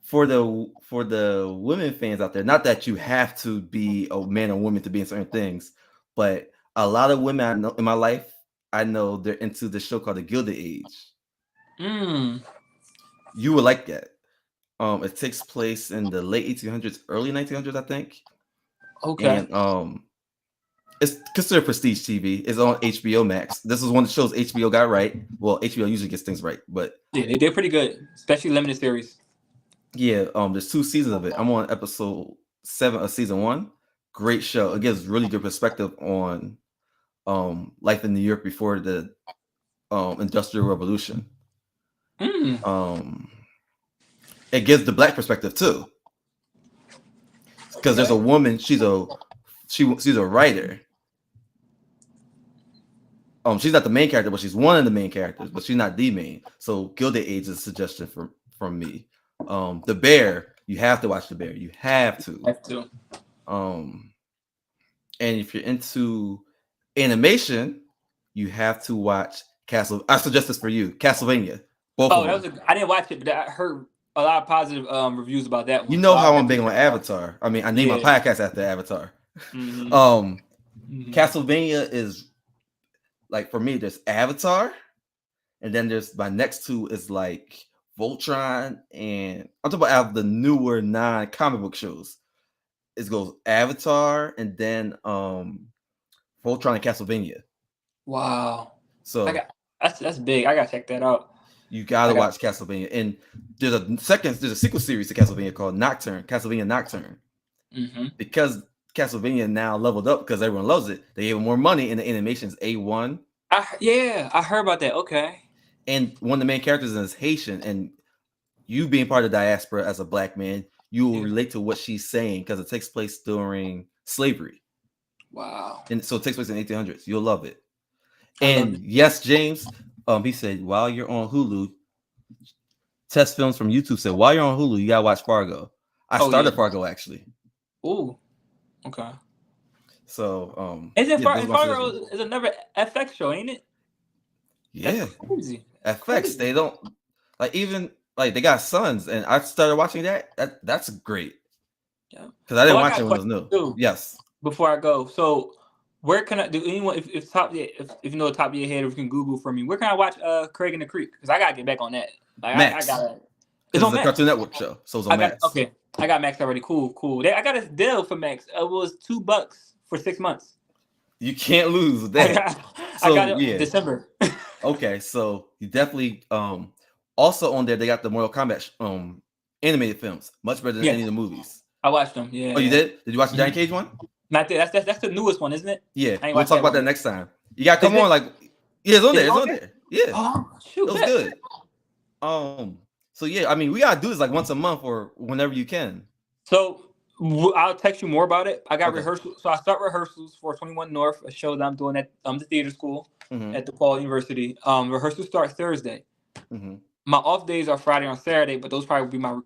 A: for the women fans out there, not that you have to be a man or woman to be in certain things, but a lot of women I know in my life, I know they're into the show called The Gilded Age.
B: Mm.
A: You would like that. It takes place in the late 1800s, early 1900s, I think,
B: Okay.
A: and it's considered prestige TV. It's on HBO Max. This is one of the shows HBO got right. Well, HBO usually gets things right, but
B: Yeah, they're pretty good, especially limited series.
A: yeah, there's 2 seasons of it. I'm on episode 7 of season 1. Great show. It gives really good perspective on life in New York before the Industrial Revolution.
B: Mm.
A: It gives the black perspective too, because there's a
B: Okay.
A: woman. She's a writer. She's not the main character, but she's one of the main characters, but she's not the main. So Gilded Age is a suggestion from me. The Bear, you have to watch The Bear. You have to.
B: Have to.
A: And if you're into animation, you have to watch Castle. I suggest this for you, Castlevania. Both of
B: Oh, that
A: them.
B: was I didn't watch it, but I heard a lot of positive reviews about that
A: You
B: one.
A: know
B: So I'll
A: how I'm
B: definitely
A: big on
B: check it out.
A: Avatar. I mean, I named my
B: Yeah.
A: podcast after Avatar.
B: Mm-hmm. Mm-hmm.
A: Castlevania is like, for me, there's Avatar, and then there's my next two is like Voltron, and I'm talking about the newer non-comic book shows. It goes Avatar, and then Voltron and Castlevania.
B: Wow. I
A: So
B: got that's big. I gotta check that out.
A: you gotta
B: I got.
A: watch Castlevania, and there's a sequel series to Castlevania called Castlevania Nocturne,
B: Mm-hmm.
A: because Castlevania now leveled up because everyone loves it. They gave it more money, and the animation's A1.
B: I heard about that. Okay.
A: And one of the main characters is Haitian, and you being part of the diaspora as a black man, you will
B: Yeah.
A: relate to what she's saying because it takes place during slavery,
B: Wow.
A: and so it takes place in the 1800s. You'll love it.
B: I love
A: And
B: it.
A: yes, James, he said while you're on Hulu, Test Films from YouTube said while you're on Hulu, you gotta watch Fargo. I
B: Oh yeah.
A: started Fargo actually,
B: Ooh. Okay.
A: so
B: Is it
A: yeah, those are my
B: Fargo
A: suggestions.
B: is another FX show, ain't it? That's
A: Yeah,
B: crazy. That's
A: FX.
B: crazy.
A: They don't like, even like they got Sons, and I started watching that's great
B: Yeah.
A: because I
B: Oh,
A: didn't
B: I
A: watch
B: got
A: it
B: a
A: when it was
B: question
A: new.
B: too
A: Yes.
B: before I go. So, where can I do anyone if you know the top of your head, if you can Google for me, where can I watch Craig in the Creek? Because I gotta get back on that. Like I
A: Max,
B: gotta. It's
A: because
B: on
A: it's a
B: Max.
A: Cartoon Network show, so it's on
B: I got
A: Max.
B: okay. I got Max already. Cool. I got a deal for Max. It was $2 for 6 months.
A: You can't lose with
B: I
A: that.
B: got
A: So
B: it in
A: yeah,
B: December.
A: okay. So you definitely also on there they got the Mortal Kombat animated films, much better than
B: Yeah,
A: any of the movies.
B: I watched them.
A: Oh, you
B: Yeah.
A: did? Did you watch the Johnny
B: Mhm.
A: Cage one?
B: Not that. That's the newest one, isn't it?
A: Yeah,
B: I ain't
A: we'll
B: watched
A: talk
B: that
A: about
B: one
A: that
B: yet.
A: next time. You gotta
B: Is
A: come on.
B: it?
A: Like, yeah, it's on
B: Is
A: there.
B: it
A: It's
B: on
A: on
B: there?
A: there. Yeah,
B: Oh
A: it
B: shoot,
A: was
B: bet.
A: good. So yeah, I mean, we gotta do this like once a month or whenever you can.
B: So I'll text you more about it. I got
A: Okay.
B: rehearsal. So I start rehearsals for 21 North, a show that I'm doing at the theater school
A: Mm-hmm.
B: at DePaul University. Rehearsals start Thursday.
A: Mm-hmm.
B: My off days are Friday and Saturday, but those probably will be my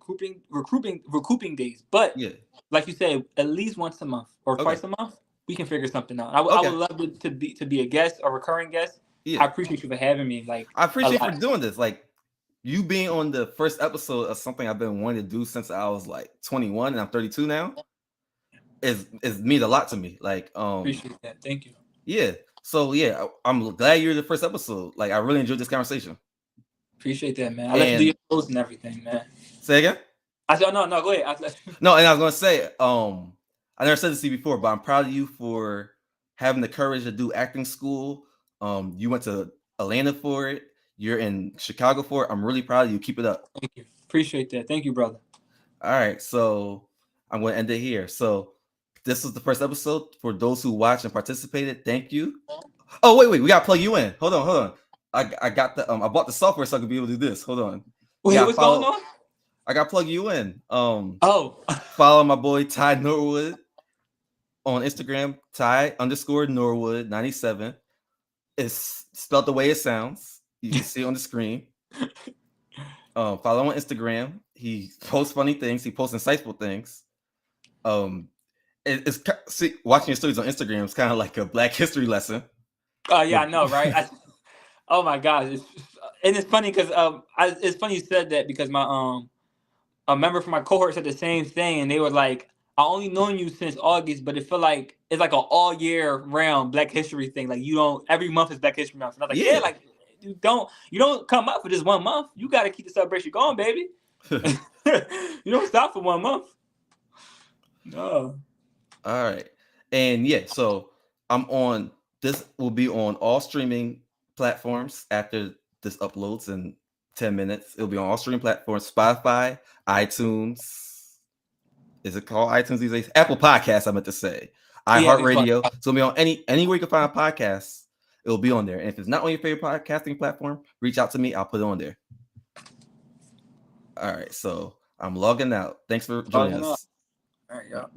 B: recouping days. But
A: Yeah.
B: like you said, at least once a month or
A: Okay.
B: twice a month, we can figure something out. I would
A: Okay.
B: love to be a guest, a recurring guest. I
A: Yeah.
B: appreciate you for having me. Like
A: I
B: a
A: appreciate you for
B: lot.
A: doing this. Like, you being on the first episode of something I've been wanting to do since I was like 21 and I'm 32 now is mean a lot to me. Like,
B: Appreciate that. Thank you.
A: yeah. So yeah, I'm glad you're the first episode. Like, I really enjoyed this conversation.
B: Appreciate that, man. I let you do your
A: And
B: posts and everything, man.
A: say again?
B: I said, no, go ahead.
A: No, and I was gonna say, I never said this to you before, but I'm proud of you for having the courage to do acting school. You went to Atlanta for it. You're in Chicago for it. I'm really proud of you. Keep it up.
B: Thank you. Appreciate that. Thank you, brother.
A: All right, so I'm going to end it here. So this was the first episode. For those who watched and participated, thank you. Oh wait, we gotta plug you in. Hold on. I got the I bought the software so I could be able to do this. Hold on.
B: Wait,
A: Yeah,
B: what's going on?
A: I got to plug you in.
B: Oh,
A: Follow my boy Ty Norwood on Instagram. Ty_Norwood97. It's spelled the way it sounds. You can see it on the screen. Follow on Instagram. He posts funny things. He posts insightful things. See, watching your stories on Instagram is kind of like a Black History lesson.
B: yeah, I know, right? Oh my gosh, and it's funny because it's funny you said that because my a member from my cohort said the same thing, and they were like, "I only known you since August, but it feel like it's like an all year round Black History thing. Like you don't every month is Black History Month." And I was like,
A: Yeah.
B: "Yeah, like you don't come up for just 1 month. You got to keep the celebration going, baby. You don't stop for 1 month." No.
A: All right. And yeah, so this will be on all streaming platforms after this uploads in 10 minutes. It'll be on all streaming platforms, Spotify, iTunes. Is it called iTunes these days? Apple Podcasts, I meant to say. iHeartRadio. So it'll be on anywhere you can find podcasts. It'll be on there. And if it's not on your favorite podcasting platform, reach out to me. I'll put it on there. All right. So I'm logging out. Thanks for joining us.
B: All right, y'all.